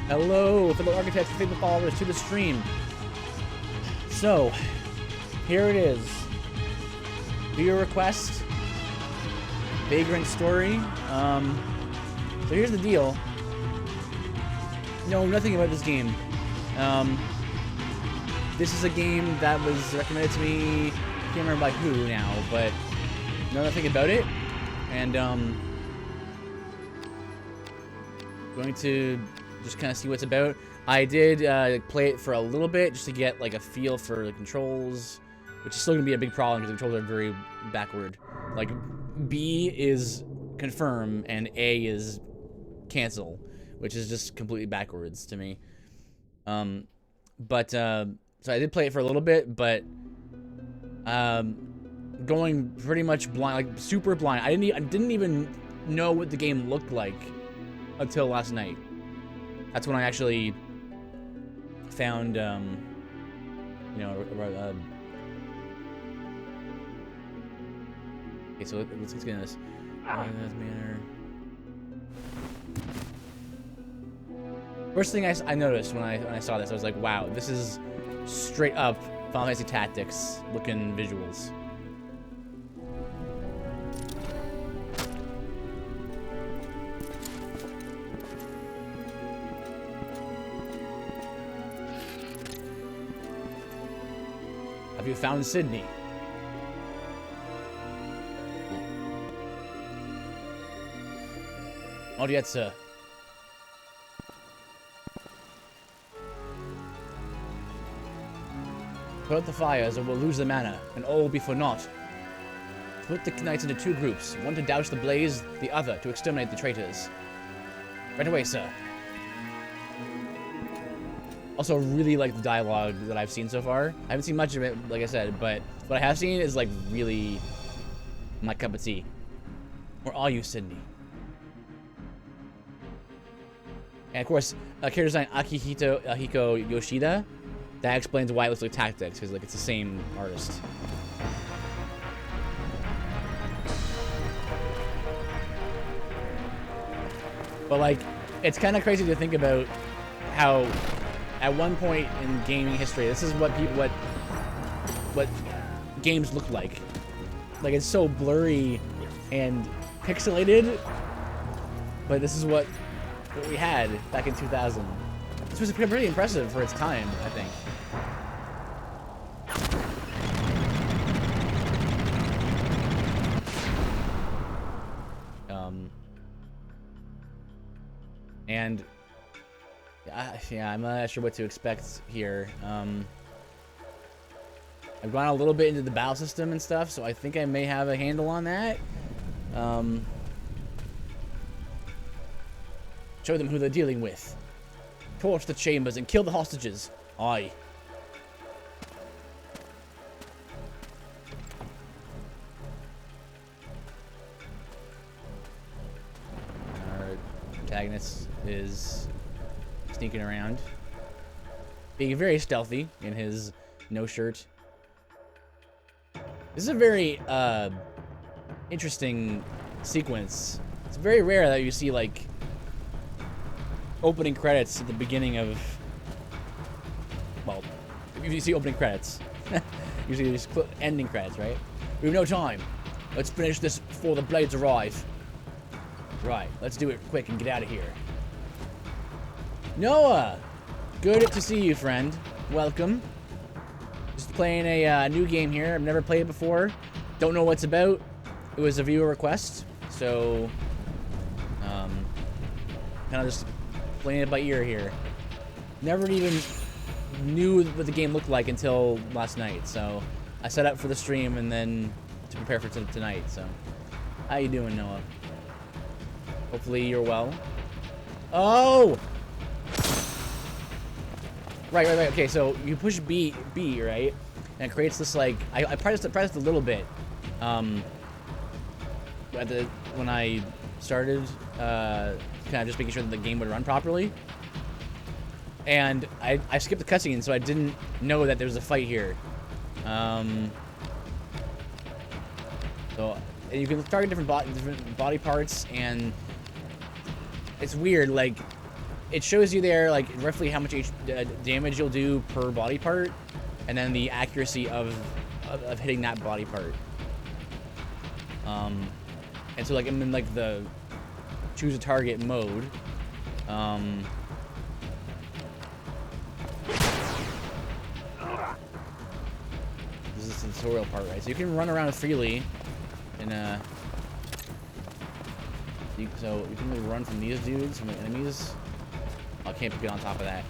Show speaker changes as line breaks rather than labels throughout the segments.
Hello, fellow architects and faithful followers to the stream. So, here it is. Viewer request. Vagrant story. So here's the deal. Know nothing about this game. This is a game that was recommended to me. I can't remember by who now, but know nothing about it. And going to just kind of see what's about. I did play it for a little bit just to get like a feel for the controls, which is still gonna be a big problem because the controls are very backward. Like B is confirm and A is cancel, which is just completely backwards to me. So I did play it for a little bit, but going pretty much blind, like super blind. I didn't even know what the game looked like until last night. That's when I actually found, you know, okay, so let's get into this. First thing I noticed when I saw this, I was like, wow, this is straight up Final Fantasy Tactics looking visuals. Have you found Sydney? Not yet, sir. Put out the fires or we'll lose the mana, and all will be for naught. Split the knights into two groups, one to douse the blaze, the other to exterminate the traitors. Right away, sir. Also, really like the dialogue that I've seen so far. I haven't seen much of it, like I said, but what I have seen is like really my cup of tea. Where are you, Sydney? And of course, character design Akihiko Yoshida. That explains why it looks like Tactics, because like it's the same artist. But like, it's kind of crazy to think about how at one point in gaming history, this is what games look like. Like it's so blurry and pixelated, but this is what we had back in 2000. This was pretty impressive for its time, I think. And yeah, I'm not sure what to expect here. I've gone a little bit into the battle system and stuff, so I think I may have a handle on that. Show them who they're dealing with. Torch the chambers and kill the hostages. Aye. Our antagonist is sneaking around, being very stealthy in his no shirt. This is a very interesting sequence. It's very rare that you see like opening credits at the beginning of, well, if you see opening credits, usually just ending credits, right? We have no time. Let's finish this before the blades arrive. Right, let's do it quick and get out of here. Noah! Good to see you, friend. Welcome. Just playing a new game here. I've never played it before. Don't know what's about. It was a viewer request, so kind of just playing it by ear here. Never even knew what the game looked like until last night, so I set up for the stream and then to prepare for tonight. So, how you doing, Noah? Hopefully you're well. Oh! Right. Okay, so you push B, right? And it creates this like I pressed a little bit. When I started, kind of just making sure that the game would run properly. And I skipped the cutscene, so I didn't know that there was a fight here. So you can target different body parts, and it's weird. Like it shows you there like roughly how much damage you'll do per body part, and then the accuracy of hitting that body part. And so like I'm in like the choose a target mode. This is the tutorial part, right? So you can run around freely, and so you can really run from these dudes, from the enemies. Oh, I can't get on top of that.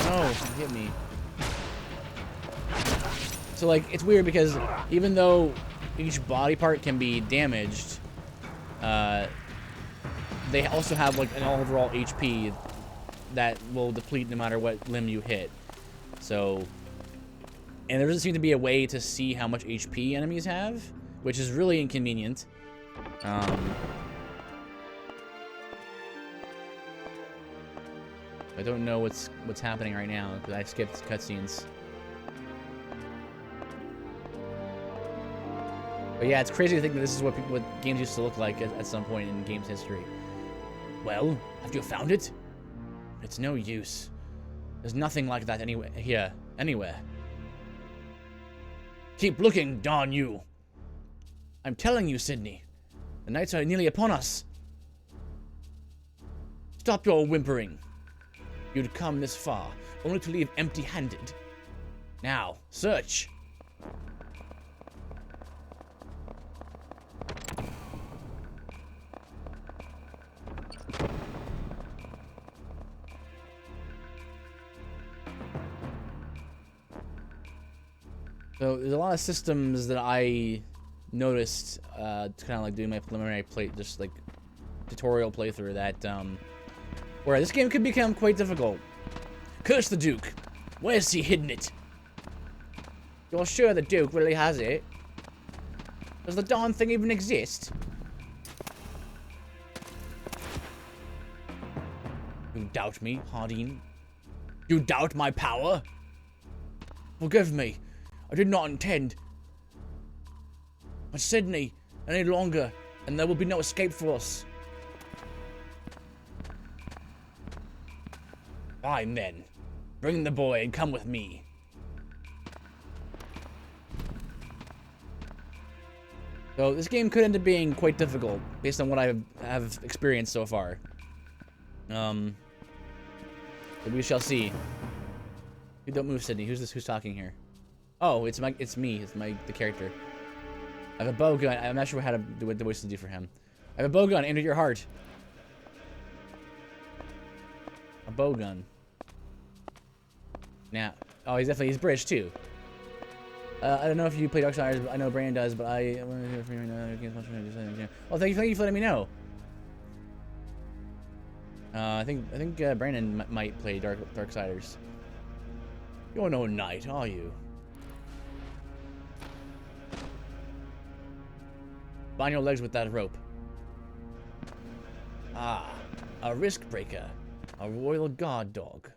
No, he hit me. So like it's weird because even though each body part can be damaged, they also have like an overall HP that will deplete no matter what limb you hit. So, and there doesn't seem to be a way to see how much HP enemies have, which is really inconvenient. I don't know what's happening right now because I skipped cutscenes. But yeah, it's crazy to think that this is what games used to look like at some point in games history. Well, have you found it? It's no use. There's nothing like that anywhere. Keep looking, darn you. I'm telling you, Sydney. The nights are nearly upon us. Stop your whimpering. You'd come this far, only to leave empty-handed. Now, search. So there's a lot of systems that I noticed, kind of like doing my preliminary tutorial playthrough that, where this game could become quite difficult. Curse the Duke! Where's he hidden it? You're sure the Duke really has it? Does the darn thing even exist? You doubt me, Hardin? You doubt my power? Forgive me. I did not intend. But Sydney, any longer, and there will be no escape for us. Fine then. Bring the boy and come with me. So this game could end up being quite difficult based on what I have experienced so far. But we shall see. You don't move, Sydney. Who's talking here? Oh, it's me. It's the character. I have a bow gun. I'm not sure how to do what the voice to do for him. I have a bow gun. Enter your heart. A bow gun. Now, oh, he's British too. I don't know if you play Darksiders, but I know Brandon does. But I want to hear from you now. Oh, thank you for letting me know. I think Brandon might play Darksiders. You're no knight, are you? Bind your legs with that rope. Ah, a risk breaker, a royal guard dog.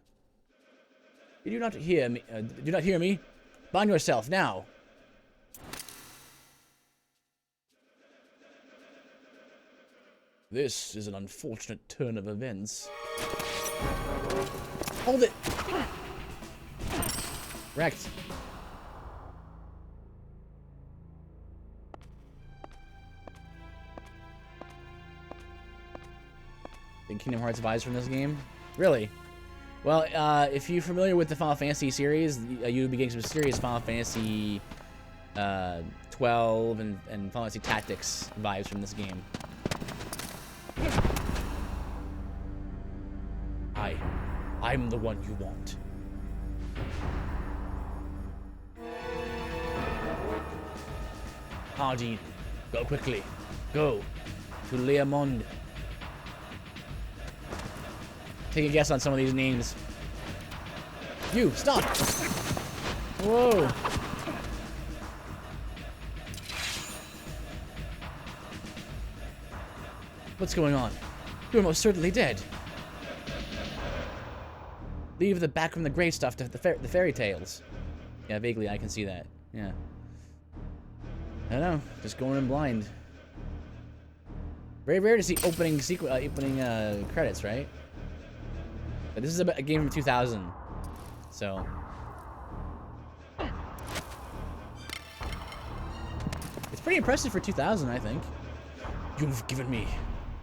You do not hear me. Do not hear me. Bind yourself now. This is an unfortunate turn of events. Hold it. Wrecked. The Kingdom Hearts vibes from this game? Really? Well, if you're familiar with the Final Fantasy series, you'll be getting some serious Final Fantasy 12 and Final Fantasy Tactics vibes from this game. I'm the one you want. Hardin, go quickly. Go to Leomond. Take a guess on some of these names. You, stop! Whoa! What's going on? You're most certainly dead. Leave the back from the gray stuff to the fairy tales. Yeah, vaguely I can see that. Yeah. I don't know. Just going in blind. Very rare to see opening credits, right? But this is a game from 2000, so. It's pretty impressive for 2000, I think. You've given me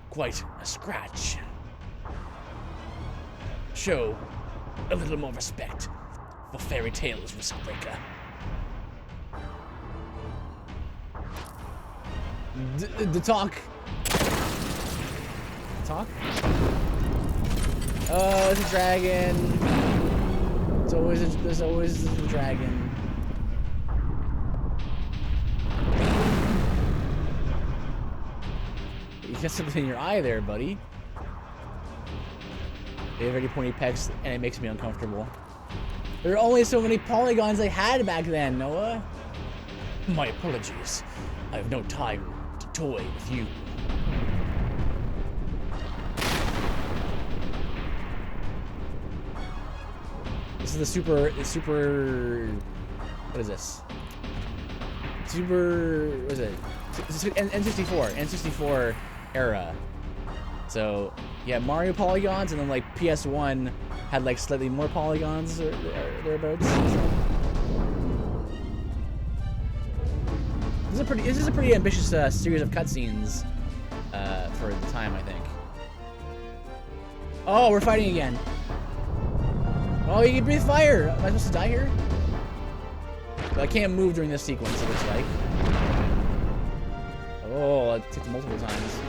quite a scratch. Show a little more respect for fairy tales, Riskbreaker. The talk. Talk? Oh, it's a dragon. There's always a dragon. You got something in your eye there, buddy. They have very pointy pecs, and it makes me uncomfortable. There are only so many polygons I had back then, Noah. My apologies. I have no time to toy with you. This is the super, what is this? What is it? N64 era. So, yeah, Mario polygons, and then like PS1 had like slightly more polygons or thereabouts. This is a pretty ambitious series of cutscenes for the time, I think. Oh, we're fighting again. Oh, you can breathe fire. Am I supposed to die here? Well, I can't move during this sequence, it looks like. Oh, it took multiple times.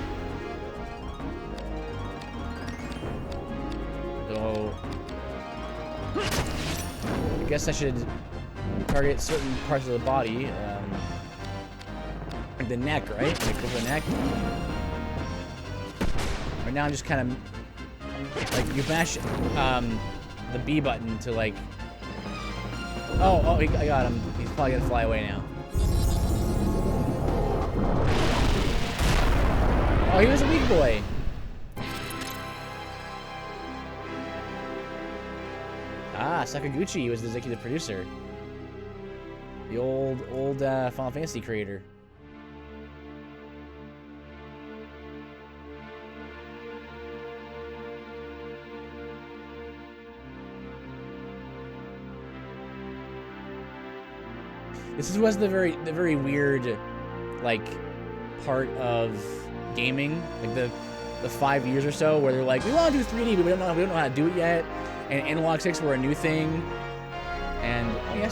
So, I guess I should target certain parts of the body. Like the neck, right? Like over the neck. Right now I'm just kind of like you mash the B button to like. Oh, I got him. He's probably gonna fly away now. Oh, he was a weak boy. Ah, Sakaguchi was the executive producer. The old Final Fantasy creator. This was the very weird, like, part of gaming, like the 5 years or so where they're like, we want to do 3D, but we don't know how to do it yet, and analog sticks were a new thing, and oh yeah,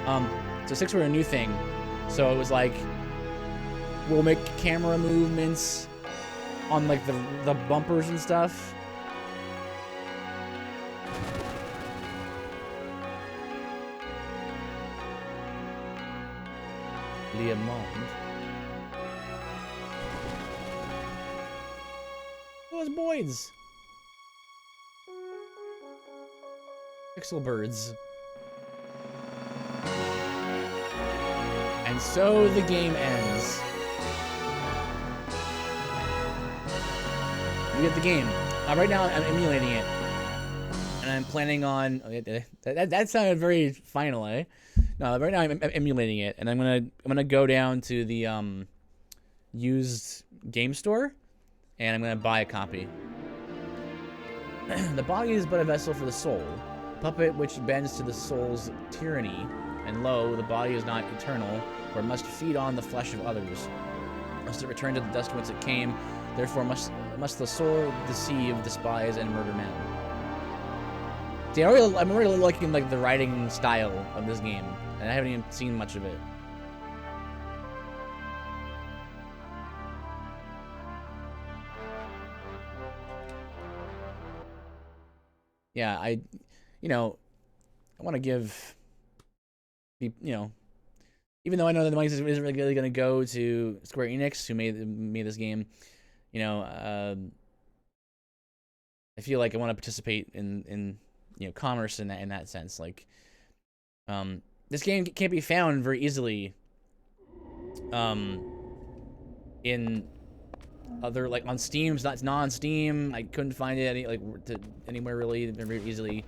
Natsuno. So sticks were a new thing, so it was like we'll make camera movements on like the bumpers and stuff. Liamond. Those boys. Pixel birds. And so the game ends. You get the game. Right now I'm emulating it. And I'm planning on that sounded very final, eh? No, right now I'm emulating it, and I'm gonna go down to the used game store, and I'm gonna buy a copy. The body is but a vessel for the soul, puppet which bends to the soul's tyranny, and lo, the body is not eternal, for it must feed on the flesh of others. Must it return to the dust whence it came, therefore must the soul deceive, despise, and murder man. See, I'm really liking like the writing style of this game, and I haven't even seen much of it. Yeah, I want to give, even though I know that the money isn't really going to go to Square Enix, who made this game, I feel like I want to participate in commerce in that sense. Like, this game can't be found very easily, in other, like, on Steam. It's not on Steam. I couldn't find it anywhere really very easily.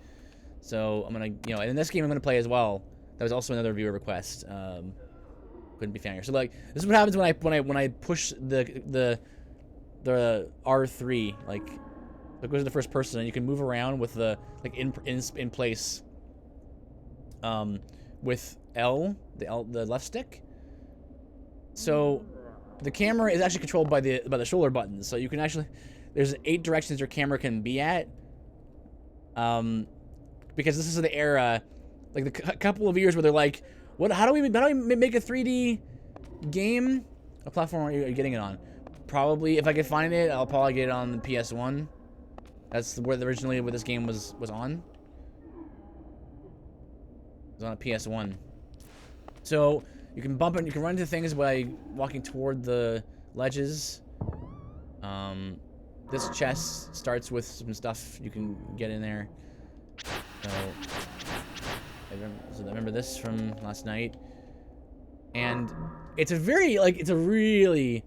So I'm gonna, and in this game I'm gonna play as well. That was also another viewer request. Couldn't be found here. So like, this is what happens when I push the R3. Like, it goes to the first person, and you can move around with the like in place. With the left stick. So the camera is actually controlled by the shoulder buttons. So you can actually, there's 8 directions your camera can be at. Because this is the era, like a couple of years where they're like, how do we make a 3D game? What platform are you getting it on? Probably, if I could find it, I'll probably get it on the PS1. That's where originally where this game was on. It was on a PS1. So you can bump and you can run into things by walking toward the ledges. This chest starts with some stuff you can get in there. So I remember this from last night. And it's a really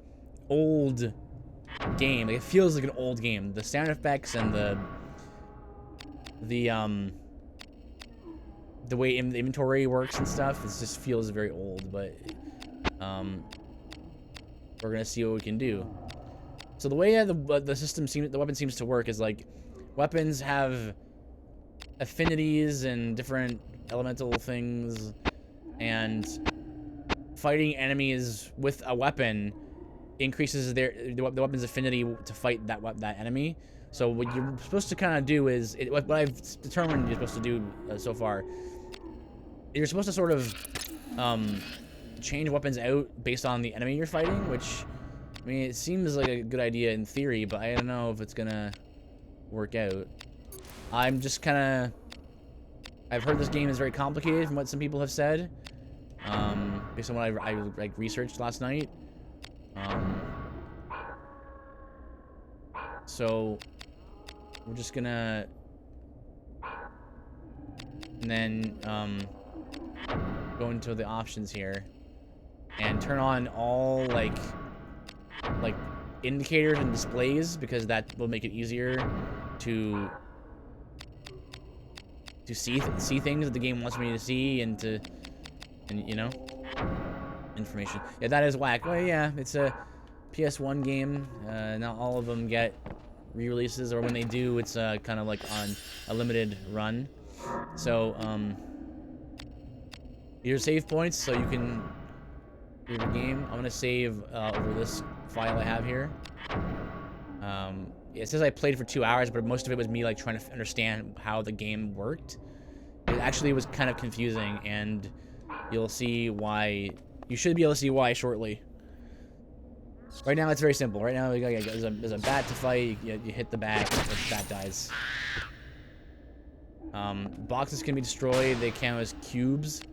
old game. Like, it feels like an old game. The sound effects and the way the inventory works and stuff, it just feels very old, but we're gonna see what we can do. So the way the weapon seems to work is like, weapons have affinities and different elemental things, and fighting enemies with a weapon increases the weapon's affinity to fight that enemy. So what you're supposed to kind of do is, what I've determined you're supposed to do so far, you're supposed to sort of change weapons out based on the enemy you're fighting, which, I mean, it seems like a good idea in theory, but I don't know if it's gonna work out. I'm just kind of, I've heard this game is very complicated from what some people have said, based on what I like researched last night. So we're just gonna, and then go into the options here and turn on all like indicators and displays, because that will make it easier to see things that the game wants me to see, and you know, information. Yeah, that is whack. Well, yeah, it's a PS1 game. Not all of them get re-releases, or when they do, it's kind of like on a limited run. So your save points, so you can save the game. I'm gonna save over this file I have here. It says I played for 2 hours, but most of it was me like trying to understand how the game worked. It actually was kind of confusing, and you'll see why. You should be able to see why shortly. Right now, it's very simple. Right now, there's a bat to fight. You hit the bat, the bat dies. Boxes can be destroyed. They count as cubes.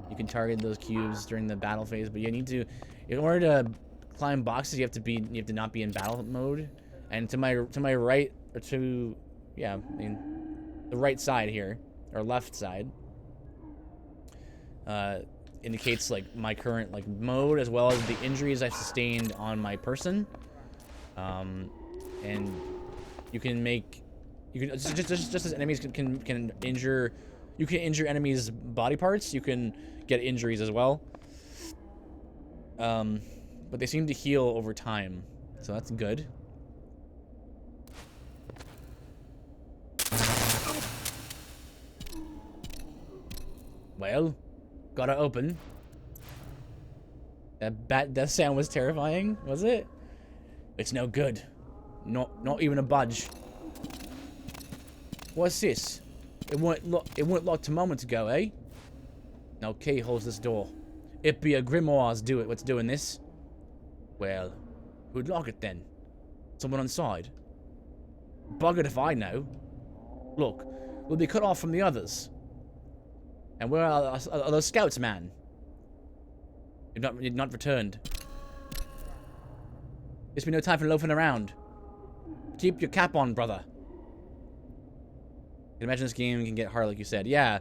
You can target those cubes during the battle phase, but you need to, in order to climb boxes, you have to not be in battle mode. And to my right, or to, yeah, I mean, the right side here, or left side, indicates like my current like mode, as well as the injuries I've sustained on my person. And you can just as enemies can injure, you can injure enemies' body parts. You can get injuries as well. But they seem to heal over time, so that's good. Well, got it open. That bat death sound was terrifying, was it? It's no good. Not even a budge. What's this? It weren't locked a moment ago, eh? No key holds this door. It be a grimoire's what's doing this. Well, who'd lock it then? Someone inside? Buggered if I know. Look, we'll be cut off from the others. And where are those scouts, man? You've not returned. There's been no time for loafing around. Keep your cap on, brother. I can imagine this game can get hard, like you said. Yeah,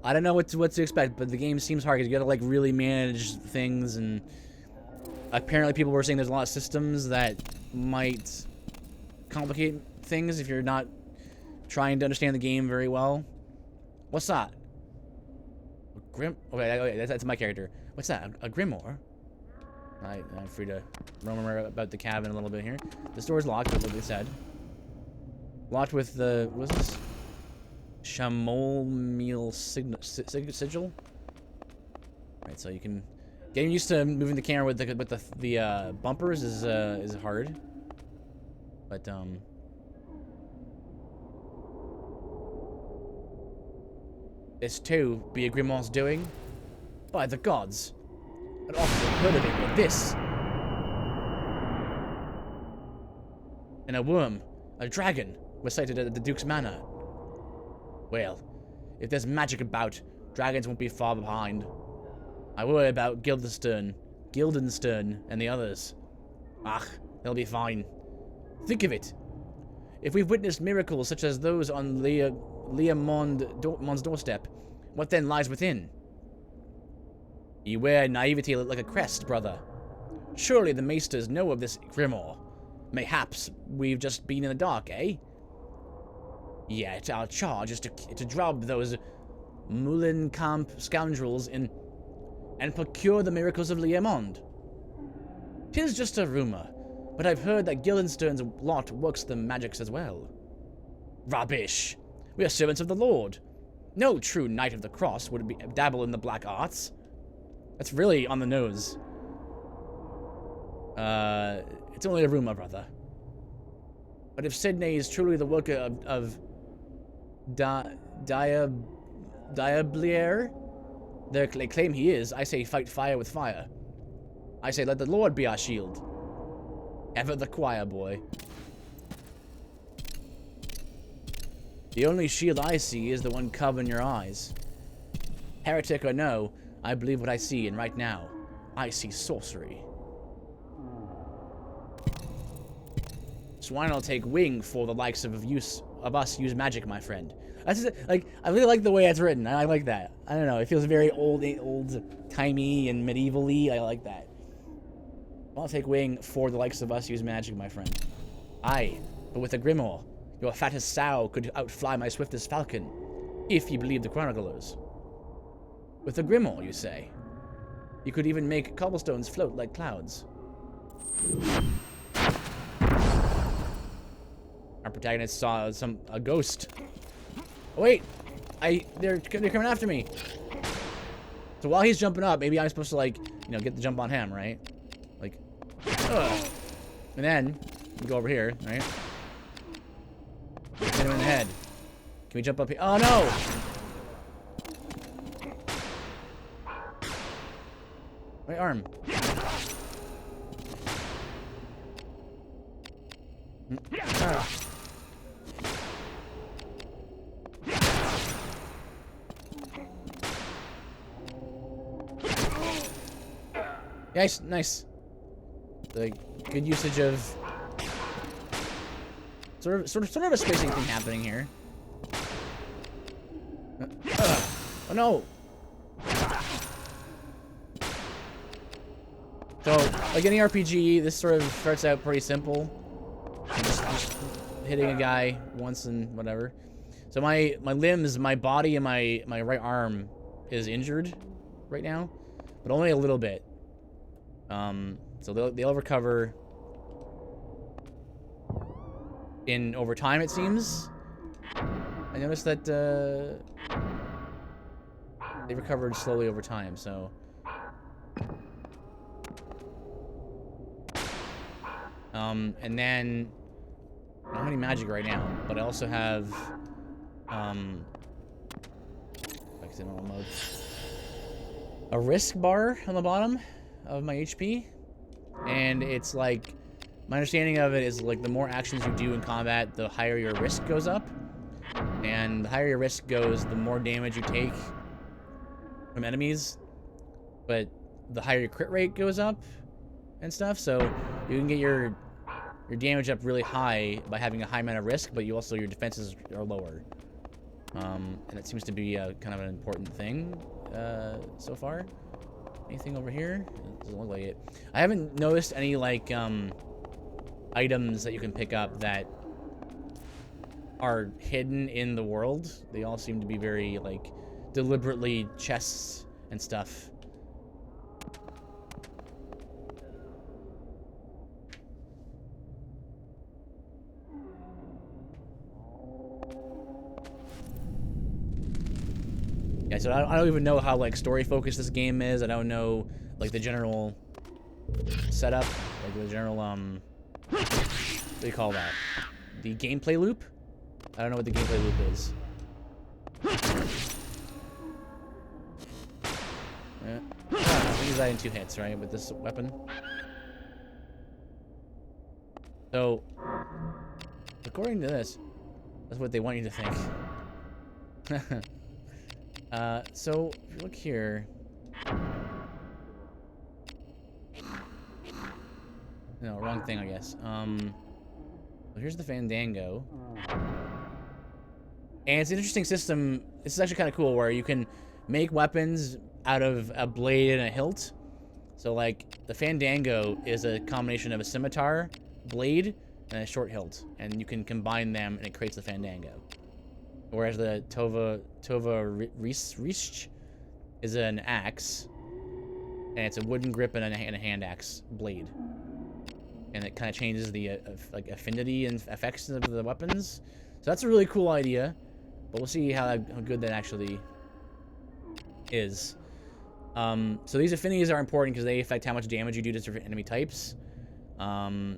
I don't know what to expect, but the game seems hard because you gotta like really manage things, and apparently people were saying there's a lot of systems that might complicate things if you're not trying to understand the game very well. What's that? A Okay, that's my character. What's that? A grimoire? I'm free to roam around about the cabin a little bit here. This door's locked, like they said. Locked with the... What's this? Chamol meal sigil? Alright, so you can... Getting used to moving the camera with the bumpers is hard. But, this too be a grimoire's doing? By the gods! I'd often heard of it, but this... And a worm, a dragon, was sighted at the Duke's manor. Well, if there's magic about, dragons won't be far behind. I worry about Guildenstern, and the others. Ach, they'll be fine. Think of it. If we've witnessed miracles such as those on Leomond's doorstep, what then lies within? You wear naivety like a crest, brother. Surely the maesters know of this grimoire. Mayhaps we've just been in the dark, eh? Yet our charge is to drub those Moulinkamp scoundrels and procure the miracles of Leomond. 'Tis just a rumor, but I've heard that Guildenstern's lot works the magics as well. Rubbish! We are servants of the Lord. No true knight of the cross would dabble in the black arts. That's really on the nose. It's only a rumor, brother. But if Sydney is truly the worker of Diablier, they claim he is, I say fight fire with fire. I say let the Lord be our shield. Ever the choir boy. The only shield I see is the one covering your eyes. Heretic or no, I believe what I see, and right now, I see sorcery. Swine will take wing for the likes of us use magic, my friend. That's just, like, I really like the way it's written. I like that. I don't know. It feels very old-timey and medieval-y. I like that. I'll take wing for the likes of us use magic, my friend. Aye, but with a grimoire, your fattest sow could outfly my swiftest falcon, if you believe the chroniclers. With a grimoire, you say? You could even make cobblestones float like clouds. Our protagonist saw a ghost. Oh, wait! They're coming after me. So while he's jumping up, maybe I'm supposed to, like, you know, get the jump on him, right? Like, ugh. And then we go over here, right? Hit him in the head. Can we jump up here? Oh no! My arm. Ah. Nice, nice. The good usage of sort of a spacing thing happening here. Oh no! So, like any RPG, this sort of starts out pretty simple. Just hitting a guy once and whatever. So my limbs, my body, and my right arm is injured right now, but only a little bit. So they'll recover over time, it seems. I noticed that they recovered slowly over time, so. And then I don't have any magic right now, but I also have like normal mode. A risk bar on the bottom of my HP, and it's like, my understanding of it is like the more actions you do in combat, the higher your risk goes up, and the higher your risk goes, the more damage you take from enemies, but the higher your crit rate goes up and stuff. So you can get your damage up really high by having a high amount of risk, but you also, your defenses are lower, and that seems to be kind of an important thing so far. Anything over here? It doesn't look like it. I haven't noticed any, like, items that you can pick up that are hidden in the world. They all seem to be very, like, deliberately chests and stuff. Yeah, so I don't even know how like story focused this game is. I don't know like the general setup, like the general what do you call that? The gameplay loop? I don't know what the gameplay loop is. Yeah. I can use that in 2 hits, right, with this weapon. So, according to this, that's what they want you to think. So, if you look here... No, wrong thing, I guess. Well, here's the Fandango. And it's an interesting system. This is actually kind of cool, where you can make weapons out of a blade and a hilt. So, like, the Fandango is a combination of a scimitar, blade, and a short hilt. And you can combine them, and it creates the Fandango. Whereas the Tova Risch is an axe, and it's a wooden grip and a hand axe blade. And it kind of changes the like affinity and effects of the weapons. So that's a really cool idea, but we'll see how good that actually is. So these affinities are important because they affect how much damage you do to different enemy types. I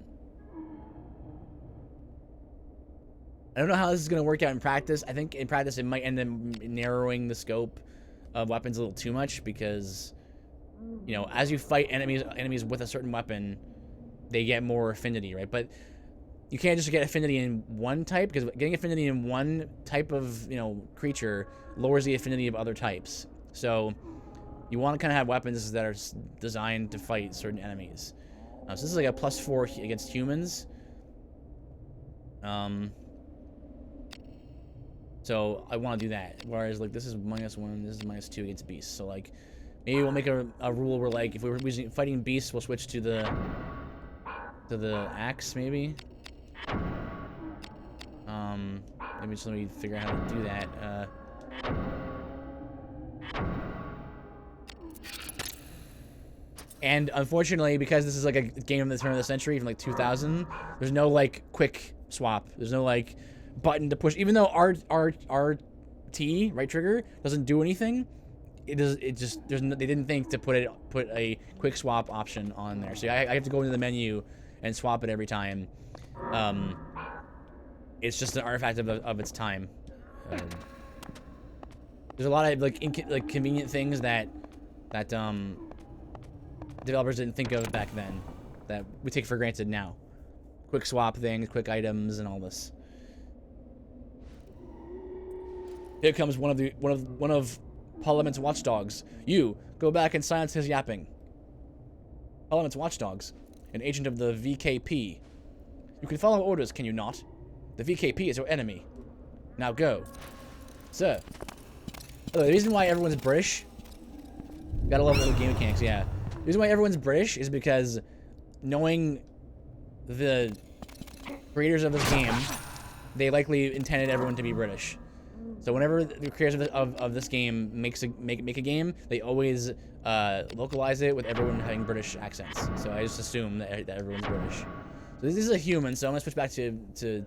don't know how this is going to work out in practice. I think in practice it might end up narrowing the scope of weapons a little too much because, you know, as you fight enemies with a certain weapon, they get more affinity, right? But you can't just get affinity in one type, because getting affinity in one type of, you know, creature lowers the affinity of other types. So you want to kind of have weapons that are designed to fight certain enemies. So this is like a +4 against humans. So I want to do that. Whereas like this is -1, this is -2 against beasts. So like maybe we'll make a rule where like if we're fighting beasts, we'll switch to the axe maybe. Maybe just let me figure out how to do that. And unfortunately, because this is like a game of the turn of the century from like 2000, there's no like quick swap. There's no like button to push. Even though RT, right trigger, doesn't do anything, they didn't think to put a quick swap option on there. So I have to go into the menu and swap it every time. It's just an artifact of its time. There's a lot of like convenient things that developers didn't think of back then that we take for granted now. Quick swap things, quick items, and all this. Here comes one of Parliament's watchdogs. You go back and silence his yapping. Parliament's watchdogs, an agent of the VKP. You can follow orders, can you not? The VKP is your enemy. Now go, sir. Oh, the reason why everyone's British. Gotta love little game mechanics, yeah. The reason why everyone's British is because knowing the creators of this game, they likely intended everyone to be British. So whenever the creators of this game make a game, they always localize it with everyone having British accents. So I just assume that everyone's British. So this is a human, so I'm gonna switch back to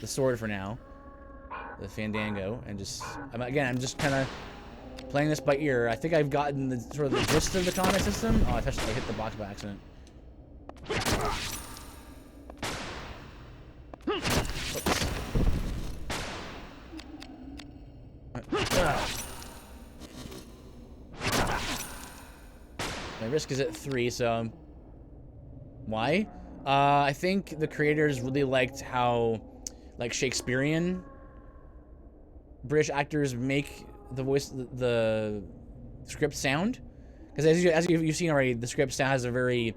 the sword for now, the Fandango, and just I'm just kind of playing this by ear. I think I've gotten the sort of the gist of the combat system. Oh, I hit the box by accident. Oops. My risk is at 3, so why? I think the creators really liked how, like, Shakespearean British actors make the script sound, because as you've seen already, the script sound has a very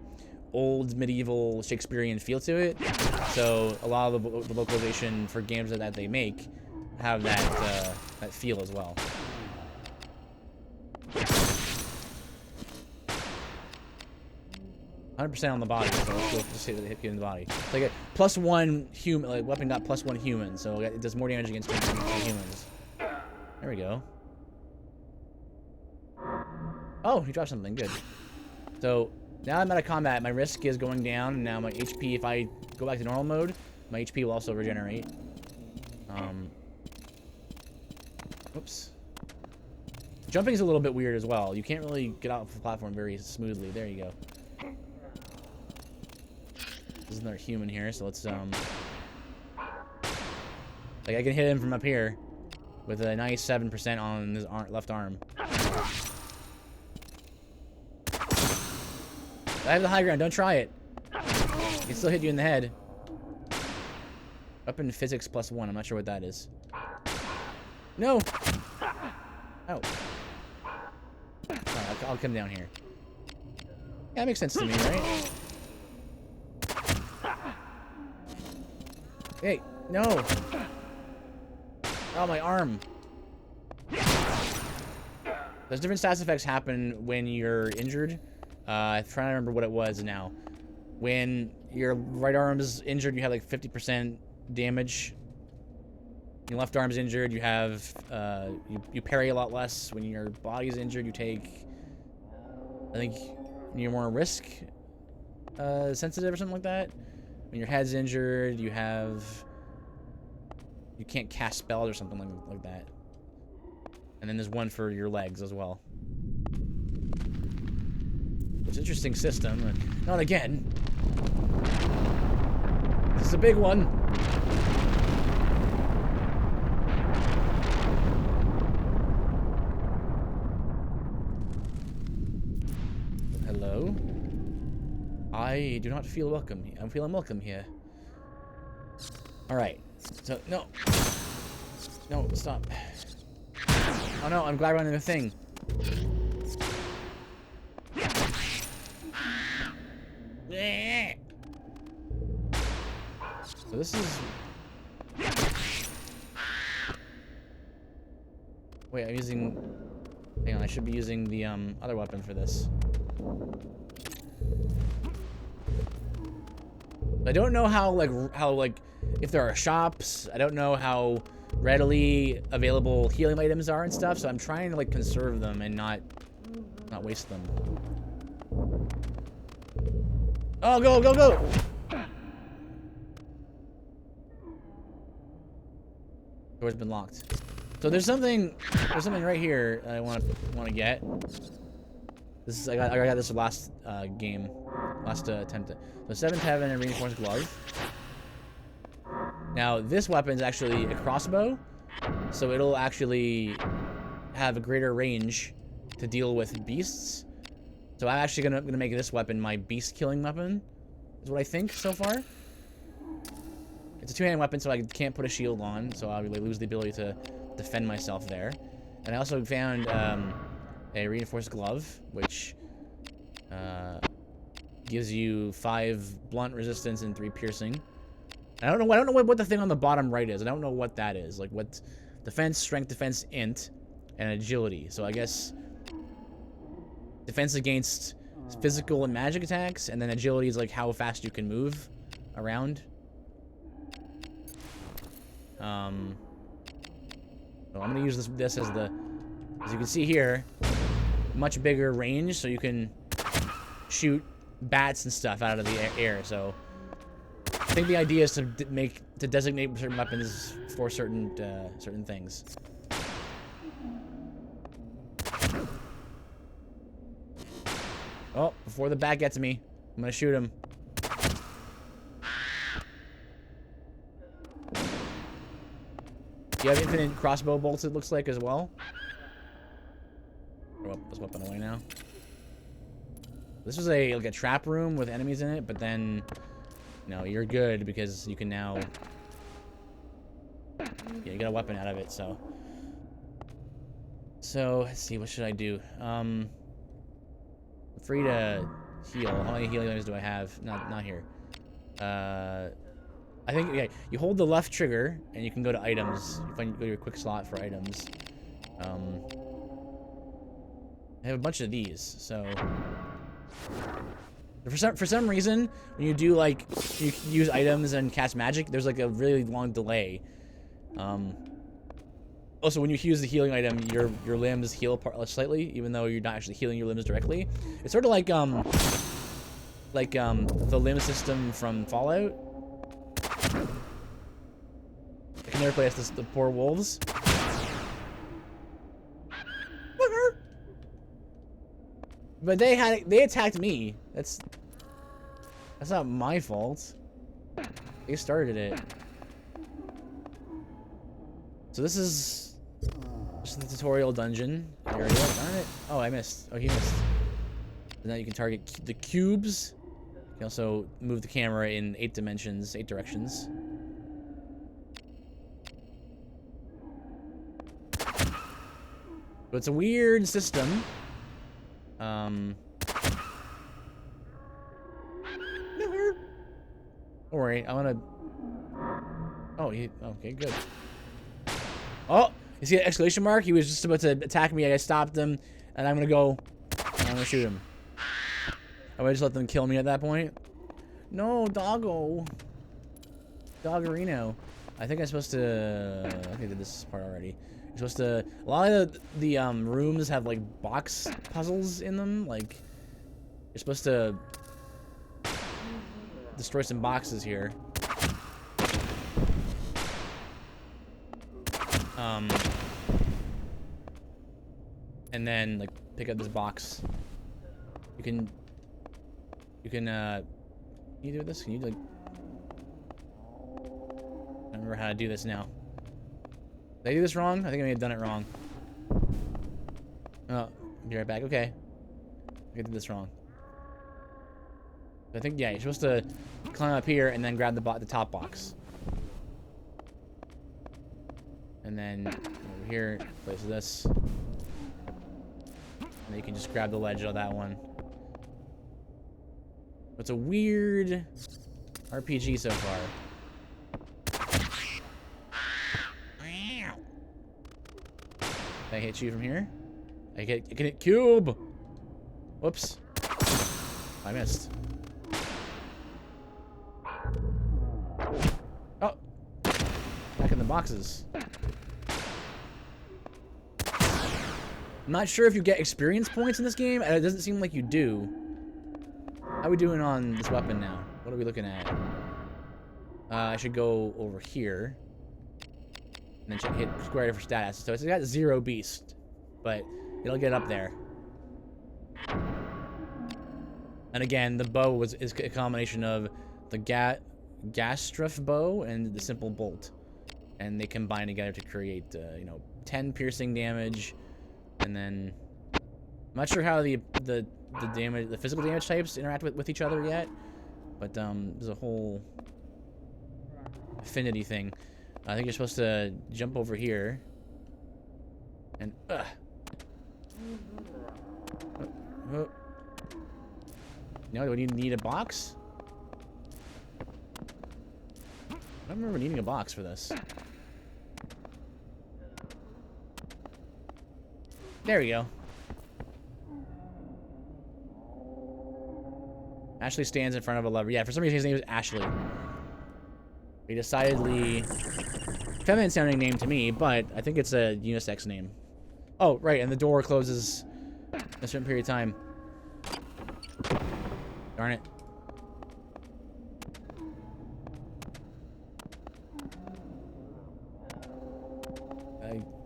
old medieval Shakespearean feel to it. So a lot of the localization for games that they make have that feel as well. 100% on the body, so let's just say that it hit you in the body. It's like a +1 human, like weapon got +1 human, so it does more damage against humans. There we go. Oh, he dropped something. Good. So, now I'm out of combat. My risk is going down, and now my HP, if I go back to normal mode, my HP will also regenerate. Oops. Jumping is a little bit weird as well. You can't really get off the platform very smoothly. There you go. There's another human here, so let's, like, I can hit him from up here with a nice 7% on his left arm. I have the high ground. Don't try it. I can still hit you in the head. Weapon physics +1. I'm not sure what that is. No! Oh. Alright, I'll come down here. Yeah, that makes sense to me, right? Hey, no! Oh, my arm. Those different stats effects happen when you're injured. I'm trying to remember what it was now. When your right arm is injured, you have like 50% damage. Your left arm is injured, you have you parry a lot less. When your body is injured, you take, I think you're more risk sensitive or something like that. When your head's injured, you can't cast spells or something like that. And then there's one for your legs as well. It's an interesting system. Not again. This is a big one. Hello? I do not feel welcome. I'm feeling welcome here. Alright. So, no. No, stop. Oh no, I'm glad I'm in the thing. So this is... Wait, I'm using... Hang on, I should be using the other weapon for this. I don't know how if there are shops. I don't know how readily available healing items are and stuff. So I'm trying to like conserve them and not waste them. Oh, go, go, go! Door's been locked. So there's something right here I want to get. This is I got this last attempt. So 7th Heaven and Reinforced Glove. Now this weapon is actually a crossbow, so it'll actually have a greater range to deal with beasts. So I'm actually gonna make this weapon my beast killing weapon, is what I think so far. It's a two-handed weapon, so I can't put a shield on, so I'll really lose the ability to defend myself there. And I also found a reinforced glove, which gives you 5 blunt resistance and 3 piercing. I don't know what the thing on the bottom right is. I don't know what that is. Like what defense, strength, defense, int, and agility. So I guess defense against physical and magic attacks, and then agility is like how fast you can move around. So I'm gonna use this as you can see here, much bigger range, so you can shoot bats and stuff out of the air. So I think the idea is to designate certain weapons for certain things. Oh, before the bat gets me, I'm gonna shoot him. Do you have infinite crossbow bolts, it looks like, as well? Throw this weapon away now. This was like a trap room with enemies in it, but then, no, you're good because you can now, yeah, you get a weapon out of it. So let's see, what should I do? I'm free to heal. How many healing items do I have? Not here. I think, yeah, you hold the left trigger and you can go to items. You go to your quick slot for items. I have a bunch of these, so for some reason when you do like you use items and cast magic, there's like a really long delay. Also, when you use the healing item, your limbs heal slightly, even though you're not actually healing your limbs directly. It's sort of like the limb system from Fallout. I can never play as the poor wolves. But they attacked me. That's not my fault. They started it. So this is just the tutorial dungeon area. Darn it. Oh, I missed. Oh, he missed. And now you can target the cubes. You can also move the camera in 8 dimensions, 8 directions. So it's a weird system. Don't worry, I wanna. Oh, okay, good. Oh, you see the exclamation mark? He was just about to attack me. I stopped him, and I'm gonna shoot him. I would just let them kill me at that point. No, doggo. Doggerino. I think I'm supposed to. I think I did this part already. You're supposed to. A lot of the rooms have like box puzzles in them. Like you're supposed to destroy some boxes here. And then like pick up this box. You do this? Can you like? I remember how to do this now. Did I do this wrong? I think I may have done it wrong. Oh, be right back. Okay. I did this wrong. I think, yeah, you're supposed to climb up here and then grab the top box. And then over here, place this. And then you can just grab the ledge of that one. It's a weird RPG so far. Can I hit you from here? I can hit cube! Whoops. I missed. Oh! Back in the boxes. I'm not sure if you get experience points in this game. It doesn't seem like you do. How are we doing on this weapon now? What are we looking at? I should go over here. And then hit square for status. So it's got 0 beast, but it'll get up there. And again, the bow is a combination of the gastruf bow and the simple bolt, and they combine together to create 10 piercing damage, and then I'm not sure how the physical damage types interact with each other yet, but there's a whole affinity thing. I think you're supposed to jump over here. And, No, do we need a box? I don't remember needing a box for this. There we go. Ashley stands in front of a lever. Yeah, for some reason his name is Ashley. A decidedly feminine sounding name to me, but I think it's a unisex name. Oh, right, and the door closes a certain period of time. Darn it.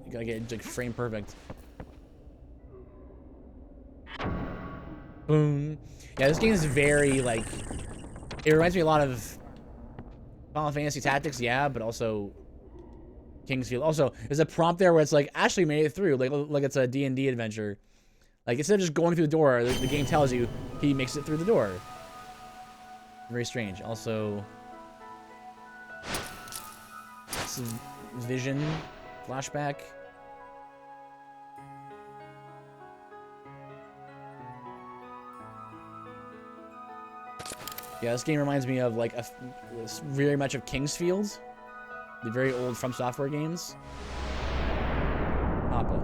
You gotta get it like frame perfect. Boom. Yeah, this game is very like, it reminds me a lot of Final Fantasy Tactics, yeah, but also Kingsfield. Also, there's a prompt there where it's like, Ashley made it through, like it's a D&D adventure. Like, instead of just going through the door, the game tells you he makes it through the door. Very strange. Also, this is vision flashback. Yeah, this game reminds me of like very much of Kingsfield, the very old From Software games. Papa.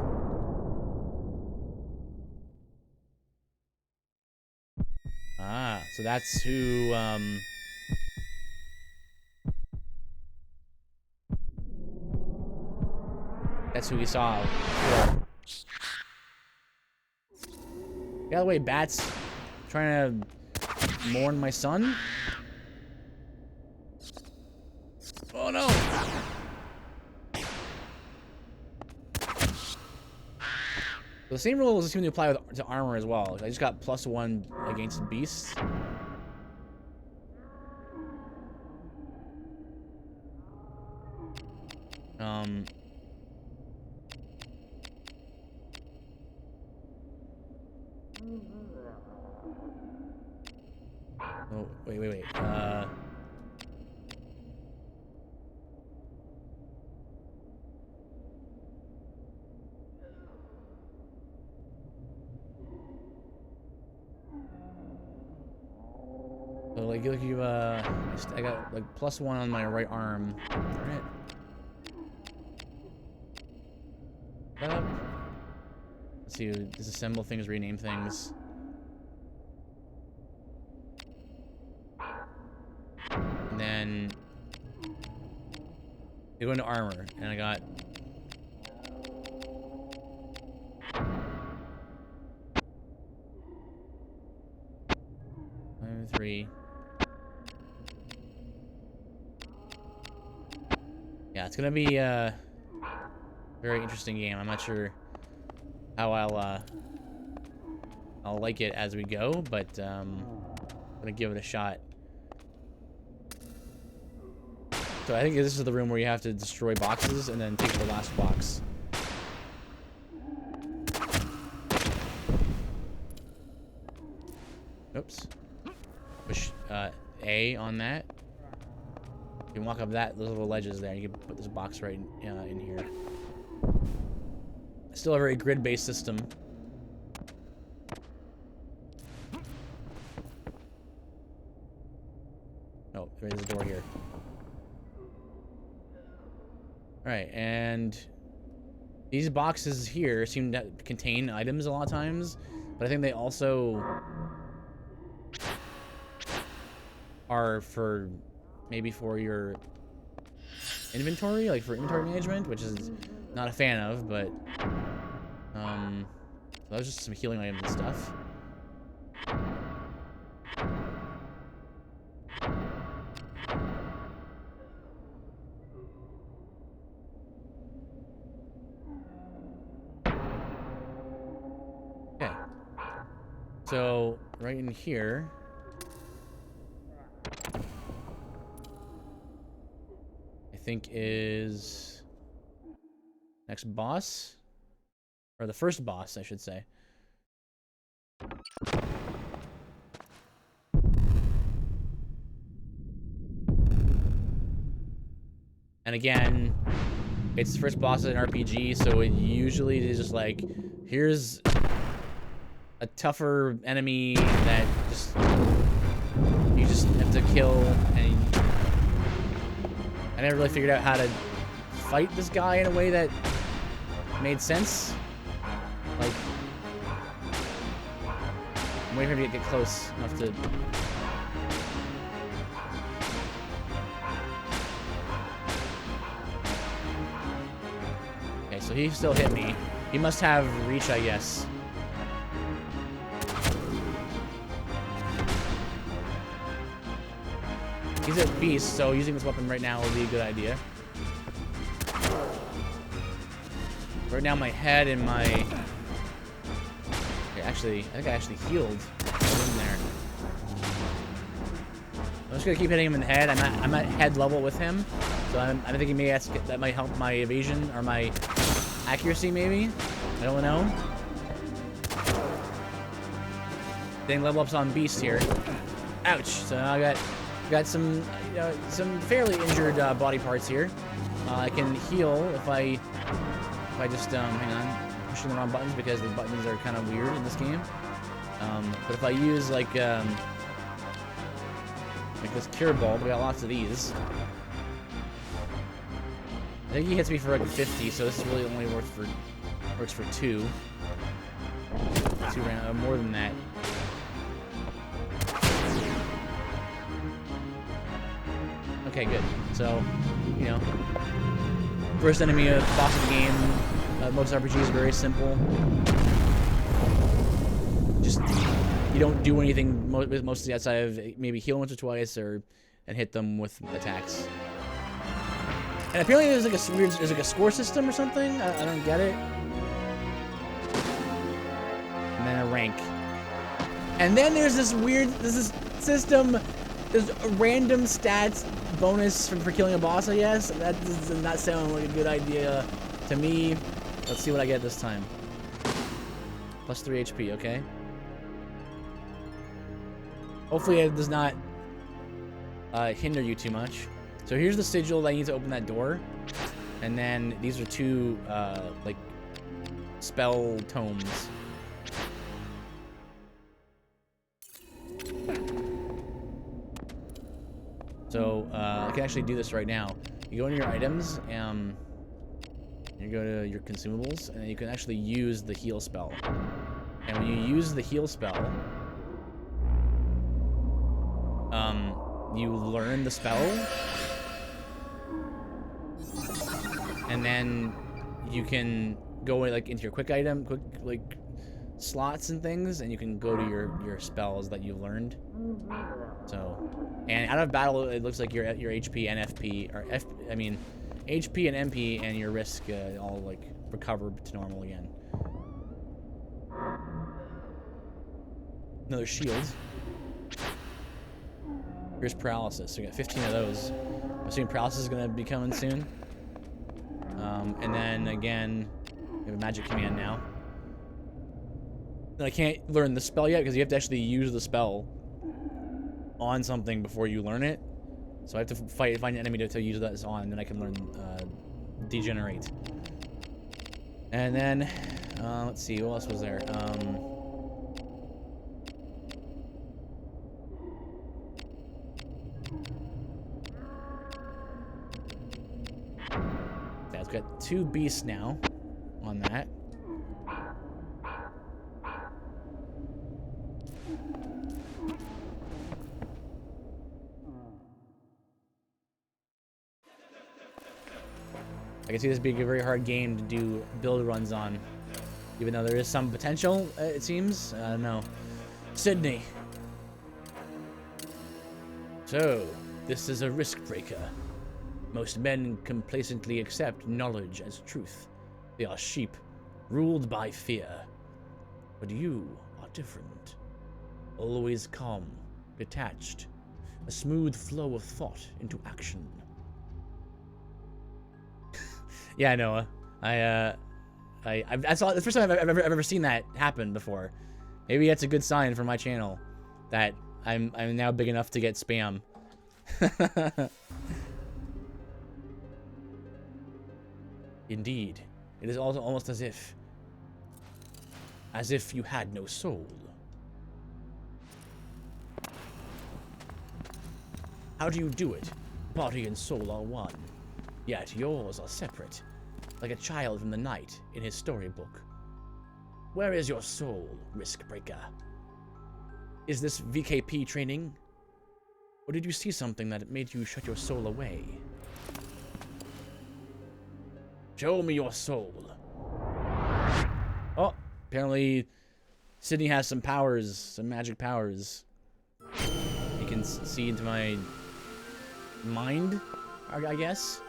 Ah, so that's who. that's who we saw. Before. Get out of the way, bats. Trying to mourn my son? Oh no! The same rules seem to apply to armor as well. I just got +1 against beasts. Oh, wait. So like you I got like +1 on my right arm. Alright. Let's see, disassemble things, rename things. And then you go into armor, and I got three. Yeah, it's gonna be a very interesting game. I'm not sure how I'll like it as we go, but I'm gonna give it a shot. So I think this is the room where you have to destroy boxes and then take the last box. Oops. Push A on that. You can walk up those little ledges there. You can put this box right in here. Still a very grid-based system. Oh, there's a door here. Alright, and these boxes here seem to contain items a lot of times, but I think they also are for maybe for your inventory, like for inventory management, which is not a fan of, but so that was just some healing items and stuff. Okay. So right in here, I think is next boss, or the first boss, I should say. And again, it's the first boss of an RPG, so it usually is just like, here's a tougher enemy that you just have to kill, and I never really figured out how to fight this guy in a way that made sense. Like, I'm waiting for him to get close enough to... Okay, so he still hit me. He must have reach, I guess. He's a beast, so using this weapon right now would be a good idea. Right now my head and my... Okay, actually, I think I actually healed in there. I'm just gonna keep hitting him in the head. I'm at head level with him, so I'm thinking maybe that might help my evasion or my accuracy, maybe. I don't know. Getting level ups on beast here. Ouch! So now I got some some fairly injured body parts here. I can heal if I just hang on, pushing the wrong buttons because the buttons are kind of weird in this game. But if I use like this cure bulb, we got lots of these. I think he hits me for like 50, so this is really only works for 2. 2 rounds, more than that. Okay, good. So, you know, First enemy boss of the game. Most RPGs are very simple. Just you don't do anything mostly outside of maybe heal once or twice and hit them with attacks. And apparently there's like a score system or something. I don't get it. And then a rank. And then there's this system. There's a random stats bonus for killing a boss, I guess. That does not sound like a good idea to me. Let's see what I get this time. Plus 3 HP, okay. Hopefully it does not hinder you too much. So here's the sigil that I need to open that door. And then these are two, like, spell tomes. So, I can actually do this right now. You go into your items, you go to your consumables, and you can actually use the heal spell. And when you use the heal spell, you learn the spell, and then you can go like into your quick slots and things, and you can go to your spells that you've learned. So, and out of battle, it looks like your HP and FP, or HP and MP and your risk all like recover to normal again. Another shield. Here's paralysis. So we got 15 of those. I'm assuming paralysis is gonna be coming soon. And then again, we have a magic command now. And I can't learn the spell yet because you have to actually use the spell on something before you learn it. So I have to find an enemy to use that on, and then I can learn degenerate. And then let's see, what else was there? Yeah, it's got 2 beasts now on that. I can see this being a very hard game to do build runs on, even though there is some potential, it seems. I don't know. Sydney. So, this is a risk breaker. Most men complacently accept knowledge as truth. They are sheep, ruled by fear. But you are different. Always calm, detached, a smooth flow of thought into action. Yeah, Noah. I saw the first time I've ever seen that happen before. Maybe that's a good sign for my channel that I'm now big enough to get spam. Indeed, it is also almost as if you had no soul. How do you do it? Body and soul are one. Yet yours are separate, like a child from the night in his storybook. Where is your soul, risk breaker? Is this VKP training? Or did you see something that made you shut your soul away? Show me your soul. Oh, apparently Sydney has some powers, some magic powers. You can see into my mind, I guess.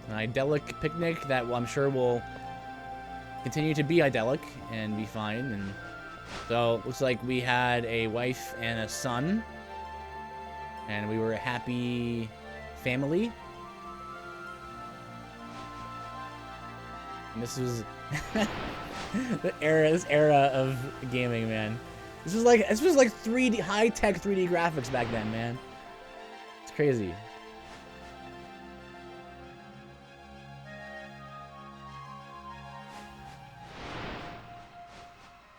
An idyllic picnic that I'm sure will continue to be idyllic and be fine. And so looks like we had a wife and a son, and we were a happy family. And this was this era of gaming, man. This was like 3D, high-tech 3D graphics back then, man. It's crazy.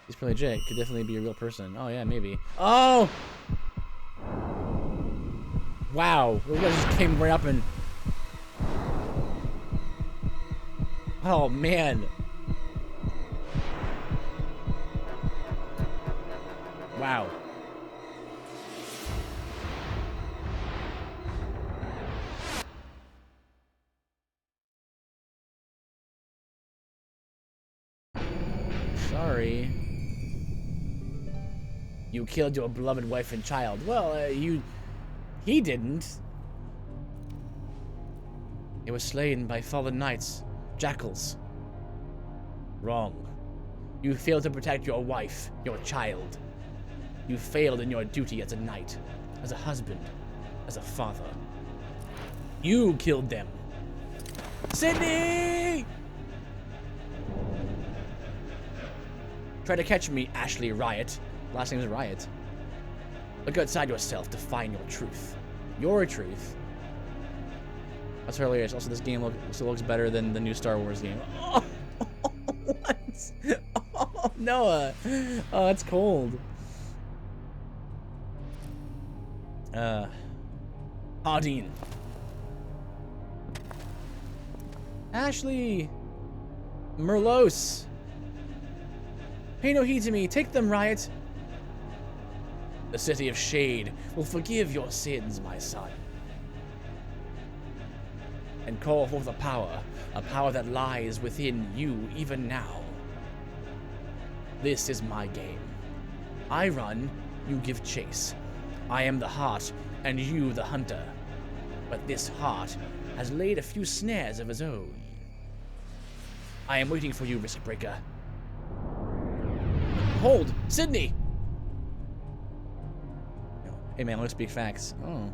He's probably Jake. Could definitely be a real person. Oh yeah, maybe. Oh! Wow. Those guys just came right up and... Oh man. Wow. Sorry. You killed your beloved wife and child. Well, he didn't. It was slain by fallen knights, jackals. Wrong. You failed to protect your wife, your child. You failed in your duty as a knight, as a husband, as a father. You killed them. Sydney! Try to catch me, Ashley Riot. Last name is Riot. Look outside yourself to find your truth. Your truth. That's hilarious. Also, this game looks better than the new Star Wars game. Oh, what? Oh, Noah. Oh, that's cold. Audine. Ashley. Merlos. Pay no heed to me. Take them, Riot. The City of Shade will forgive your sins, my son. And call forth a power that lies within you even now. This is my game. I run, you give chase. I am the heart, and you the hunter. But this heart has laid a few snares of his own. I am waiting for you, Riskbreaker. Hold! Sydney! Hey man, let's speak facts. Oh.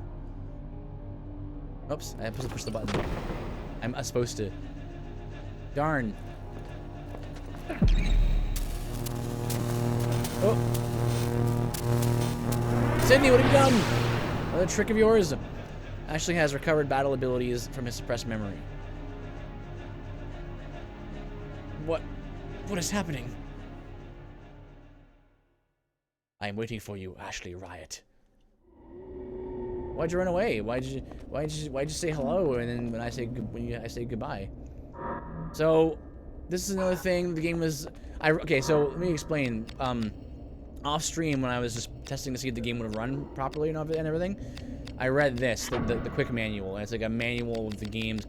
Oops, I have to push the button. I'm supposed to. Darn. Oh. Sydney, what have you done? Another trick of yours? Ashley has recovered battle abilities from his suppressed memory. What is happening? I am waiting for you, Ashley Riot. Why'd you run away? Why'd you say hello and then when I say goodbye? So this is another thing. The game was okay. So let me explain. Off stream when I was just testing to see if the game would have run properly and everything, I read this the quick manual. And it's like a manual of the game's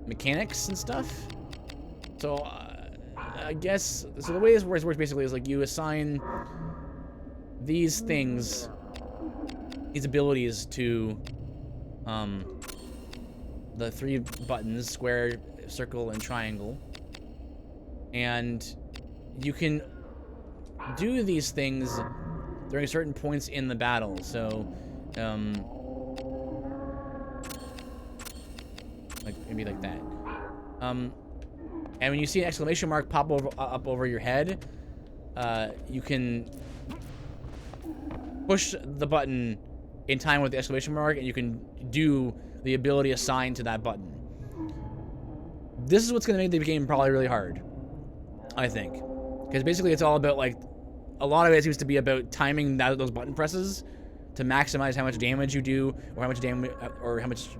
mechanics and stuff. So I guess the way this works basically is like you assign these things, these abilities to the 3 buttons, square, circle, and triangle. And you can do these things during certain points in the battle. So, like maybe like that. And when you see an exclamation mark pop up over your head, you can push the button in time with the exclamation mark, and you can do the ability assigned to that button. This is what's going to make the game probably really hard, I think. Because basically it's all about, like, a lot of it seems to be about timing those button presses to maximize how much damage you do, or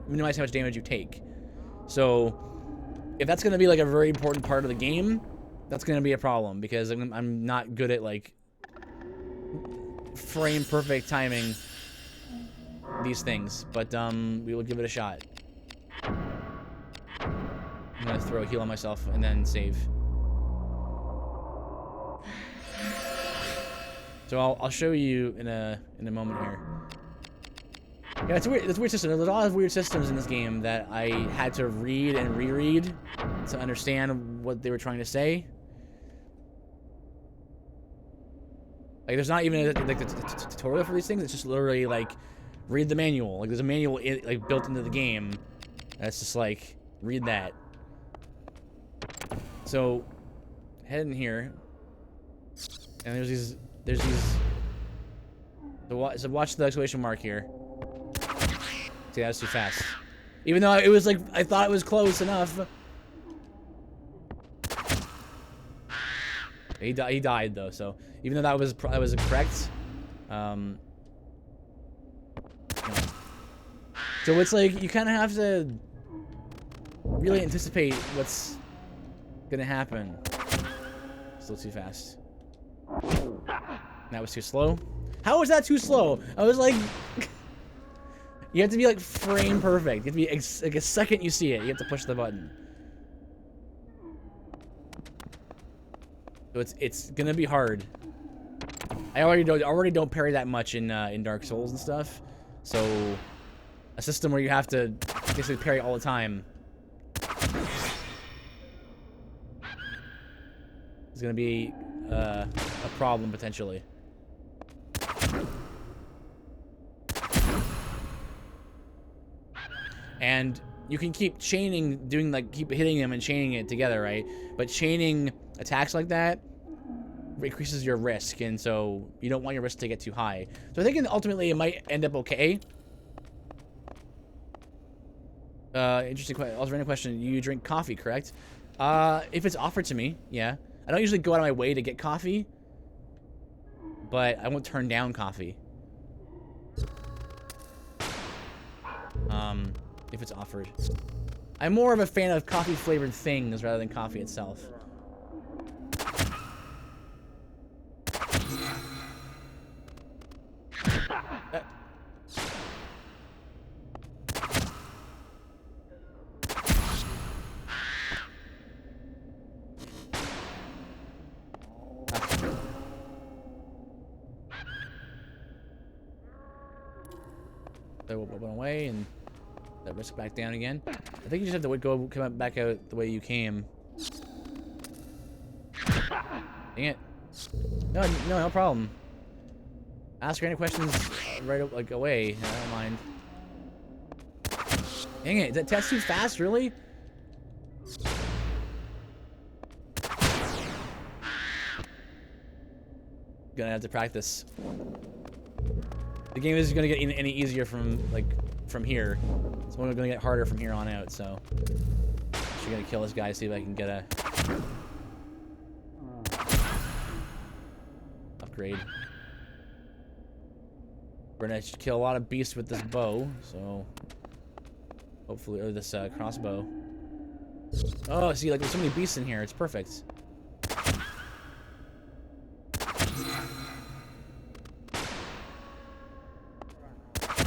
minimize how much damage you take. So if that's going to be like a very important part of the game, that's going to be a problem, because I'm not good at like frame perfect timing these things, but we will give it a shot. I'm gonna throw a heal on myself and then save. So I'll show you in a moment here. Yeah, it's a weird system. There's a lot of weird systems in this game that I had to read and reread to understand what they were trying to say. Like, there's not even a tutorial for these things. It's just literally like, read the manual. Like, there's a manual like built into the game. That's just like, read that. So, head in here, and there's these. So watch the exclamation mark here. See, that was too fast. Even though it was like, I thought it was close enough. He died though. So even though that was correct, so it's like you kind of have to really anticipate what's gonna happen. Still too fast. That was too slow. How was that too slow? I was like... You have to be like frame perfect. You have to be like a second you see it, you have to push the button. So it's gonna be hard. I already don't parry that much in Dark Souls and stuff. So a system where you have to basically parry all the time is gonna be a problem potentially. And you can keep chaining, keep hitting them and chaining it together, right? But chaining attacks like that increases your risk, and so you don't want your risk to get too high. So I think ultimately it might end up okay. Interesting question. Also, random question. You drink coffee, correct? If it's offered to me, yeah. I don't usually go out of my way to get coffee, but I won't turn down coffee. If it's offered. I'm more of a fan of coffee-flavored things rather than coffee itself. So it went away, and that risk back down again. I think you just have to come back out the way you came. Dang it! No problem. Ask her any questions right away. I don't mind. Dang it! That test too fast, really? Gonna have to practice. The game isn't gonna get any easier from here. It's only gonna get harder from here on out. So, I'm gonna kill this guy. See if I can get a upgrade. We're gonna kill a lot of beasts with this bow. So, hopefully, or this crossbow. Oh, see, like there's so many beasts in here. It's perfect.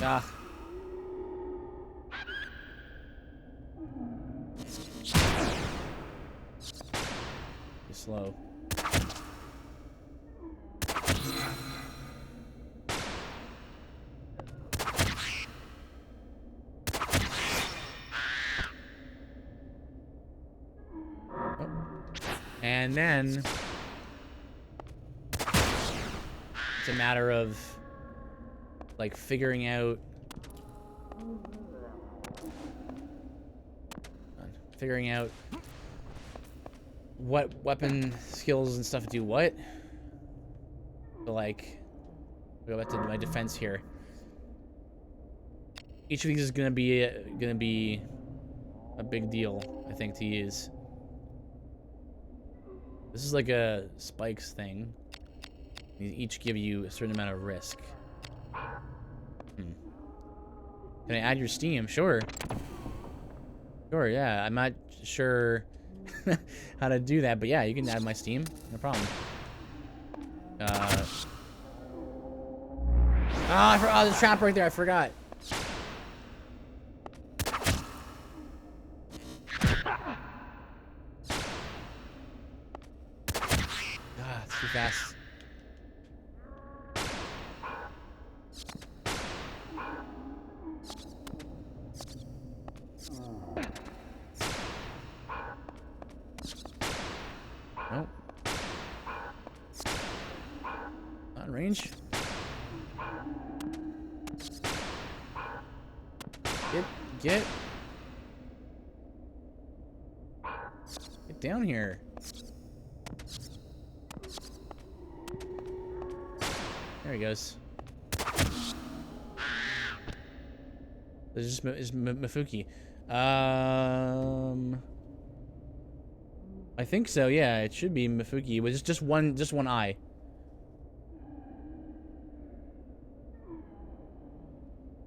Ah. Too slow. Oh. And then it's a matter of like figuring out what weapon skills and stuff do what. So like, go back to my defense here. Each of these is gonna be a big deal, I think, to use. This is like a spikes thing. These each give you a certain amount of risk. Can I add your Steam? Sure. Sure, yeah. I'm not sure how to do that, but yeah, you can add my Steam. No problem. Oh, there's a trap right there. I forgot. It's too fast. Nope. Not in range. Get down here. There he goes. This is Mifuki. I think so. Yeah, it should be Mifuki. With just one eye.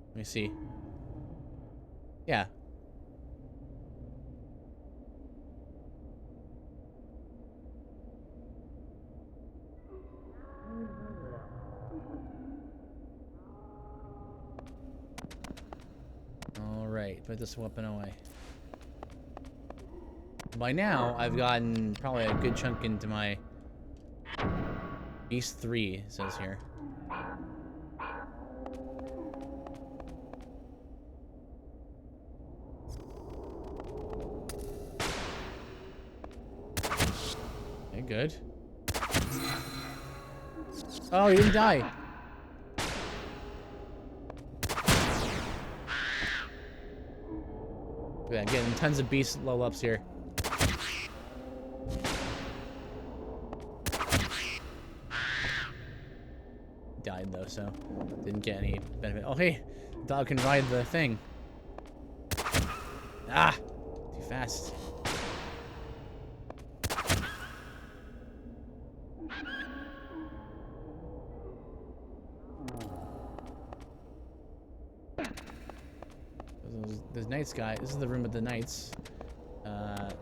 Let me see. Yeah. Right, put this weapon away. By now, I've gotten probably a good chunk into my Beast 3, it says here. Okay, good. Oh, he didn't die. Yeah, getting tons of beast level ups here. Died though, so didn't get any benefit. Oh hey, dog can ride the thing. Ah, too fast. There's knights guy. This is the room with the knights.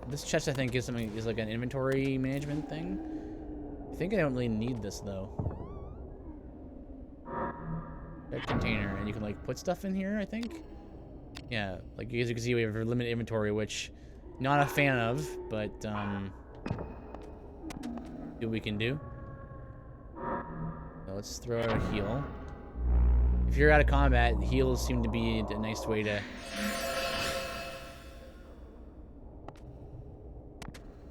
This chest I think is like an inventory management thing. I think I don't really need this though. That container, and you can like put stuff in here, I think. Yeah, like as you can see, we have a limited inventory, which not a fan of, but see what we can do. So let's throw out a heal. If you're out of combat, heals seem to be a nice way to.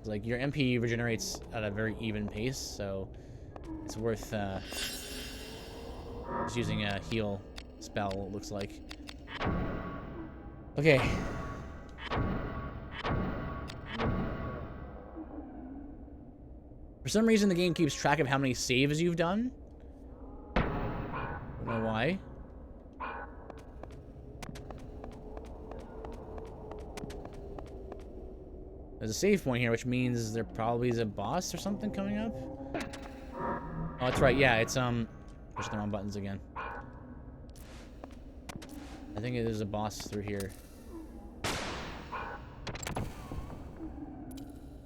Like your MP regenerates at a very even pace, so it's worth just using a heal spell, it looks like. Okay. For some reason, the game keeps track of how many saves you've done. Don't know why. There's a save point here, which means there probably is a boss or something coming up. Oh, that's right. Yeah, it's push the wrong buttons again. I think there's a boss through here.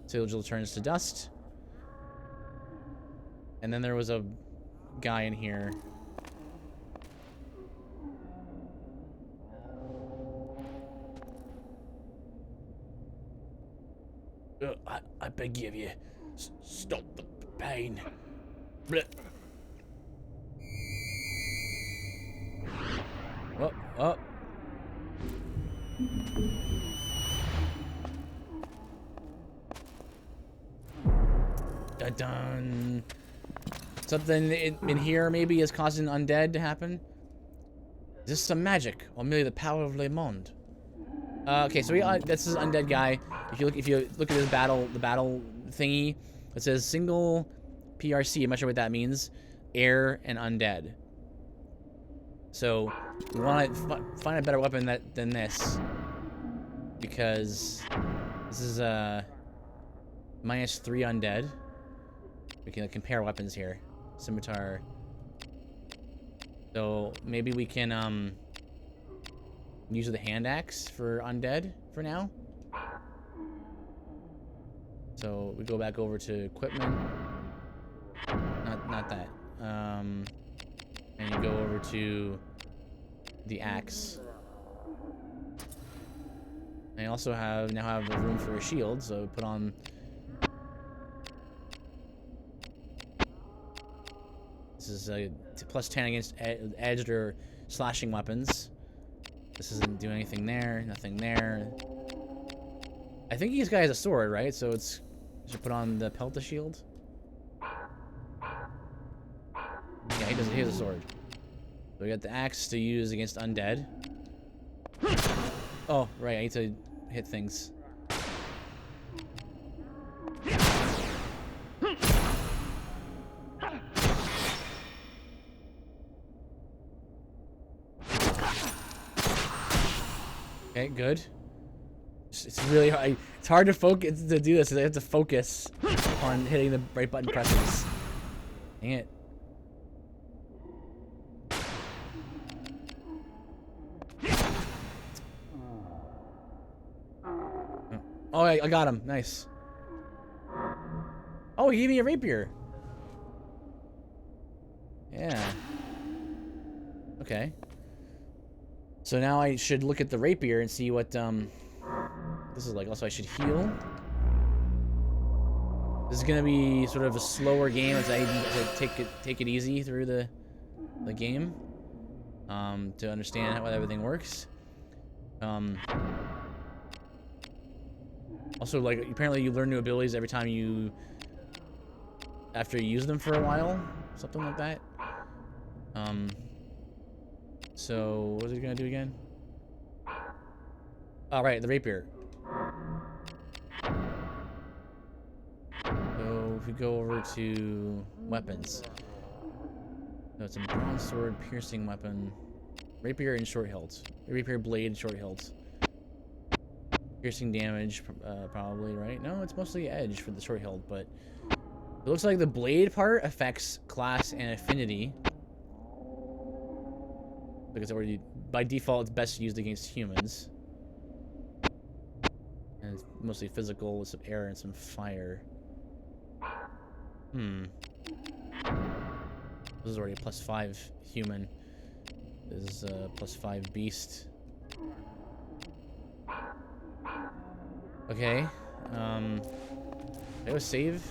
Sigil turns to dust. And then there was a guy in here. I beg of you, stop the pain. Blech. Oh, oh. Dun dun. Something in here maybe is causing undead to happen. Is this some magic, or merely the power of Le Monde? Okay, so this is undead guy. If you look at his the battle thingy, it says single PRC. I'm not sure what that means. Air and undead. So we want to find a better weapon than this, because this is -3 undead. We can compare weapons here. Scimitar. So maybe we can use the hand axe for undead for now. So we go back over to equipment. Not that. And you go over to the axe. I also now have the room for a shield, so put on. This is a +10 against edged or slashing weapons. This doesn't do anything there. Nothing there. I think this guy has a sword, right? So it's should put on the Pelta shield. Yeah, he doesn't. He has a sword. So we got the axe to use against undead. Oh, right. I need to hit things. Okay, good. It's really hard. It's hard to focus to do this. I have to focus on hitting the right button presses. Dang it. Oh, I got him. Nice. Oh, he gave me a rapier. Yeah. Okay. So now I should look at the rapier and see what this is like. Also, I should heal. This is gonna be sort of a slower game as I take it easy through the game to understand how everything works. Also, like, apparently you learn new abilities every time after you use them for a while, something like that. So what is it gonna do again? All right, the rapier. So if we go over to weapons, no, it's a bronze sword, piercing weapon, rapier and short hilts, rapier blade, short hilts, piercing damage, probably, right? No, it's mostly edge for the short hilt, but it looks like the blade part affects class and affinity. Because already, by default, it's best used against humans. And it's mostly physical with some air and some fire. This is already a +5 human. This is a +5 beast. Okay. I was save.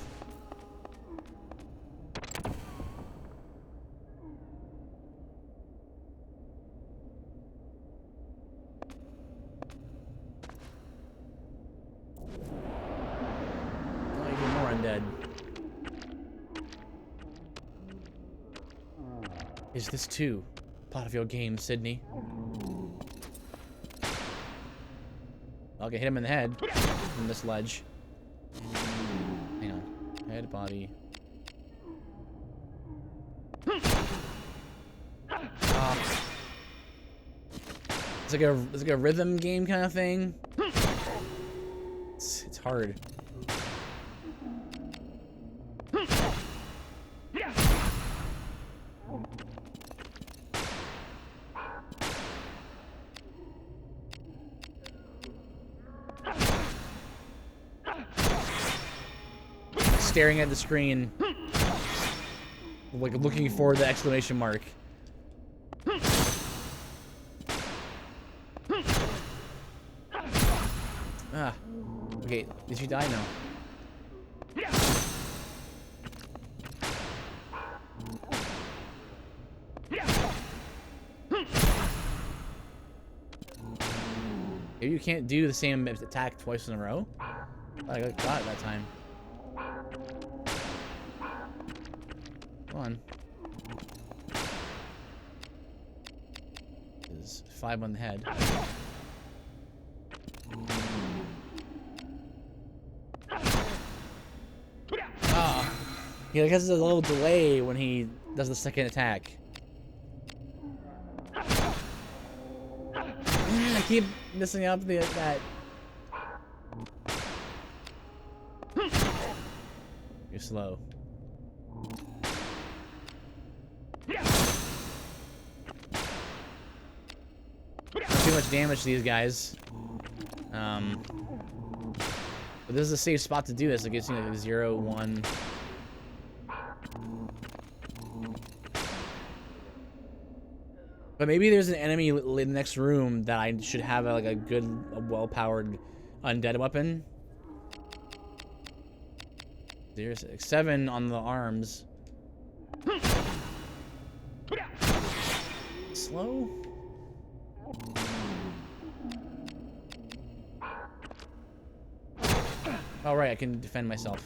Is this too part of your game, Sydney? I'll get hit him in the head from this ledge. Hang on. Head, body. It's like a rhythm game kind of thing. It's hard. Staring at the screen, like looking for the exclamation mark. Ah, okay. Did you die? No. Maybe you can't do the same attack twice in a row. I got it that time. Come on. Is 5 on the head. Ah, he like has a little delay when he does the second attack. I keep missing up that. You're slow. Too much damage to these guys. But this is a safe spot to do this. It gives you like a 0, 1. But maybe there's an enemy in the next room that I should have like a good, well-powered undead weapon. There's 7 on the arms. Slow? Oh, right, I can defend myself.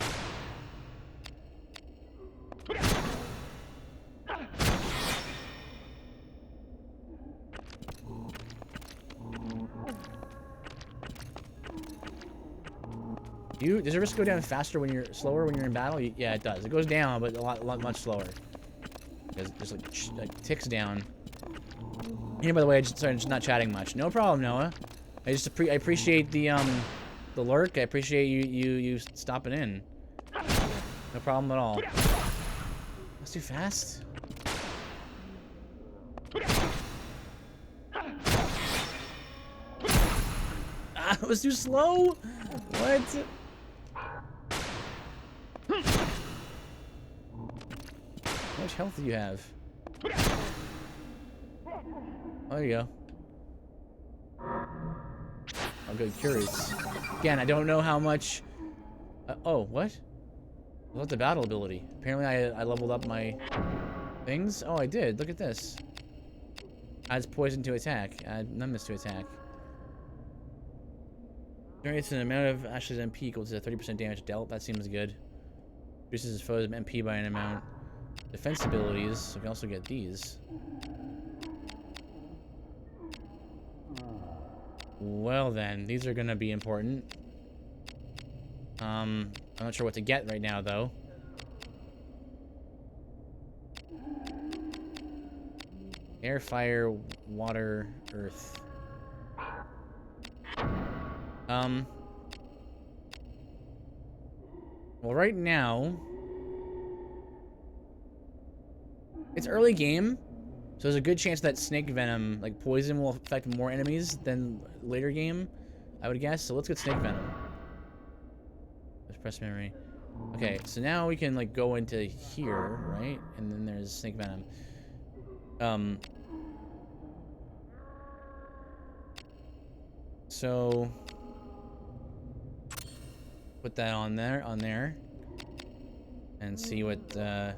Does it risk go down faster when you're slower when you're in battle? Yeah, it does. It goes down, but a lot much slower. It just like ticks down. Here, by the way, sorry, I'm just not chatting much. No problem, Noah. I appreciate the lurk. I appreciate you stopping in. No problem at all. That's too fast. Ah, it was too slow. What? How much health do you have? Oh, there you go. Oh, good. Cures. Again, I don't know how much... oh, what? What's the battle ability? Apparently I leveled up my things. Oh, I did. Look at this. Adds poison to attack. Add numbness to attack. Generates an amount of Ashley's MP equal to 30% damage dealt. That seems good. Reduces his foe's MP by an amount. Defense abilities. So we can also get these. Well then, these are gonna be important. I'm not sure what to get right now though. Air, fire, water, earth. Well, right now, it's early game, so there's a good chance that snake venom, like poison, will affect more enemies than later game, I would guess. So let's get snake venom. Let's press memory. Okay, so now we can like go into here, right? And then there's snake venom. So put that on there, and see what, I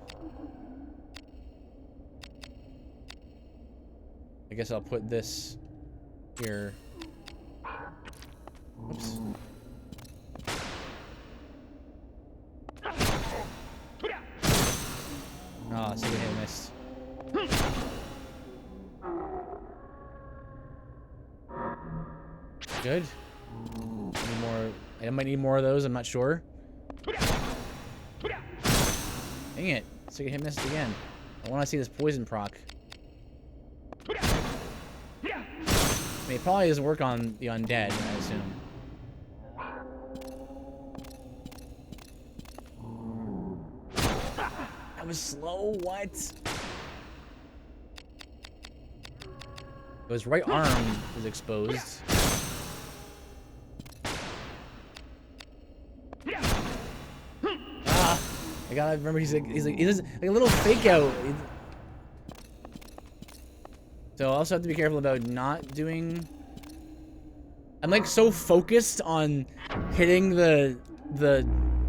guess I'll put this here. Oops. Oh, second hit missed. Good. Need more. I might need more of those. I'm not sure. Dang it! Second hit missed again. I want to see this poison proc. I mean, it probably doesn't work on the undead, I assume. That was slow. What? His right arm is exposed. Ah, I gotta remember he's like a little fake out. So I also have to be careful about not doing. I'm like so focused on hitting the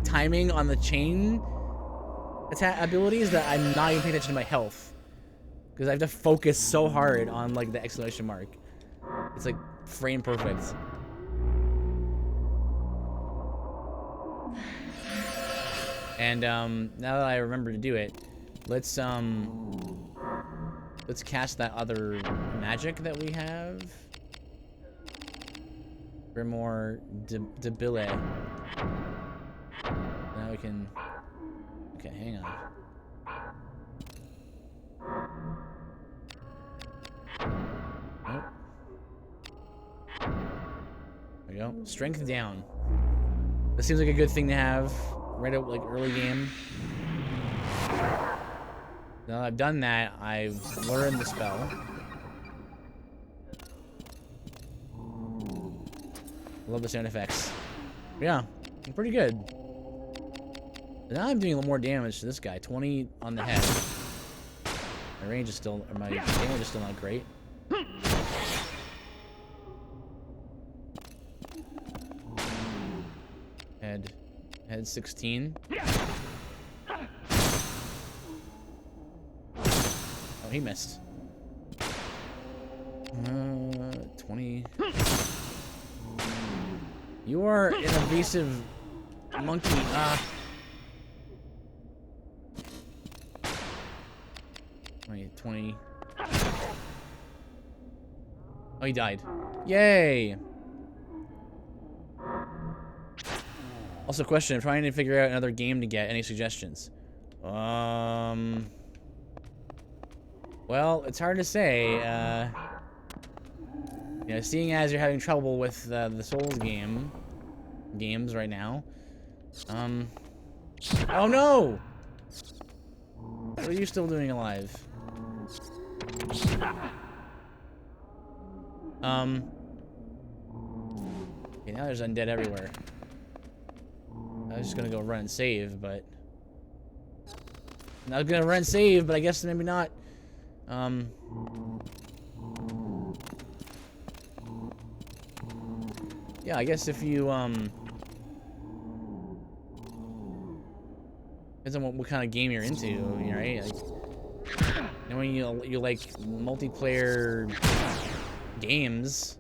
timing on the chain attack abilities that I'm not even paying attention to my health. Because I have to focus so hard on like the exclamation mark. It's like frame perfect. And now that I remember to do it, let's cast that other magic that we have. For more debile. Now we can. Okay, hang on. Nope. There we go. Strength down. This seems like a good thing to have right out like early game. Now that I've done that, I've learned the spell. Love the sound effects. Yeah, pretty good. Now I'm doing a little more damage to this guy. 20 on the head. My range is still, or my damage is still not great. Head 16. Oh, he missed. 20. You are an evasive monkey. Ah. 20. Oh, he died. Yay! Also, question, I'm trying to figure out another game to get. Any suggestions? Well, it's hard to say. You know, seeing as you're having trouble with the Souls games right now. Oh no! What are you still doing alive? Okay, now there's undead everywhere. I was just gonna go run and save, but I was gonna run and save, but I guess maybe not. Yeah, I guess if you depends on what kind of game you're into, right? Like, when you like multiplayer games.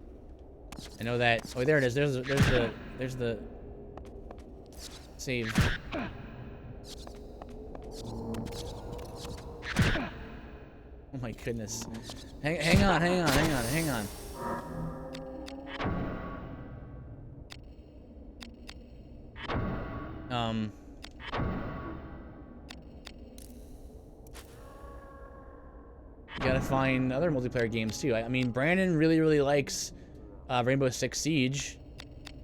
I know that. Oh, there it is. There's the save. Oh my goodness. Hang on. You gotta find other multiplayer games too. I mean, Brandon really likes Rainbow Six Siege,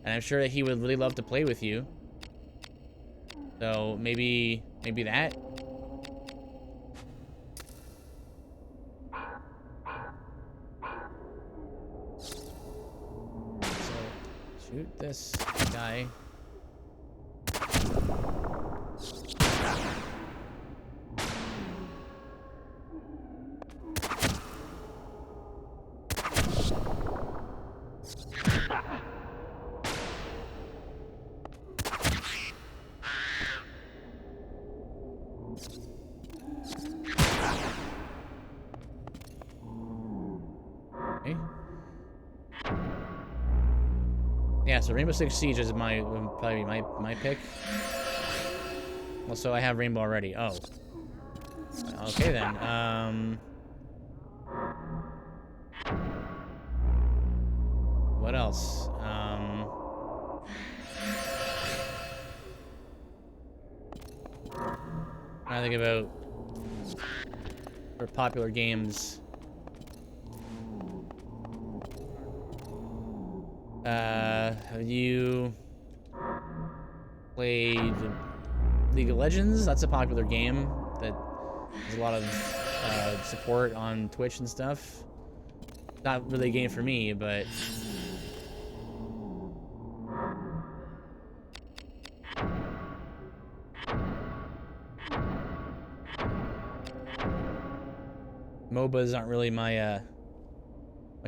and I'm sure that he would really love to play with you. So maybe that. So shoot this guy. Okay. Yeah, so Rainbow Six Siege is probably my pick. Well, so I have Rainbow already. Oh. Okay then. What else? I think about for popular games. Have you played League of Legends? That's a popular game that has a lot of support on Twitch and stuff. Not really a game for me, but MOBAs aren't really my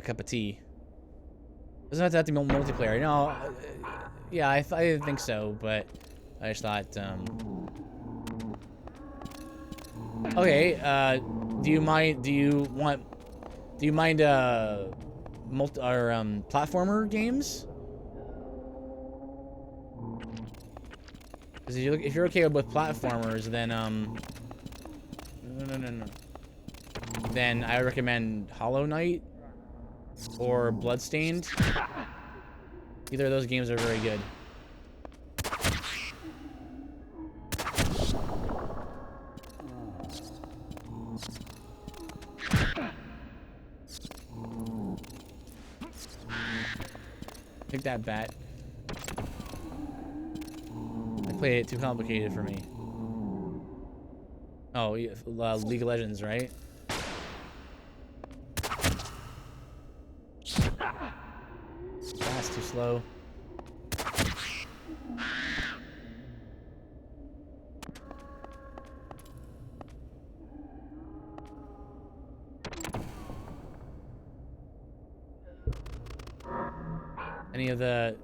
cup of tea. Doesn't have to be multiplayer. No, yeah, I didn't think so, but I just thought. Okay. Do you mind? Do you mind platformer games? Because if you're okay with platformers, then no. Then I recommend Hollow Knight or Bloodstained. Either of those games are very good. Take that bat. I played it too complicated for me. Oh, League of Legends, right? That's too slow. Any of the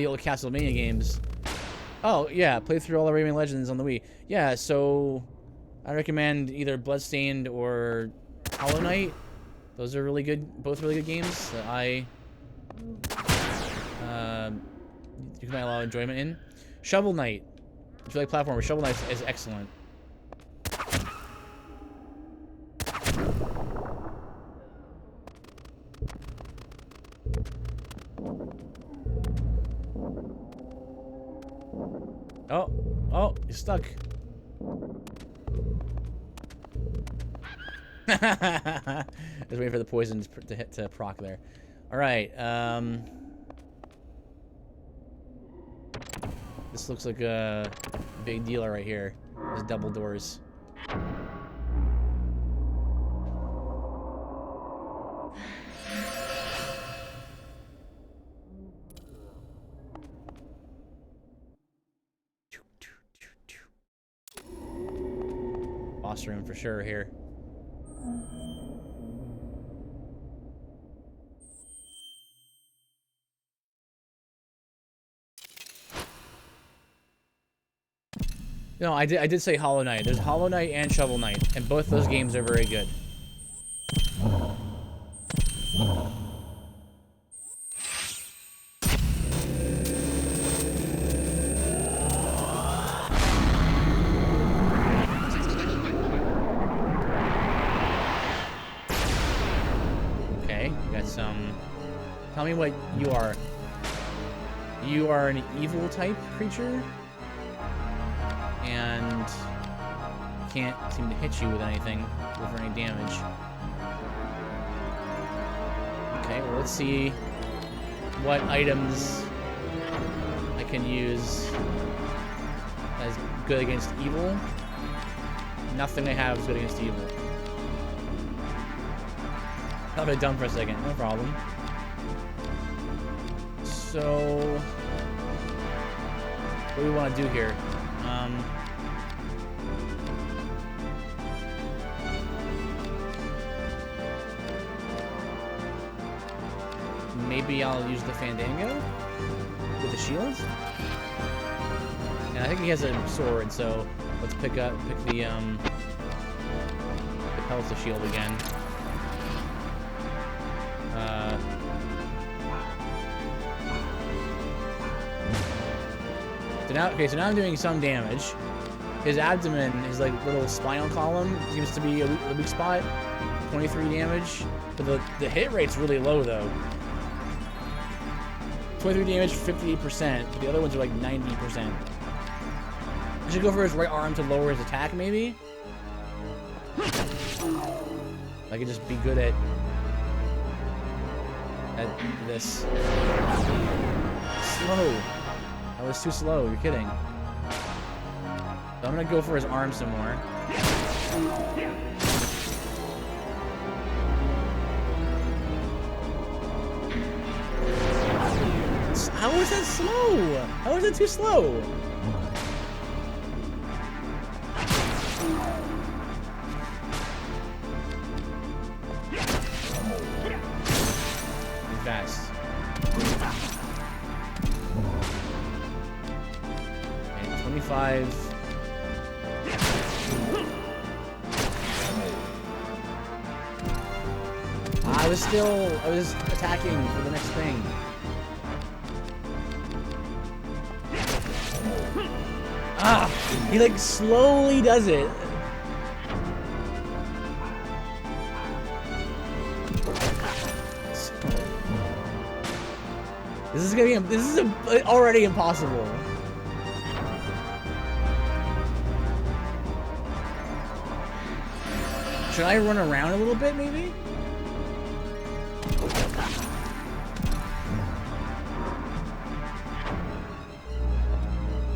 old Castlevania games? Oh yeah, play through all the Rayman Legends on the Wii. Yeah, so I recommend either Bloodstained or Hollow Knight. Those are really good, both really good games that you can find a lot of enjoyment in. Shovel Knight. If you like platformers, Shovel Knight is excellent. Oh, you're stuck. Just waiting for the poison to hit to proc there. All right. This looks like a big deal right here. There's double doors. Boss room for sure here. No, I did say Hollow Knight. There's Hollow Knight and Shovel Knight, and both those games are very good. Okay, we got some. Tell me what you are. You are an evil type creature, and can't seem to hit you with anything, with any damage. Okay, well, let's see what items I can use as good against evil. Nothing I have is good against evil. Thought I'd dumb for a second, no problem. So, what do we want to do here? Maybe I'll use the Fandango with the shield. And I think he has a sword, so let's pick the health of shield again. So now I'm doing some damage. His abdomen, his like little spinal column, seems to be a weak spot. 23 damage, but the hit rate's really low though. 23 damage, 58%. But the other ones are like 90%. I should go for his right arm to lower his attack, maybe. I could just be good at this. Slow. That was too slow, you're kidding. So I'm gonna go for his arm some more. How is that slow? How is it too slow? Fast. And 25. I was attacking for the next thing. Ah! He like slowly does it. This is already impossible. Should I run around a little bit, maybe?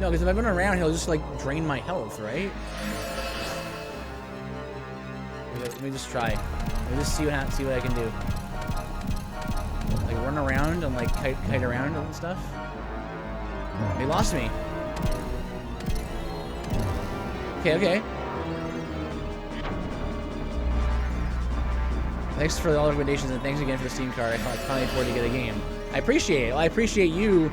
No, because if I run around, he'll just like drain my health, right? Let me just try. Let me just see what I can do. Like run around and like kite around and stuff. He lost me. Okay. Thanks for all the recommendations and thanks again for the Steam card. I finally afford to get a game. I appreciate it. Well, I appreciate you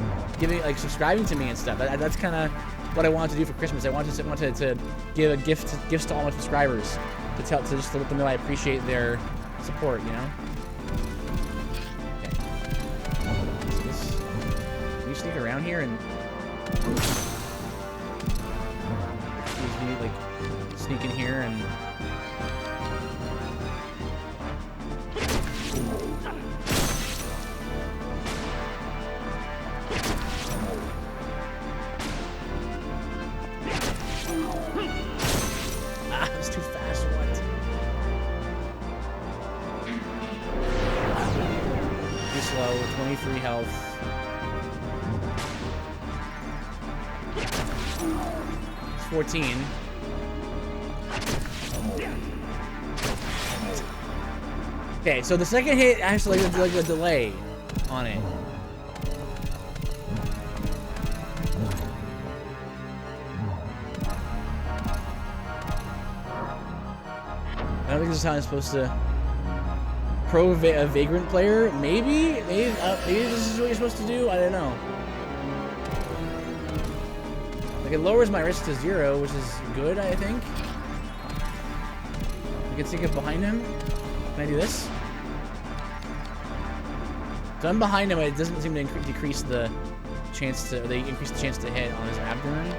subscribing to me and stuff. That's kind of what I wanted to do for Christmas. I wanted to give gifts to all my subscribers to let them know I appreciate their support. You know. Okay. Can you sneak around here and like sneak in here and? Too fast, what? Too slow, 23 health. It's 14. Okay, so the second hit actually like a delay on it. I don't think this is how I'm supposed to a Vagrant player. Maybe this is what you're supposed to do. I don't know. Like, it lowers my risk to 0, which is good, I think. I can sneak up behind him. Can I do this? So I'm behind him, but it doesn't seem to decrease the chance to, or they increase the chance to hit on his abdomen.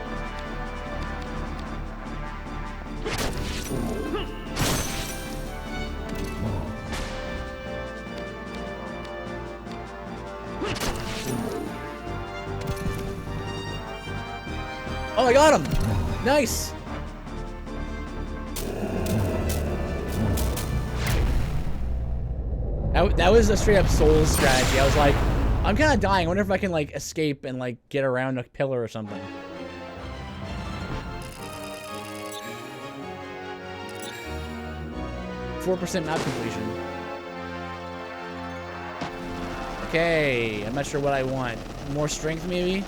Oh, I got him! Nice! That was a straight up Souls strategy. I was like, I'm kind of dying. I wonder if I can like escape and like get around a pillar or something. .4% map completion. Okay, I'm not sure what I want. More strength, maybe?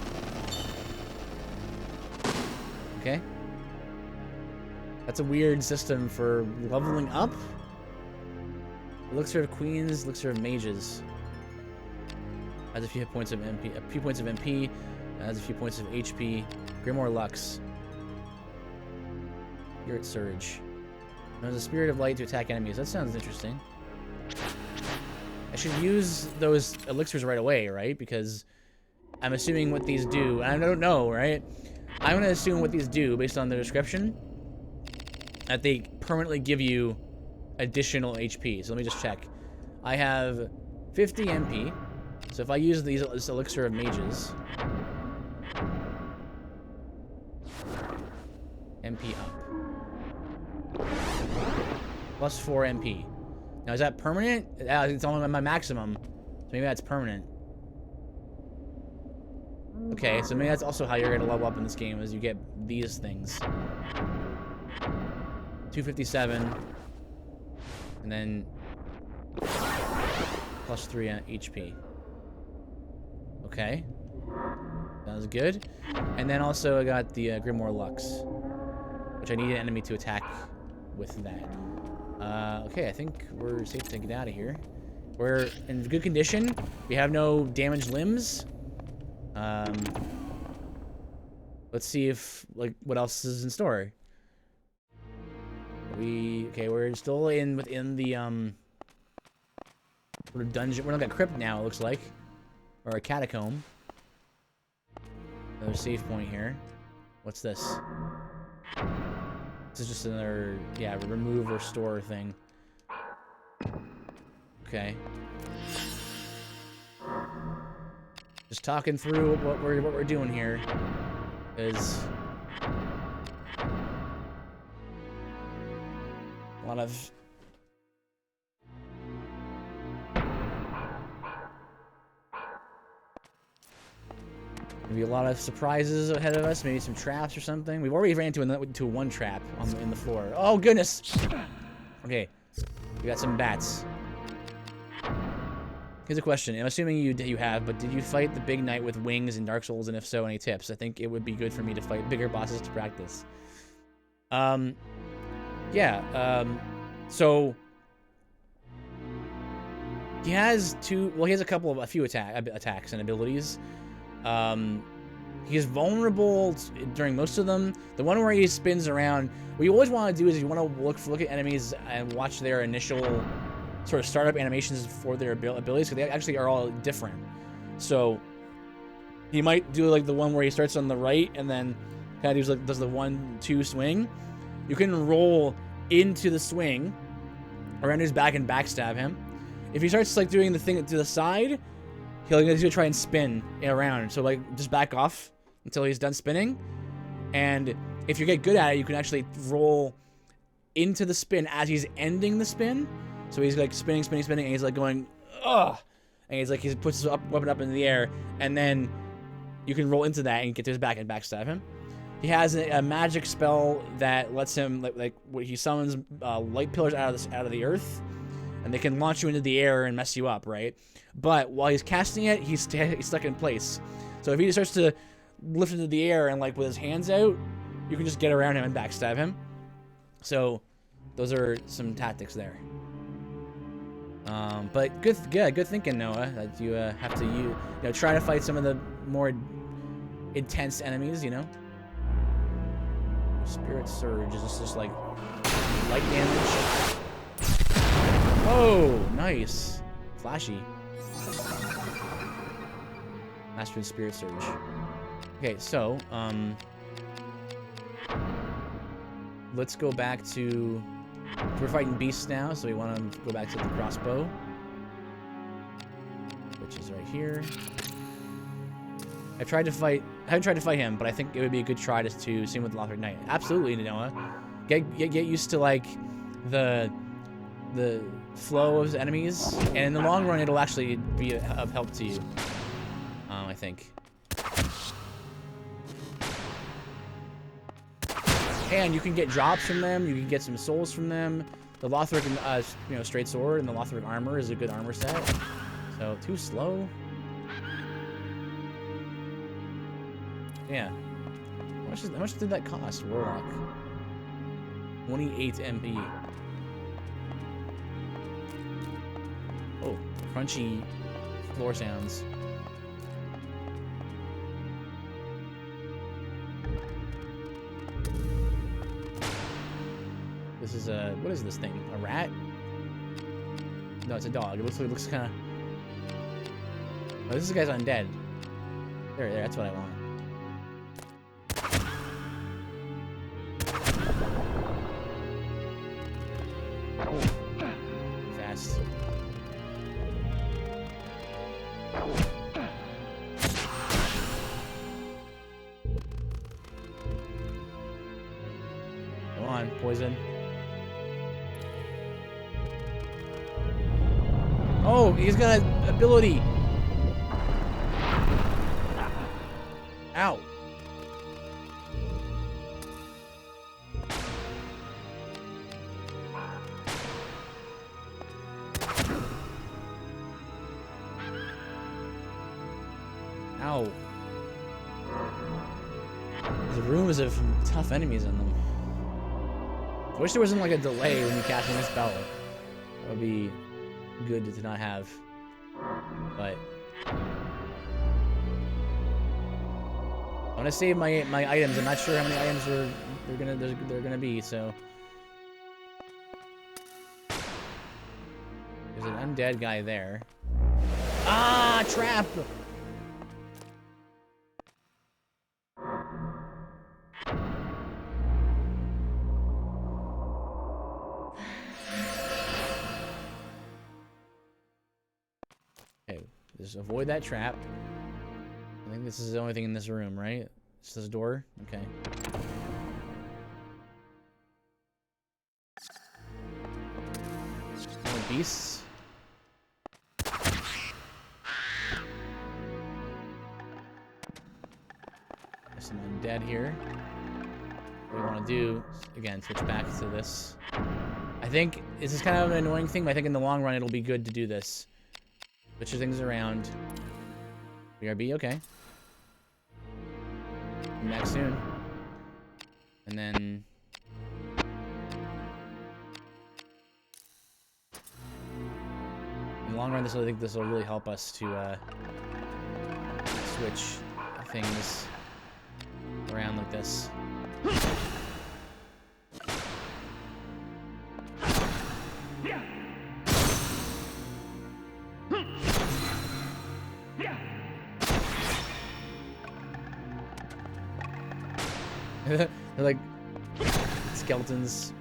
Okay. That's a weird system for leveling up. Elixir of Queens, Elixir of Mages. Adds a few points of MP, adds a few points of HP. Grimoire Lux. Spirit Surge. There's a Spirit of Light to attack enemies. That sounds interesting. I should use those elixirs right away, right? Because I'm assuming what these do. And I don't know, right? I'm going to assume what these do based on the description. That they permanently give you additional HP. So let me just check. I have 50 MP. So if I use this Elixir of Mages. MP up. Plus 4 MP. Now is that permanent? It's only my maximum. So maybe that's permanent. Okay, so maybe that's also how you're going to level up in this game, is you get these things. 257. And then plus 3 HP. Okay. Sounds good. And then also I got the Grimoire Lux, which I need an enemy to attack with that. Okay, I think we're safe to get out of here. We're in good condition. We have no damaged limbs. Let's see if, like, what else is in store. Okay, we're still within the sort of dungeon. We're not a crypt now, it looks like, or a catacomb. Another save point here. What's this? This is just another, yeah, remove or store thing. Okay. Just talking through what we're doing here is a lot of maybe a lot of surprises ahead of us. Maybe some traps or something. We've already ran into one trap in the floor. Oh goodness! Okay, we got some bats. Here's a question. I'm assuming you have, but did you fight the big knight with wings in Dark Souls, and if so, any tips? I think it would be good for me to fight bigger bosses to practice. So he has a few attacks and abilities. He is vulnerable during most of them. The one where he spins around, what you always want to do is you want to look at enemies and watch their initial sort of startup animations for their abilities, because they actually are all different. So he might do like the one where he starts on the right and then kind of does the 1-2 swing. You can roll into the swing around his back and backstab him. If he starts like doing the thing to the side, he's gonna try and spin around. So like just back off until he's done spinning. And if you get good at it, you can actually roll into the spin as he's ending the spin. So he's like spinning, and he's like going, ugh! And he's like, he puts his weapon up in the air, and then you can roll into that and get to his back and backstab him. He has a magic spell that lets him, he summons light pillars out of the earth, and they can launch you into the air and mess you up, right? But while he's casting it, he's stuck in place. So if he starts to lift into the air and like with his hands out, you can just get around him and backstab him. So those are some tactics there. But good thinking, Noah. That you have to try to fight some of the more intense enemies, you know. Spirit Surge. Is this just like light damage? Oh, nice. Flashy. Master of Spirit Surge. Okay, so, let's go back to... We're fighting beasts now, so we want to go back to the crossbow. Which is right here. I haven't tried to fight him, but I think it would be a good try to see him with the Lothric Knight. Absolutely, Noah. Get used to, like, the flow of enemies, and in the long run, it'll actually be of help to you. I think. And you can get drops from them. You can get some souls from them. The Lothric, straight sword and the Lothric armor is a good armor set. So too slow. Yeah. How much did that cost, Warlock? 28 MP. Oh, crunchy floor sounds. This is a... What is this thing? A rat? No, it's a dog. It looks kind of... Oh, this guy's undead. There, that's what I want. Fast. Come on, poison. Oh, he's got an ability. Ow. Ow. The rooms have tough enemies in them. I wish there wasn't like a delay when you cast this spell. That would be good to not have. But I want to save my items. I'm not sure how many items they're gonna be, so there's an undead guy there. Ah, trap! Okay, just avoid that trap. I think this is the only thing in this room, right? It's this door? Okay. More beasts. There's some undead here. What we want to do, again, switch back to this. I think this is kind of an annoying thing, but I think in the long run it'll be good to do this. Switch your things around. BRB, okay. Come back soon. And then... in the long run, I think this will really help us to switch things around like this. They're like skeletons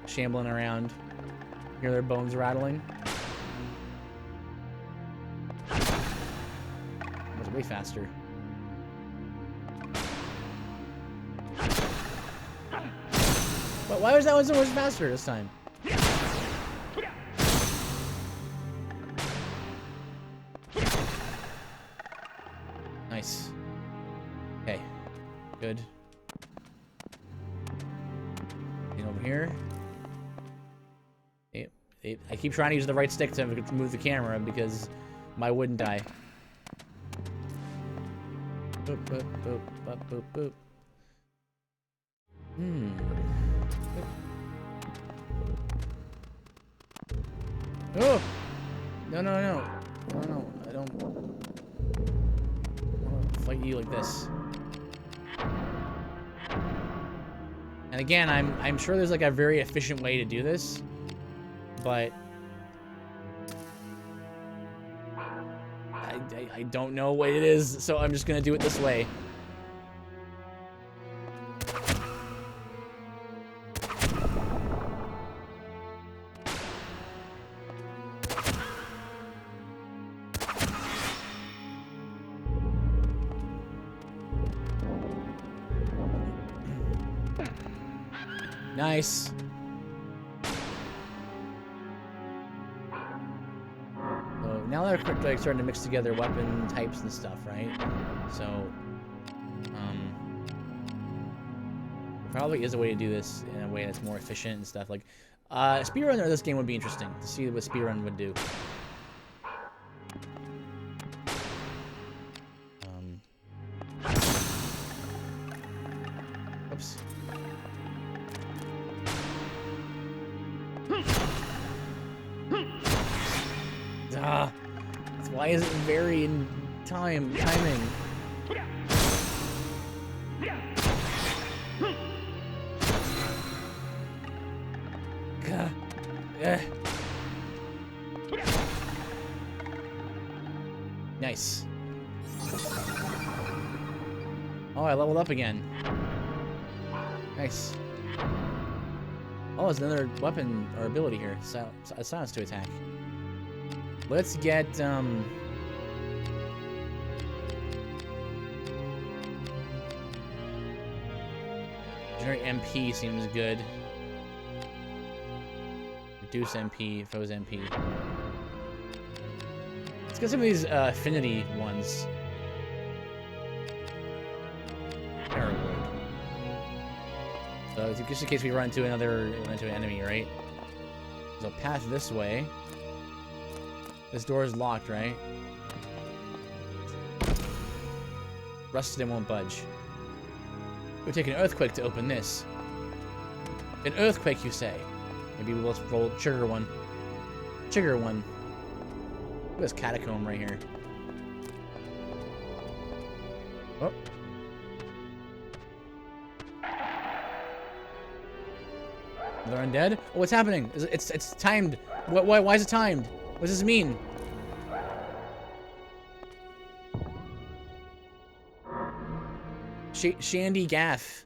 shambling around. Hear their bones rattling. It was way faster. But why was that one so much faster this time? Nice. Okay. Good. And over here. I keep trying to use the right stick to move the camera because my wouldn't die. Boop, boop, boop, boop, boop, boop. Oh! No, no, no. No, no. I don't want to fight you like this. And again, I'm sure there's like a very efficient way to do this, but I don't know what it is, so I'm just gonna do it this way. Nice. So now they're like starting to mix together weapon types and stuff, right? So, probably is a way to do this in a way that's more efficient and stuff. Like, speedrun of this game would be interesting to see what speedrun would do. Oops. Why is it vary in timing? Nice. Oh, I leveled up again. Nice. Oh, there's another weapon or ability here. Silence to attack. Let's get, Generate MP seems good. Reduce MP, foes MP. Let's get some of these, affinity ones. Arrowwood. So, just in case we run into an enemy, right? So, path this way. This door is locked, right? Rusted and won't budge. It would take an earthquake to open this. An earthquake, you say? Maybe we'll roll trigger one. Trigger one. Look at this catacomb right here. Oh. They're undead? Oh, what's happening? It's timed. Why is it timed? What does this mean? Shandy Gaff.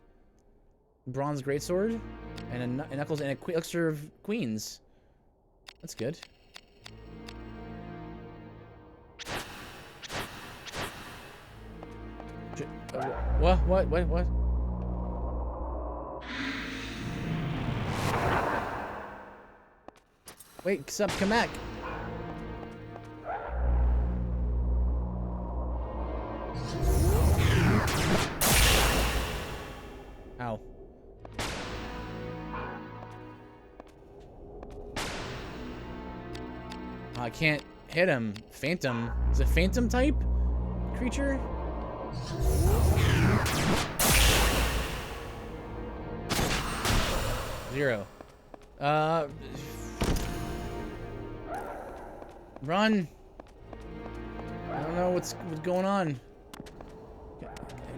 Bronze Greatsword. And a Knuckles and a Elixir of Queens. That's good. What? Wait, sup, come back. Ow. I can't hit him. Phantom. Is it Phantom type creature? Zero. Run. I don't know what's going on.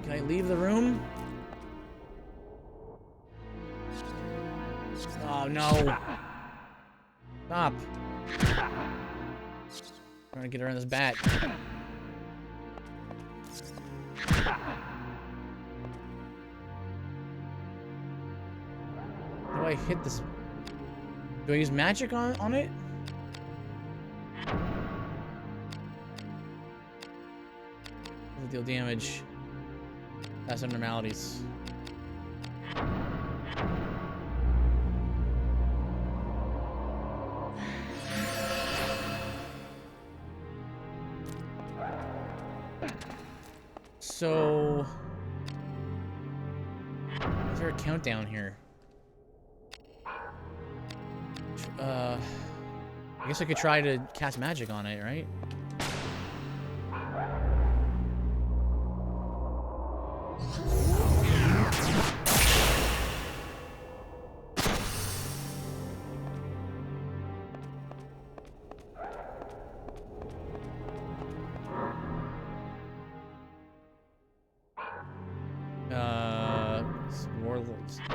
Can I leave the room? Oh no. Stop. Trying to get around this bat. How do I hit this? Do I use magic on it? Deal damage. That's abnormalities. So, is there a countdown here? I guess I could try to cast magic on it, right?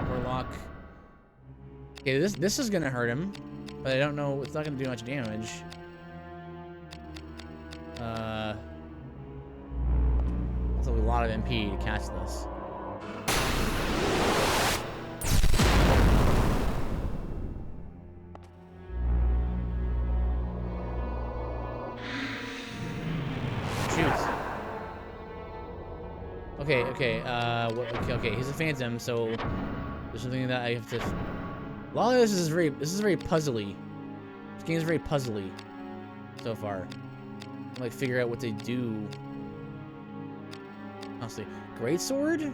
Warlock. Okay, this is gonna hurt him, but I don't know. It's not gonna do much damage. That's a lot of MP to cast this. Shoot. Okay, okay, he's a phantom, so there's something that I have to. A lot of this is very puzzly. This game is very puzzly so far. I like figure out what to do. Honestly, greatsword.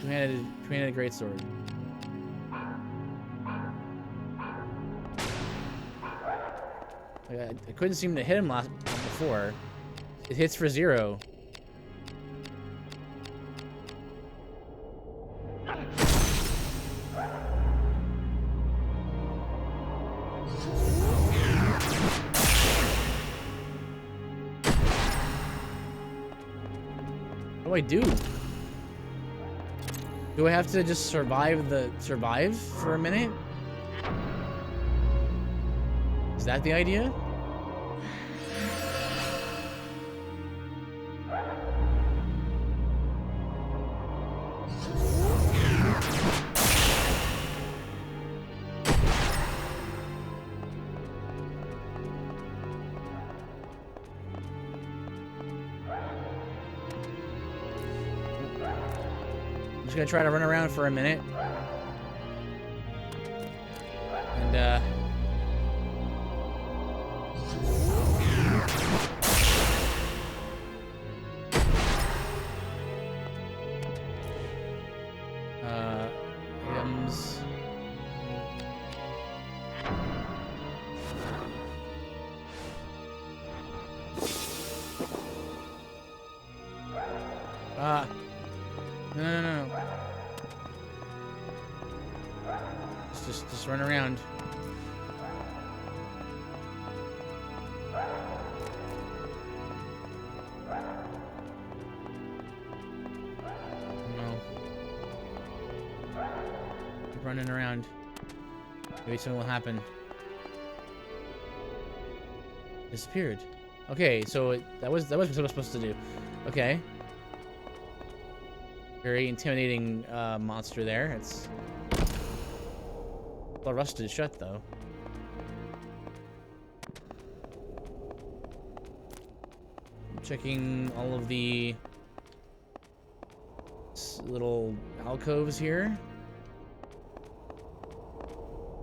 Two-handed greatsword. I couldn't seem to hit him before. It hits for 0. What do I do? Do I have to just survive for a minute? Is that the idea? I'm just gonna try to run around for a minute. And items. No. Just run around. No. Keep running around. Maybe something will happen. Disappeared. Okay, so that was what I was supposed to do. Okay. Very intimidating monster there. It's all rusted shut though. I'm checking all of the little alcoves here.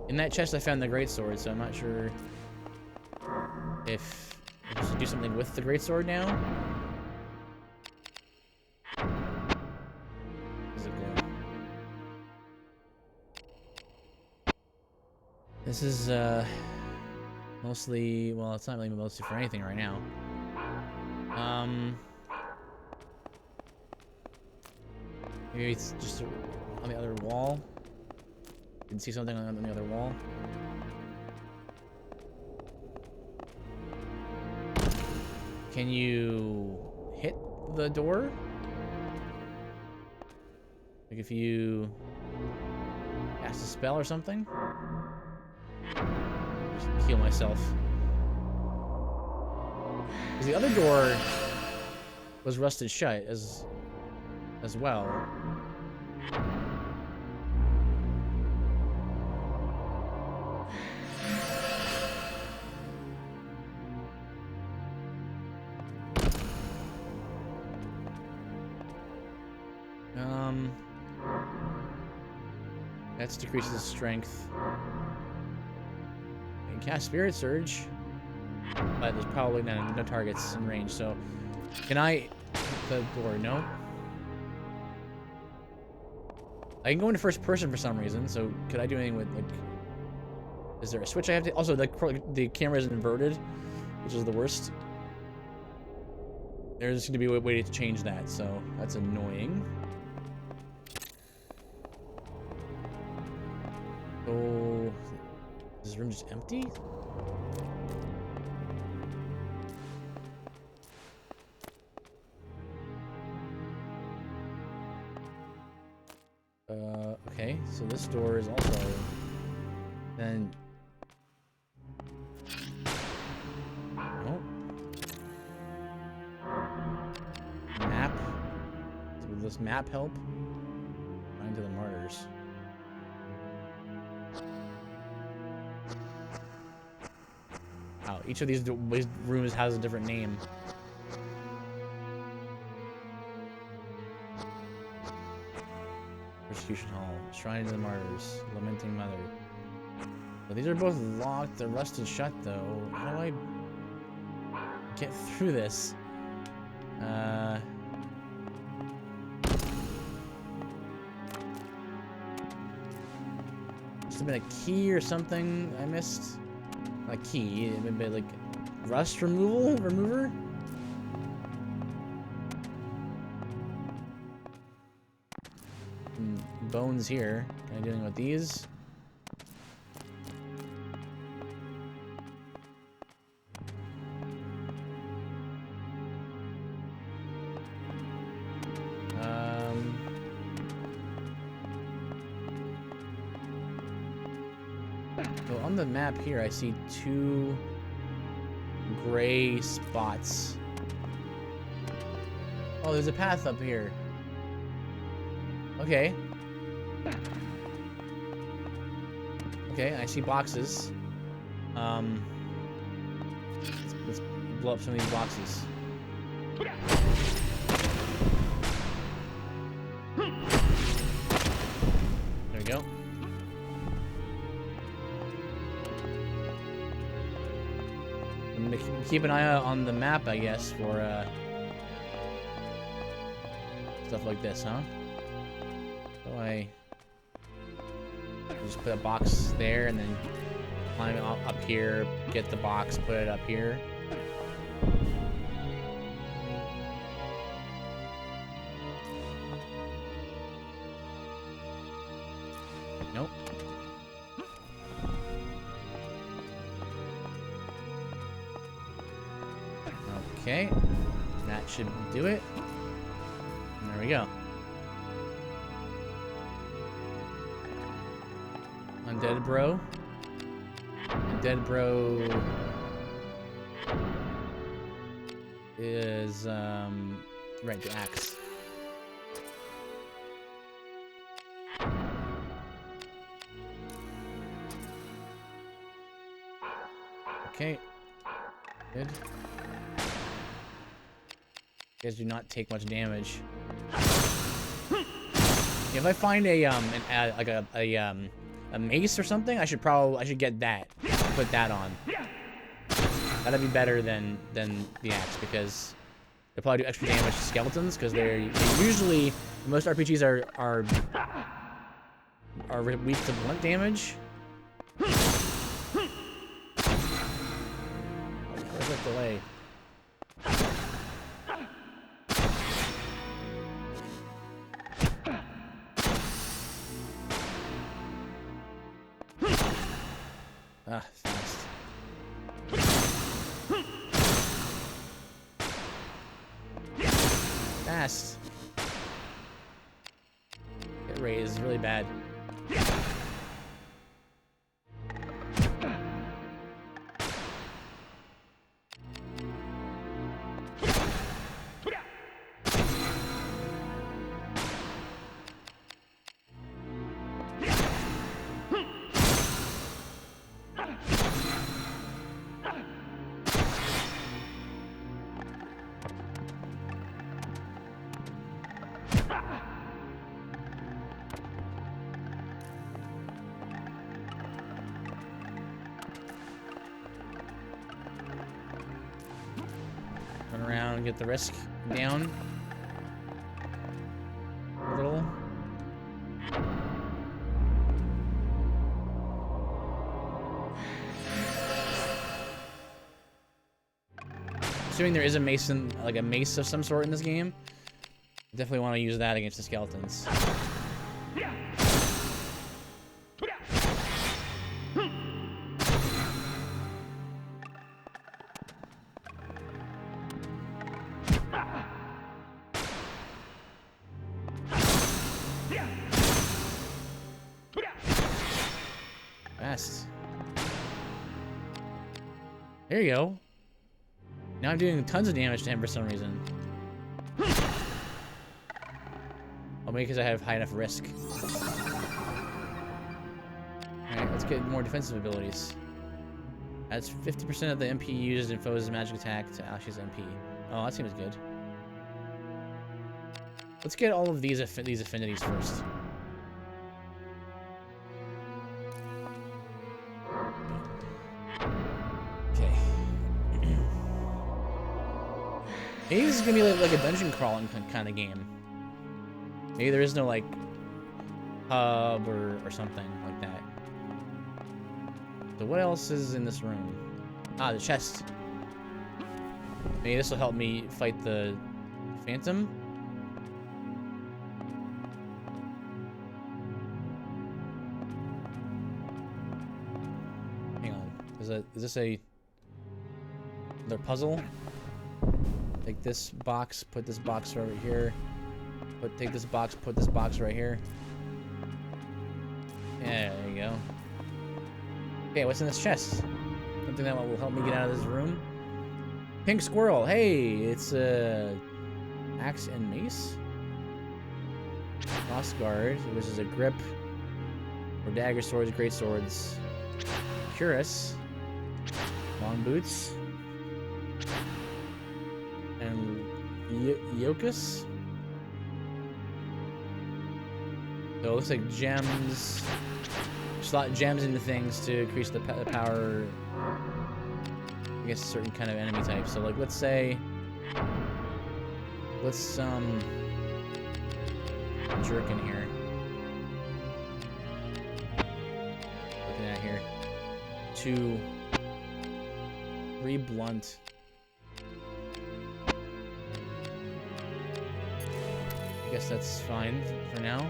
In that chest I found the greatsword, so I'm not sure if I should do something with the greatsword now. This is mostly, well, it's not really mostly for anything right now. Maybe it's just on the other wall. You can see something on the other wall. Can you hit the door? Like if you cast a spell or something? Just heal myself. Because the other door was rusted shut as well. That decreases strength. I can cast Spirit Surge, but there's probably no targets in range. So, can I hit the door? No. I can go into first person for some reason. So, could I do anything with like? Is there a switch I have to? Also, the camera is inverted, which is the worst. There's going to be a way to change that, so that's annoying. Oh, is this room just empty? Okay, so this door is also then. Oh. Map. So will this map help? Find to the martyrs. Wow, each of these rooms has a different name. Persecution Hall. Shrine to the Martyrs. Lamenting Mother. Well, these are both locked. They're rusted shut, though. How do I get through this? Must have been a key or something I missed. Not a key. It would be like rust remover. Bones here. Can I do anything with these? So on the map here, I see 2 gray spots. Oh, there's a path up here. Okay. Okay, I see boxes. Let's blow up some of these boxes. There we go. Keep an eye out on the map, I guess, for stuff like this, huh? So I just put a box there and then climb up here, get the box, put it up here. Nope. Okay, that should do it. And there we go. Undead Bro. Undead Bro is right, the axe. Okay. Good. You guys do not take much damage. If I find a mace or something, I should get that. Put that on. That'd be better than the axe, because they probably do extra damage to skeletons, because they're usually, most RPGs are weak to blunt damage. Where's that delay? Ah, fast. Fast. Hit rate is really bad. Run around and get the risk down a little. Assuming there is a mason, like a mace of some sort in this game, definitely want to use that against the skeletons. fast. There you go. Now I'm doing tons of damage to him for some reason. Oh, maybe because I have high enough risk. Alright, let's get more defensive abilities. That's 50% of the MP used in foe's magic attack to Ashi's MP. Oh, that seems good. Let's get all of these affinities first. Okay. Maybe this is gonna be like a dungeon crawling kind of game. Maybe there is no like hub or something like that. So what else is in this room? Ah, the chest. Maybe this will help me fight the Phantom. Hang on. Is this another puzzle? Take this box, put this box over here. Take this box, put this box right here. Yeah, there you go. Okay, what's in this chest? Something that will help me get out of this room. Pink squirrel. Hey, it's a axe and mace. Cross guard, which is a grip. Or dagger swords, great swords. Cuirass. Long boots. And Yokus. So it looks like gems. Slot gems into things to increase the power. I guess a certain kind of enemy type. So like, let's say, let's jerk in here. Looking at here, 2, 3 blunt. I guess that's fine for now.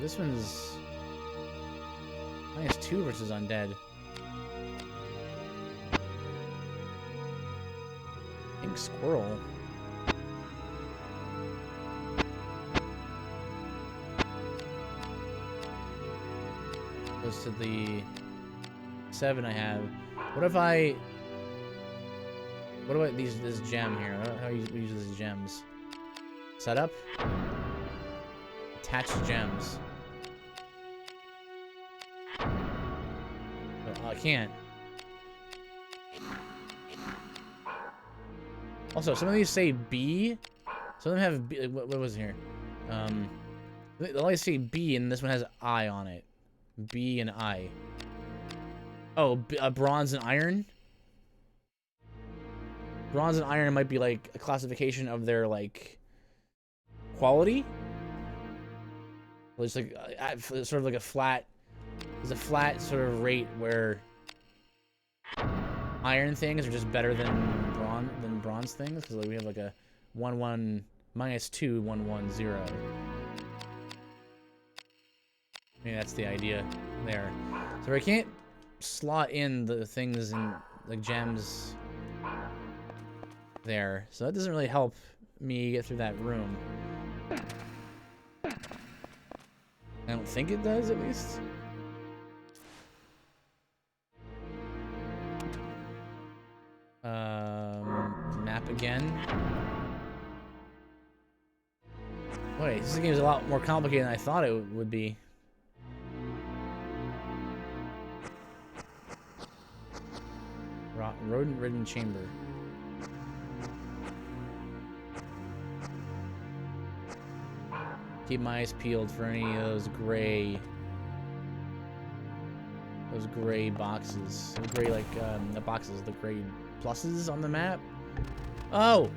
This one's -2 versus undead. Pink squirrel. Goes to the 7 I have. What about this gem here? How do you use these gems? Setup. Attach gems. Oh, I can't. Also, some of these say B. Some of them have B. What was here? They always say B, and this one has I on it. B and I. Oh, bronze and iron. Bronze and iron might be like a classification of their like quality. Well, it's like sort of like a flat. There's a flat sort of rate where iron things are just better than bronze things, because like we have like a 1-1 -2 1-1-0. I mean, that's the idea there. So I can't slot in the things in like gems there, so that doesn't really help me get through that room. I don't think it does, at least. Map again. Wait, this game is a lot more complicated than I thought it would be. Rodent-ridden chamber. Keep my eyes peeled for any of those gray boxes. The gray, like, the boxes, the gray pluses on the map. Oh!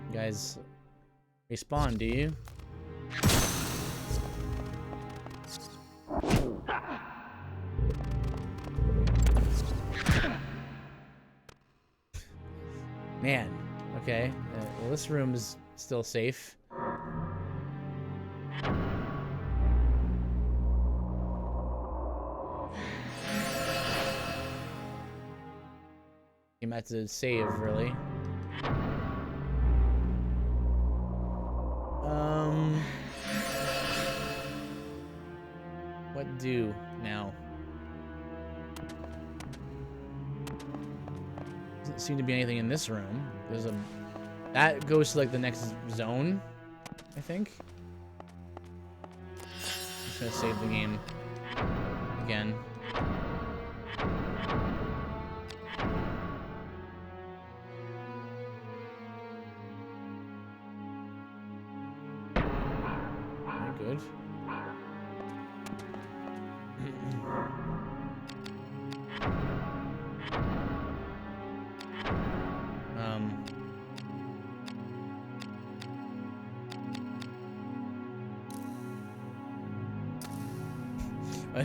You guys respawn, do you? Man, okay. Well, this room's still safe. You might have to save, really. What do now? Doesn't seem to be anything in this room. There's a... That goes to, like, the next zone, I think. Just gonna save the game again. Very good.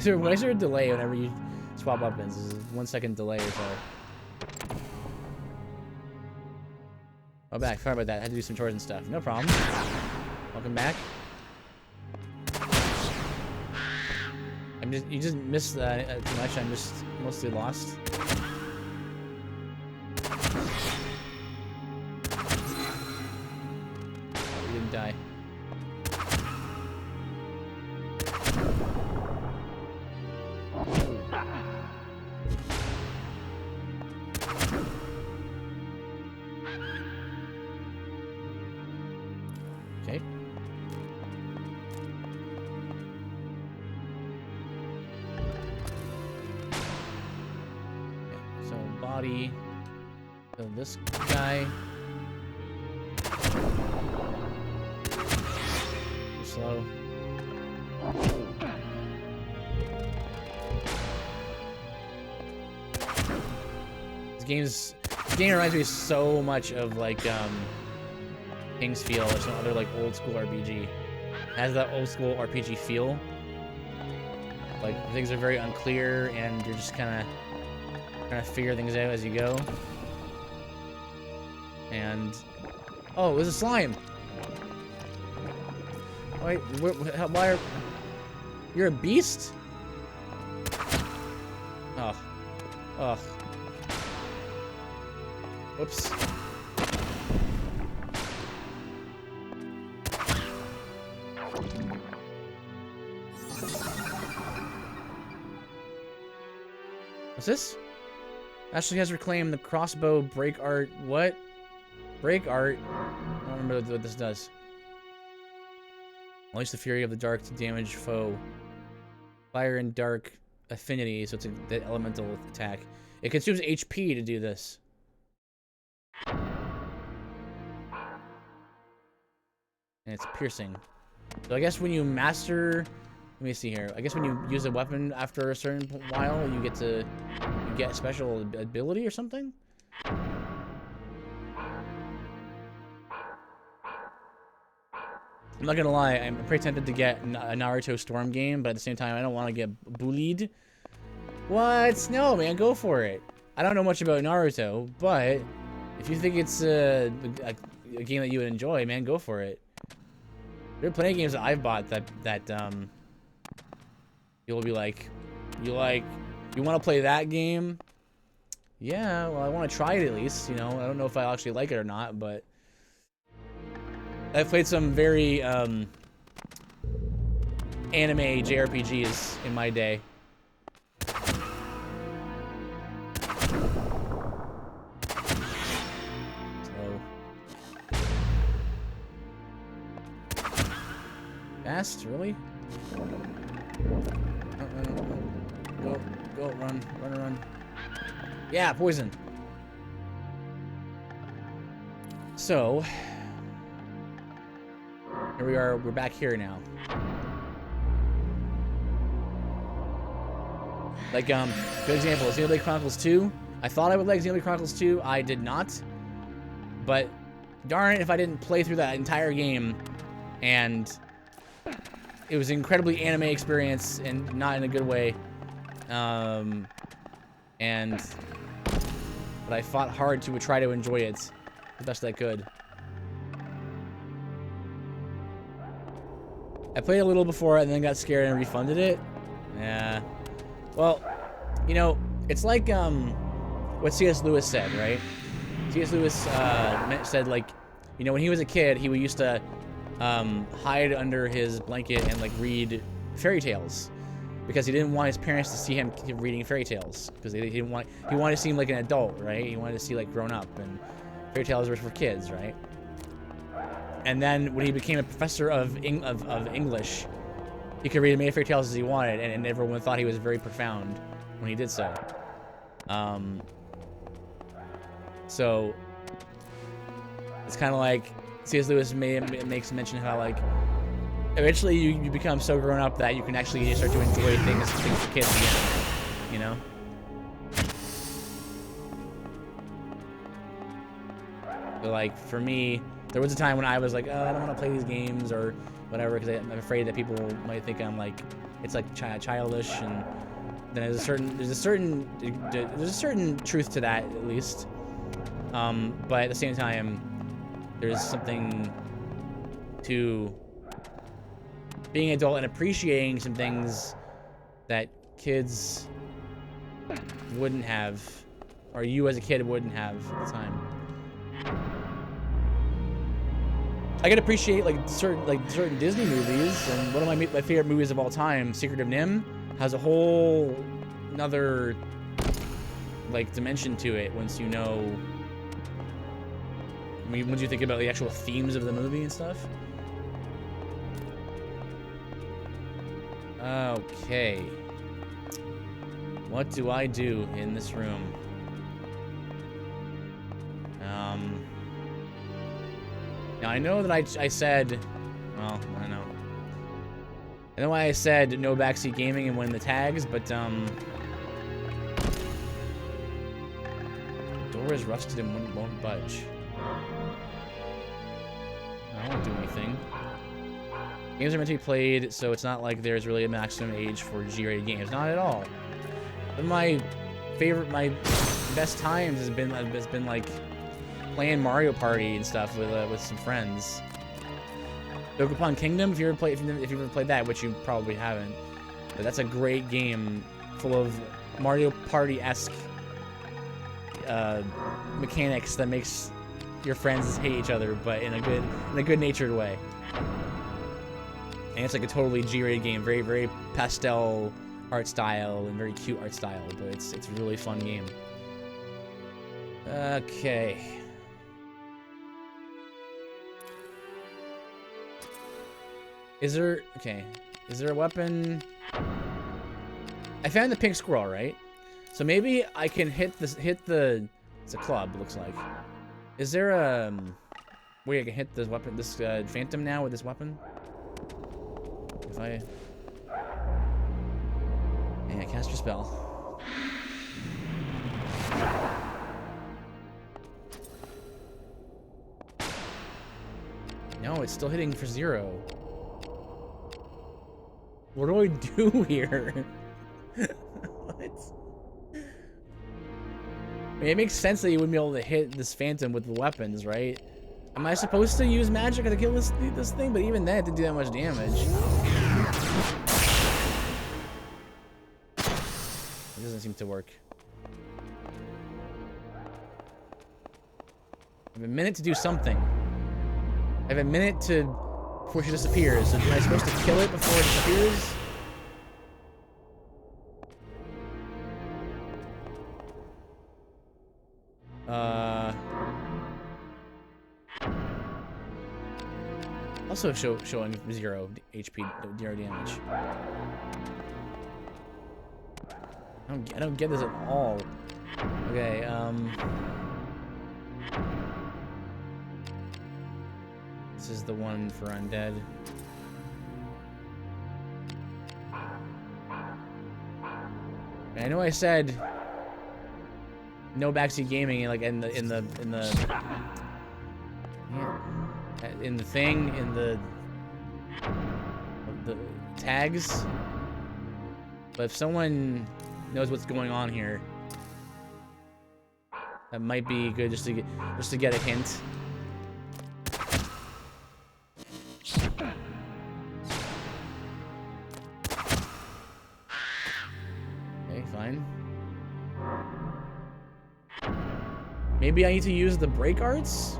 Why is there a delay whenever you swap weapons? This is a 1 second delay or so. Oh, back. Sorry about that. I had to do some chores and stuff. No problem. Welcome back. You just missed too much. I'm just mostly lost. You didn't die. Okay. So body. So this guy. Slow. This game reminds me so much of like King's Field or some other like old school RPG. It has that old school RPG feel. Like things are very unclear and you're just kind of trying to figure things out as you go. And oh, there's a slime. Wait, why are you're a beast? Oh, oh. Oops. What's this? Ashley has reclaimed the crossbow break art. What? Break art? I don't remember what this does. Unleash the fury of the dark to damage foe. Fire and dark affinity, so it's the elemental attack. It consumes HP to do this. And it's piercing. So I guess when you master... Let me see here. I guess when you use a weapon after a certain while, you get a special ability or something? I'm not gonna lie, I'm pretty tempted to get a Naruto Storm game, but at the same time, I don't want to get bullied. What? No, man, go for it. I don't know much about Naruto, but if you think it's a game that you would enjoy, man, go for it. There are plenty of games that I've bought that you'll be like, you want to play that game? Yeah, well, I want to try it at least, you know. I don't know if I actually like it or not, but I've played some very anime JRPGs in my day. Fast, really? Go, run. Yeah, poison. So, here we are, we're back here now. Like, good example, Xenoblade Chronicles 2. I thought I would like Xenoblade Chronicles 2, I did not. But, darn it if I didn't play through that entire game, and it was an incredibly anime experience, and not in a good way. But I fought hard to try to enjoy it the best I could. I played a little before and then got scared and refunded it. Yeah. Well, you know, it's like what C.S. Lewis said, right? C.S. Lewis said, like, you know, when he was a kid, he used to hide under his blanket and like read fairy tales because he didn't want his parents to see him reading fairy tales because he wanted to seem like an adult, right? He wanted to see like grown up, and fairy tales were for kids, right? And then when he became a professor of English, he could read as many fairy tales as he wanted, and everyone thought he was very profound when he did so. So it's kind of like C.S. Lewis makes mention how like eventually you become so grown up that you can actually start to enjoy things for kids again, you know? So like for me, there was a time when I was like, oh, I don't want to play these games or whatever because I'm afraid that people might think I'm like, it's like childish, and then there's a certain truth to that at least. But at the same time, there's something to being an adult and appreciating some things that kids wouldn't have, or you as a kid wouldn't have at the time. I can appreciate like certain Disney movies, and one of my favorite movies of all time, Secret of Nim, has a whole another like dimension to it once you know. I mean, once you think about the actual themes of the movie and stuff. Okay. What do I do in this room? Now I know that I said, well, I don't know. I know why I said no backseat gaming and win the tags, but door is rusted and won't budge. I won't do anything. Games are meant to be played, so it's not like there's really a maximum age for G-rated games. Not at all. But my best times has been like playing Mario Party and stuff with some friends. Dokapon Kingdom, if you ever played that, which you probably haven't, but that's a great game full of Mario Party-esque mechanics that makes your friends hate each other, but in a good-natured way. And it's like a totally G-rated game, very, very pastel art style and very cute art style, but it's a really fun game. Okay. Is there a weapon? I found the pink squirrel, right? So maybe I can hit the, it's a club, it looks like. Is there a way I can hit this weapon, this phantom now with this weapon? If I... Yeah, cast your spell. No, it's still hitting for 0. What do I do here? What? I mean, it makes sense that you wouldn't be able to hit this phantom with the weapons, right? Am I supposed to use magic to kill this thing? But even that didn't do that much damage. It doesn't seem to work. I have a minute to do something. I have a minute before she disappears. So am I supposed to kill it before it disappears? Also showing 0 HP, 0 damage. I don't get this at all. Okay, this is the one for undead. I know I said no backseat gaming, like in the tags. But if someone knows what's going on here, that might be good just to get a hint. fine. Maybe I need to use the break arts?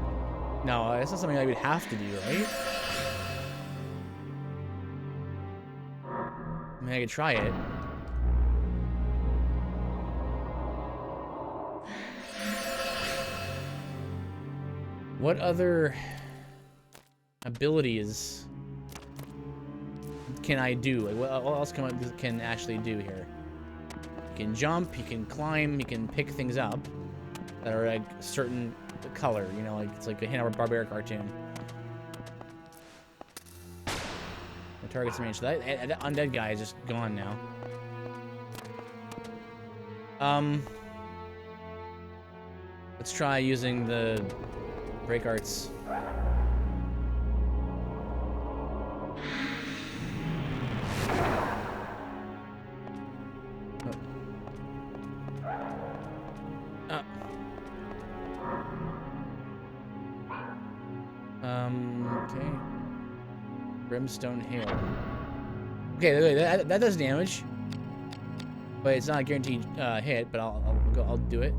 No, that's not something I would have to do, right? I mean, I could try it. What other abilities can I do? Like, what else can actually do here? You can jump, you can climb, you can pick things up that are like a certain color, you know, like it's like a Hanna-Barbera cartoon. The target's range. So that undead guy is just gone now. Let's try using the break arts. Okay. Brimstone Hail. Okay, that does damage, but it's not a guaranteed hit. But I'll do it.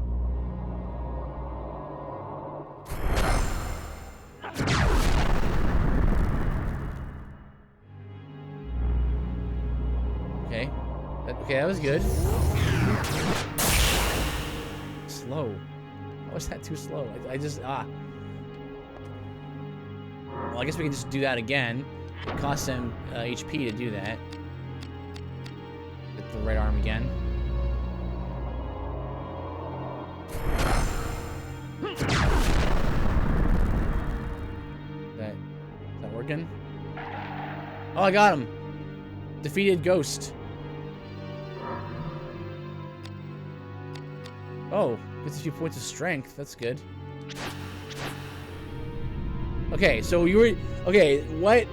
Okay. Okay, that was good. Slow. How was that too slow? I just Well, I guess we can just do that again. It costs him HP to do that. With the right arm again. Is that working? Oh, I got him! Defeated Ghost. Oh, gets a few points of strength. That's good. Okay, so you were... Okay, what?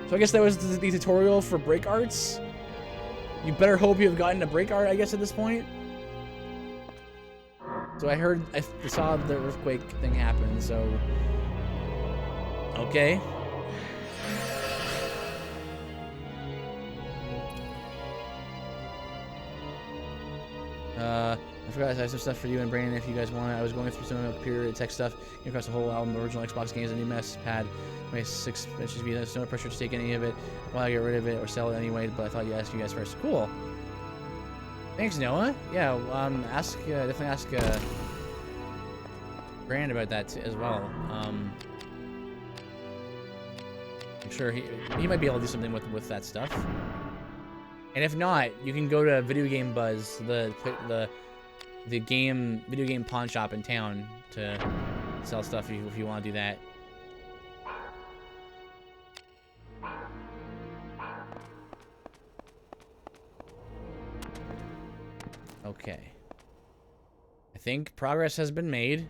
So I guess that was the tutorial for break arts? You better hope you have gotten a break art, I guess, at this point? So I saw the earthquake thing happen, so... Okay. I forgot I have some stuff for you and Brandon if you guys want it. I was going through some of the computer tech stuff, came across the whole album, original Xbox games, a new mess pad, my 6 inches view. There's no pressure to take any of it while I get rid of it or sell it anyway, but I thought I'd ask you guys first. Cool. Thanks, Noah. Yeah, definitely ask Brand about that as well. I'm sure he might be able to do something with that stuff. And if not, you can go to Video Game Buzz, the video game pawn shop in town to sell stuff if you want to do that. Okay. I think progress has been made.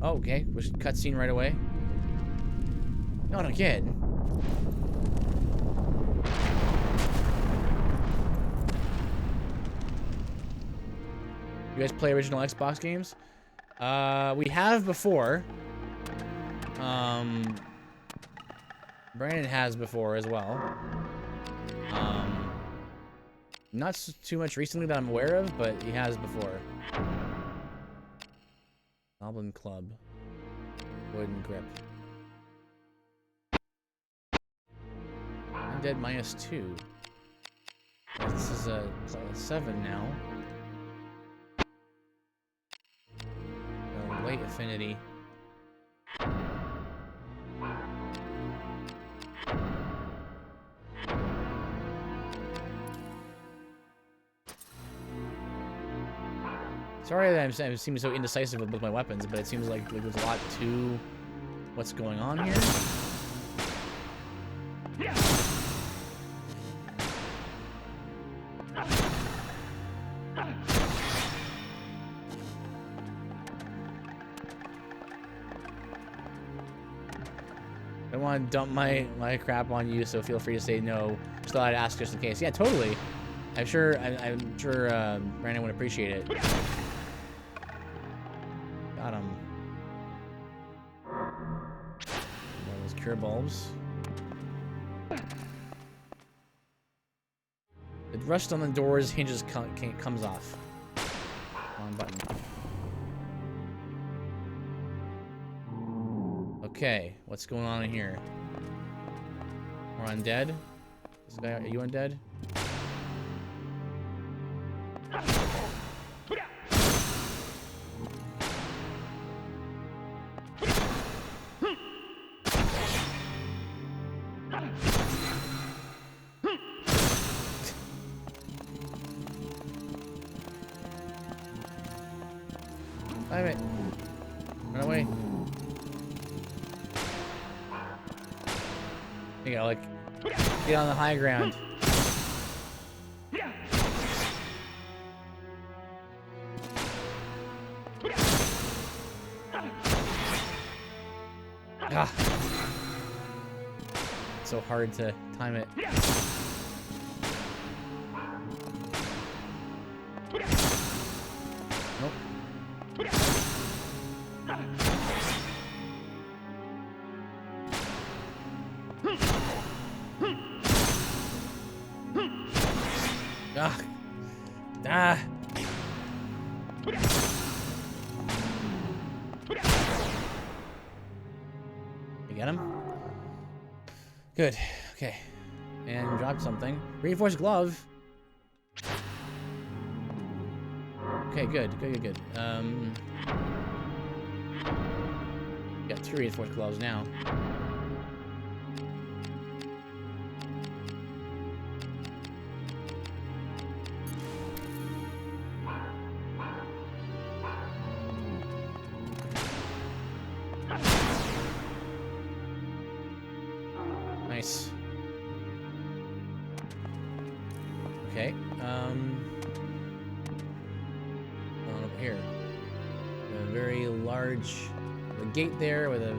Oh, okay. Cutscene right away. Not again. You guys play original Xbox games? We have before. Brandon has before as well. Not too much recently that I'm aware of, but he has before. Goblin Club. Wooden Grip. Undead -2. This is a 7 now. Light affinity. Sorry that I'm seeming so indecisive with my weapons, but it seems like there's a lot to what's going on here. I want to dump my crap on you, so feel free to say no. Just thought I'd ask just in case. Yeah, totally. I'm sure Brandon would appreciate it. Got him. Those cure bulbs. The rust on the door's hinges comes off. Wrong button. Okay, what's going on in here? We're undead? This guy, are you undead? Damn it. Run away. You gotta, like, get on the high ground. Ah. It's so hard to time it. Nope. Ah. Ah. You get him? Good. Okay. And drop something. Reinforced glove. Okay, good. Good. Got 2 reinforced gloves now. Nice. Okay. Over here. A very large gate there with a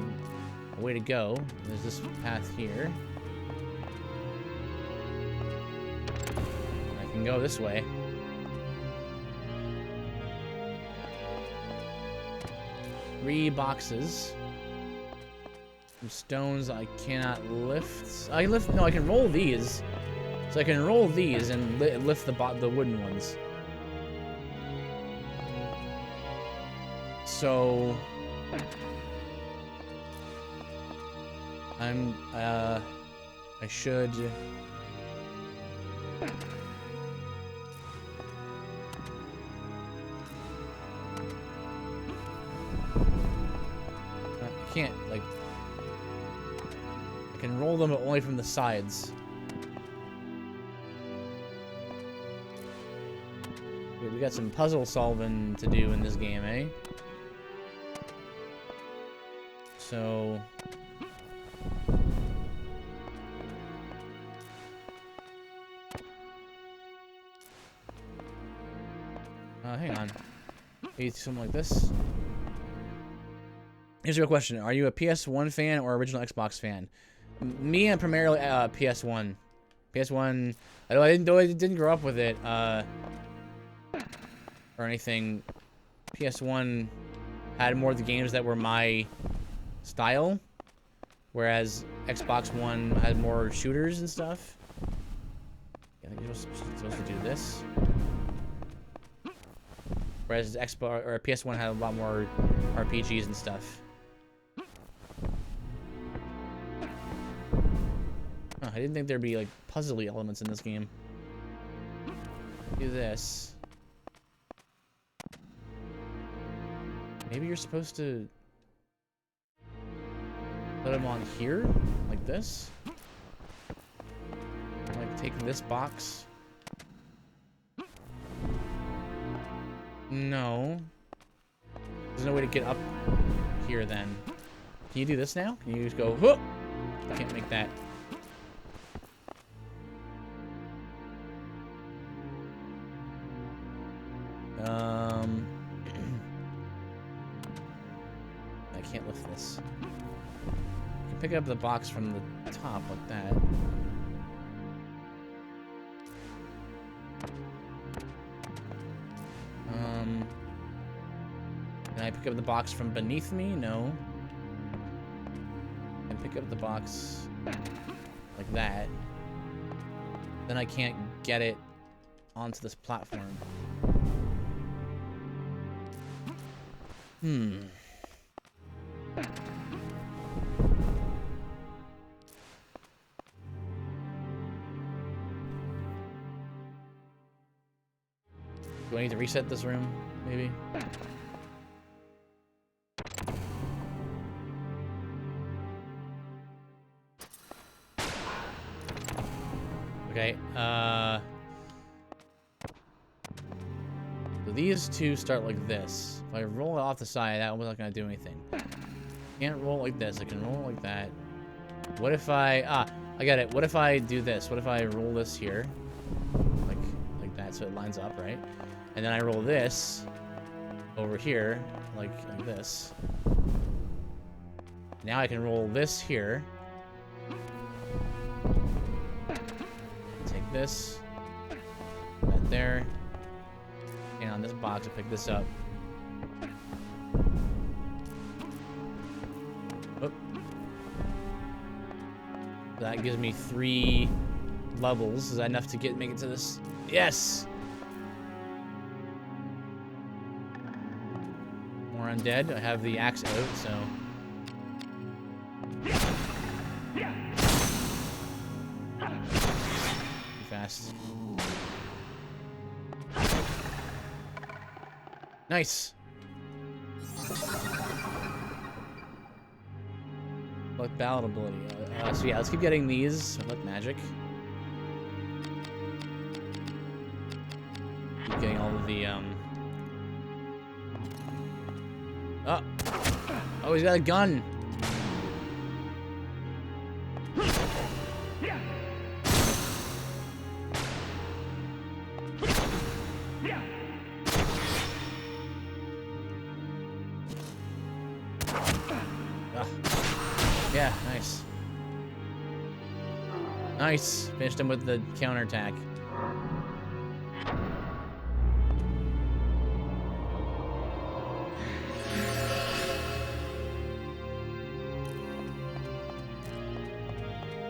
way to go. There's this path here. I can go this way. 3 boxes. Some stones I cannot lift. I can lift. No, I can roll these. So I can roll these and lift the wooden ones. So I should. I can't, like, I can roll them only from the sides. Okay, we got some puzzle solving to do in this game, eh? So hang on. Maybe something like this. Here's a real question. Are you a PS1 fan or original Xbox fan? Me, I'm primarily PS1. PS1, I didn't grow up with it or anything. PS1 had more of the games that were my style, whereas Xbox One had more shooters and stuff. I think you're supposed to do this. Whereas Xbox or PS1 had a lot more RPGs and stuff. Oh, I didn't think there'd be like puzzly elements in this game. Do this. Maybe you're supposed to put them on here, like this. Like take this box. No. There's no way to get up here then. Can you do this now? Can you just go, whoop? I can't make that. I can't lift this. I can pick up the box from the top like that. Can I pick up the box from beneath me? No. I can pick up the box like that. Then I can't get it onto this platform. Hmm. Do I need to reset this room, maybe? Okay, so these two start like this. If I roll it off the side, that one's not gonna do anything. Can't roll like this, I can roll like that. What if I got it. What if I do this? What if I roll this here? Like that, so it lines up, right? And then I roll this over here, like this. Now I can roll this here. Take this, that there, and on this box I pick this up. Oop. That gives me 3 levels. Is that enough to make it to this? Yes! More undead. I have the axe out, so. Fast. Nice. Like ballad ability. So yeah, let's keep getting these. Like magic. Keep getting all of the Oh, he's got a gun. Yeah, nice. Nice. Finished him with the counterattack.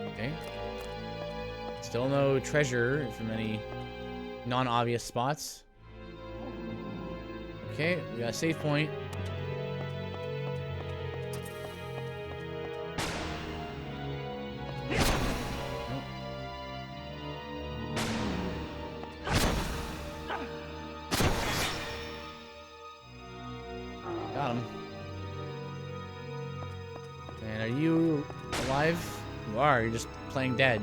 Okay. Still no treasure from any non-obvious spots. Okay, we got a save point. Got him. And are you alive? You are. You're just playing dead.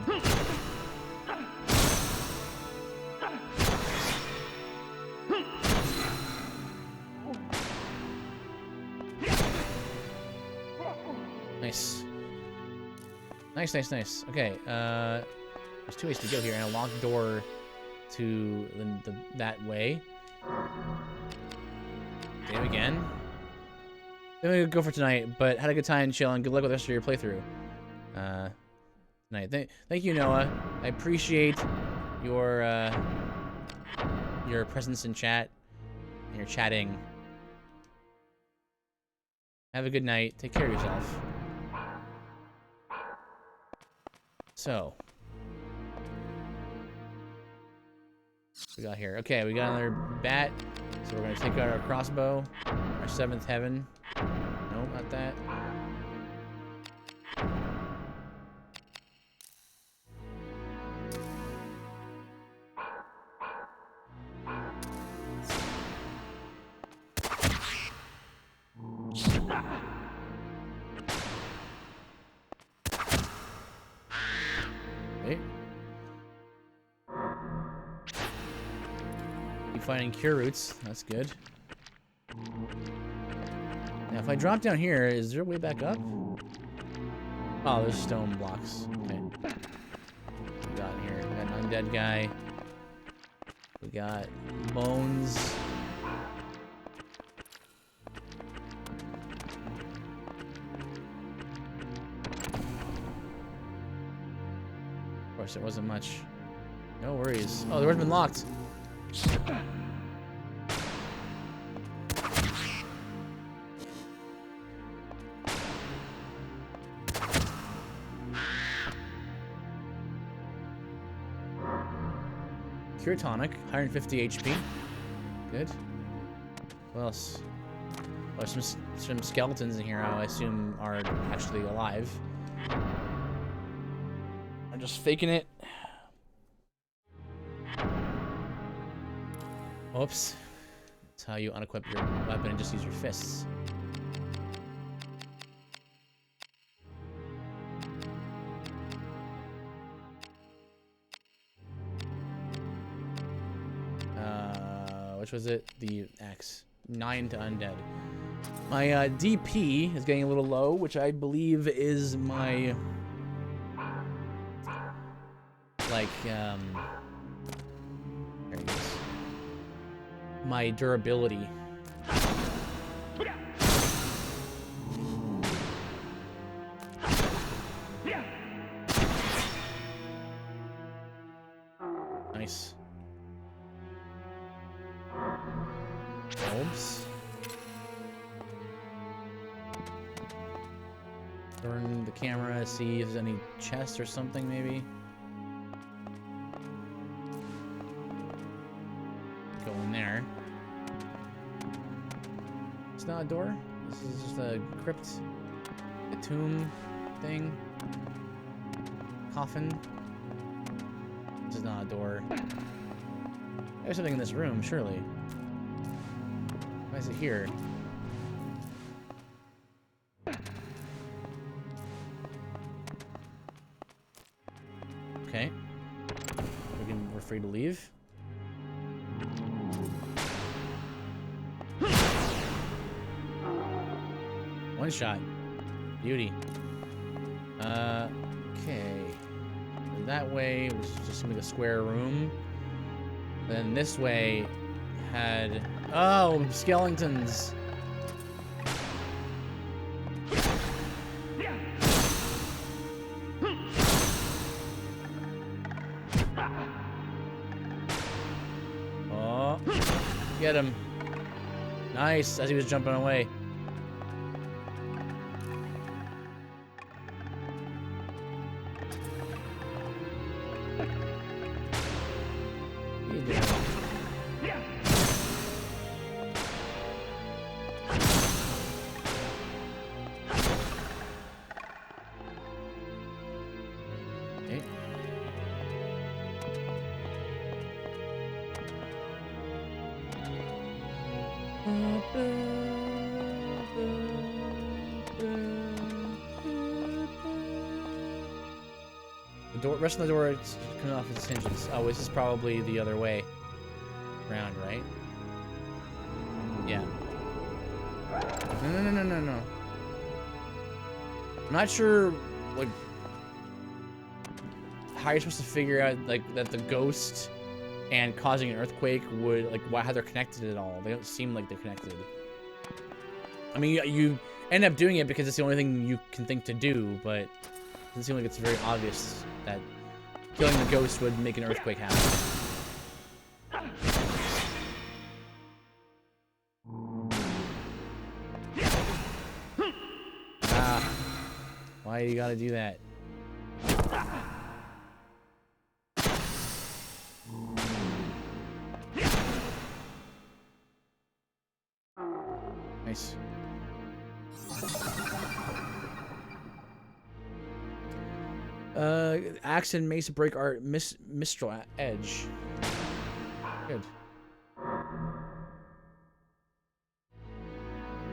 Nice. Nice, nice, nice. Okay, there's 2 ways to go here, and a locked door to that way. Game again. I'm gonna go for tonight, but had a good time chilling. Good luck with the rest of your playthrough. Tonight. Thank you, Noah. I appreciate your presence in chat and your chatting. Have a good night. Take care of yourself. So, we got here. Okay, we got another bat. So we're gonna take out our crossbow, our 7th heaven. No, not that. Okay. Keep finding cure roots. That's good. Now, if I drop down here, is there a way back up? Oh, there's stone blocks. Okay. What we got in here? We got an undead guy. We got bones. Of course, there wasn't much. No worries. Oh, the door's been locked. Cure tonic, 150 HP. Good. What else? Oh, there's some skeletons in here I assume are actually alive. I'm just faking it. Oops. That's how you unequip your weapon and just use your fists. Which was it? The axe. 9 to undead. My DP is getting a little low, which I believe is my like there it is. My durability. Nice. Bulbs. Turn the camera, see if there's any chest or something, maybe. Go in there. It's not a door. This is just a crypt, a tomb thing, coffin. This is not a door. There's something in this room, surely. Why is it here? Okay. We're free to leave. One shot. Beauty. Okay. And that way was just gonna be the square room. Then this way had... Oh, skeletons. Oh, get him. Nice, as he was jumping away. The rest of the door is coming off its hinges. Oh, this is probably the other way around, right? Yeah. No. I'm not sure, like, how you're supposed to figure out, like, that the ghost and causing an earthquake would, like, how they're connected at all. They don't seem like they're connected. I mean, you end up doing it because it's the only thing you can think to do, but it doesn't seem like it's very obvious that killing the ghost would make an earthquake happen. Ah, why you gotta do that? Nice. Axe and mace break our mistral edge. Good.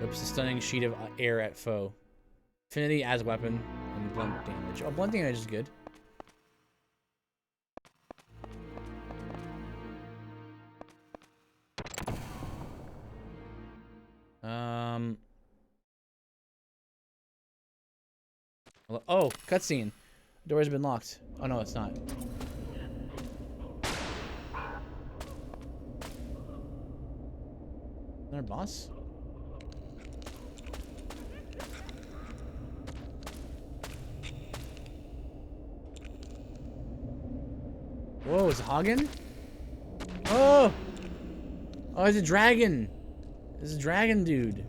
Oops, a stunning sheet of air at foe. Affinity as weapon and blunt damage. Oh, blunt damage is good. Oh, cutscene. Door has been locked. Oh no, it's not. Is that our boss? Whoa, is it Hagen? Oh! Oh, it's a dragon! It's a dragon dude.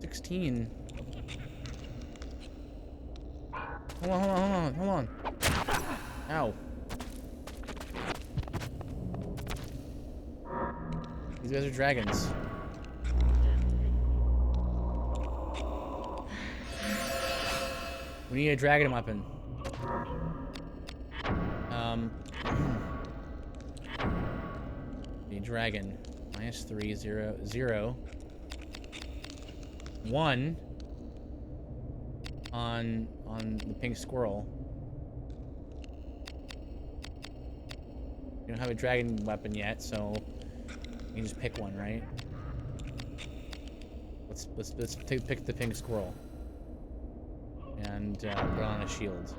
16. Hold on. Ow. These guys are dragons. We need a dragon weapon. A dragon. -3, 0, 0. 1 on the pink squirrel. We don't have a dragon weapon yet, so you can just pick one, right? Let's pick the pink squirrel and put on a shield.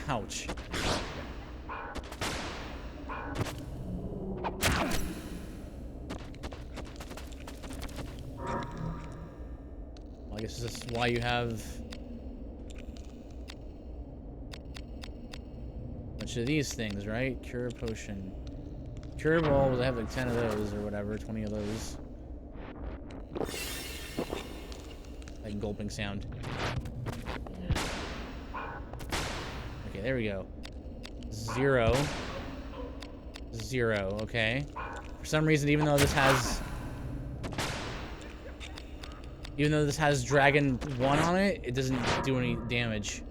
Ouch. Well, I guess this is why you have a bunch of these things, right? Cure potion. Cure balls, I have like 10 of those or whatever, 20 of those. Like gulping sound. Okay, there we go. 0. 0, okay. For some reason, even though this has Dragon 1 on it, it doesn't do any damage.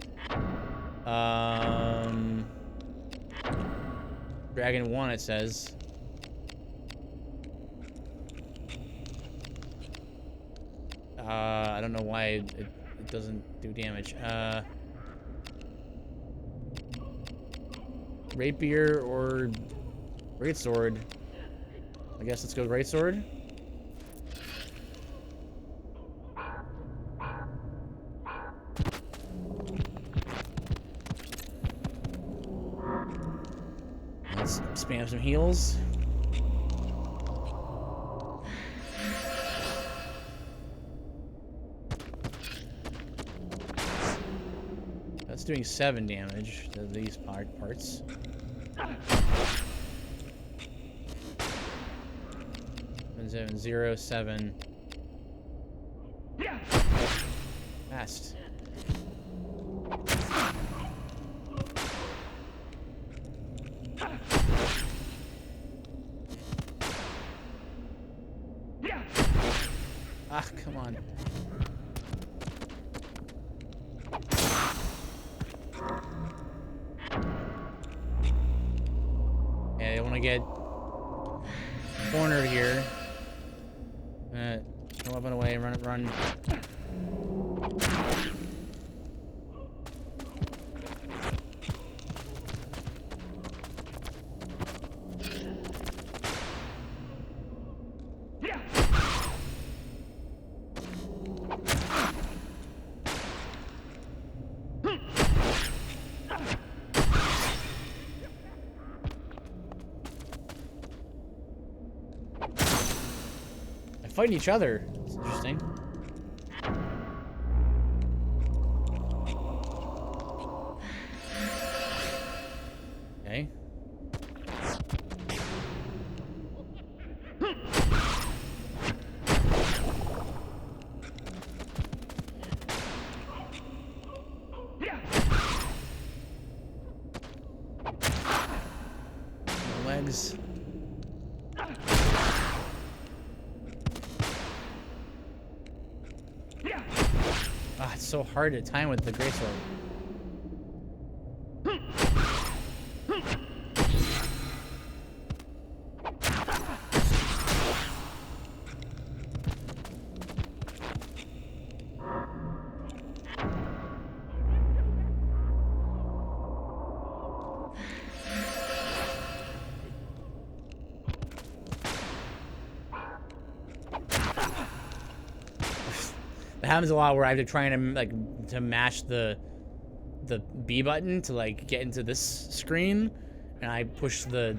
Dragon 1, it says. I don't know why it doesn't do damage. Rapier or greatsword. I guess let's go greatsword. Let's spam some heals. That's doing 7 damage to these parts. 7, 0, 7. Fast. Ah, come on. Yeah, I want to get cornered here. Come up and away, run. Fighting each other. It's interesting. Okay. Legs. Ah, it's so hard to time with the greatsword. It happens a lot where I have to try and to mash the B button to like get into this screen, and I push the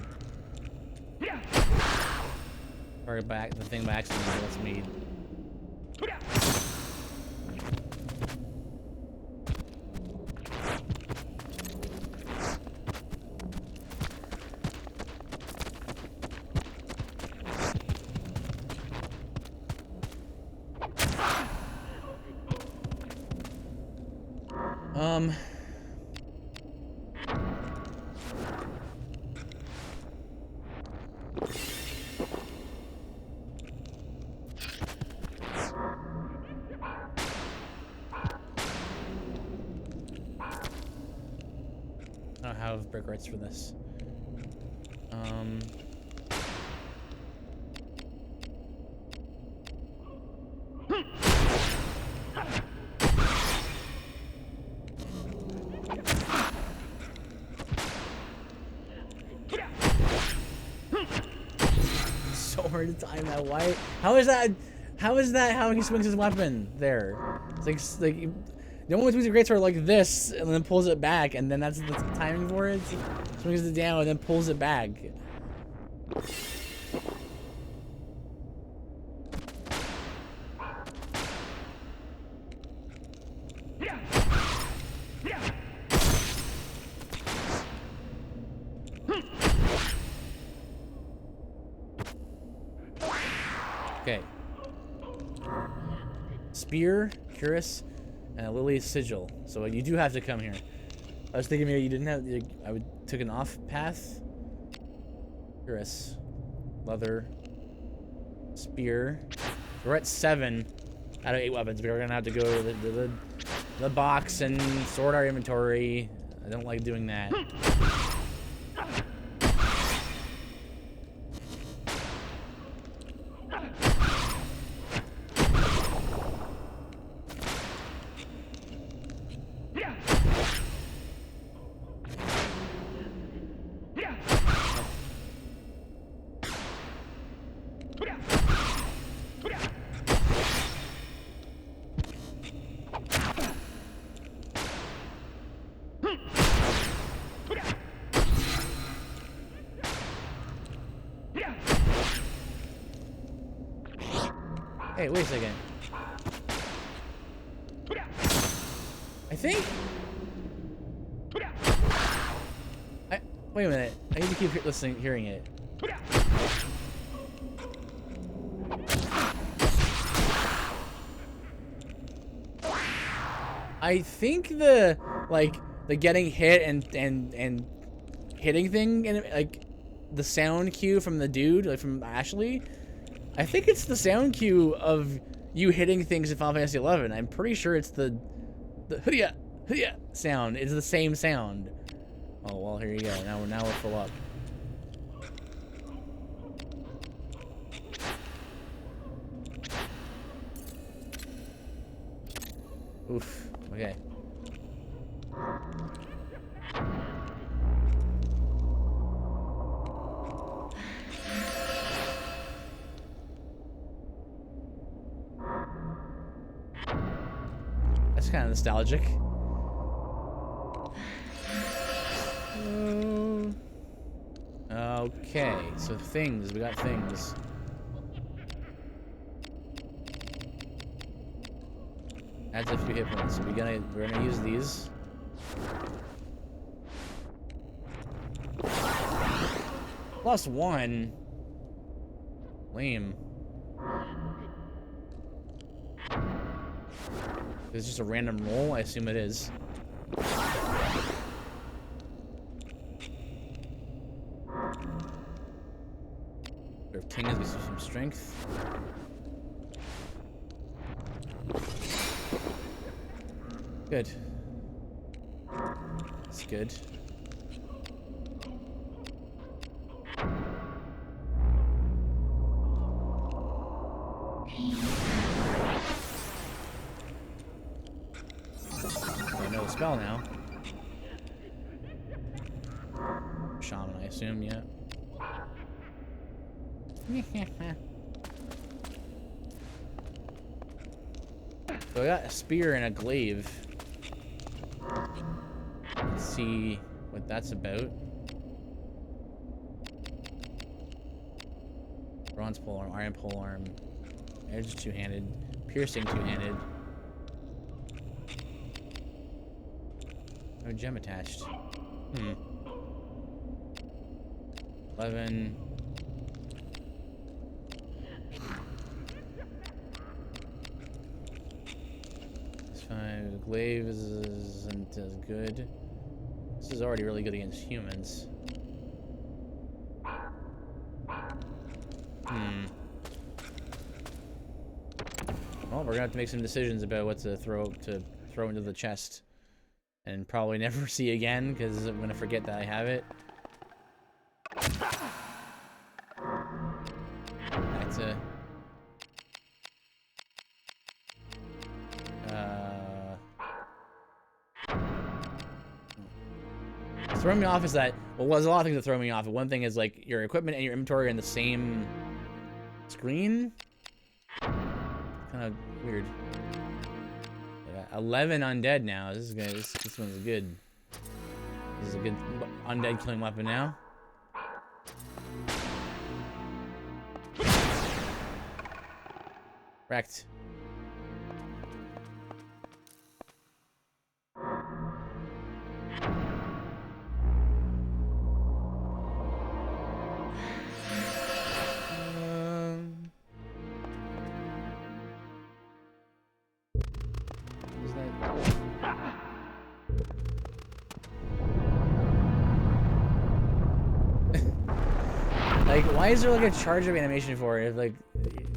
thing by accident. That's me. I don't have brick rights for this. So hard to time that. Why? How is that? How is that how he swings his weapon there? It's like the only way swings the greatsword like this and then pulls it back, and then that's the timing for it. Swings it down and then pulls it back. Okay. Spear, Cuirass, and a Lily's Sigil. So you do have to come here. I was thinking maybe you didn't have. I would took an off path. Cuirass, leather, spear. We're at 7 out of 8 weapons. We're gonna have to go to the box and sort our inventory. I don't like doing that. Hey, wait a second. I think... wait a minute. I need to keep listening, hearing it. I think the getting hit and hitting thing, and like the sound cue from the dude, like from Ashley, I think it's the sound cue of you hitting things in Final Fantasy XI. I'm pretty sure it's the hoodia sound. It's the same sound. Oh well, here you go. Now we're full up. Oof. Okay. That's kind of nostalgic. Okay, so things. We got things. Adds a few hit points. So we're gonna use these. +1. Lame. It's just a random roll. I assume it is. King has some strength. Good. That's good. I know the spell now. Shaman, I assume, yeah. So I got a spear and a glaive. Let's see what that's about. Bronze polearm, iron polearm, edge two-handed, piercing two-handed. No gem attached. 11. glaive isn't as good. This is already really good against humans. Well, we're gonna have to make some decisions about what to throw into the chest, and probably never see again because I'm gonna forget that I have it. That's a. What's throwing me off is that, well, there's a lot of things that throw me off. One thing is like your equipment and your inventory are in the same screen. Kind of weird. Yeah, 11 undead now. This is good. This one's good. This is a good undead killing weapon now. Wrecked. Like, why is there like a charge up animation for it? If, like,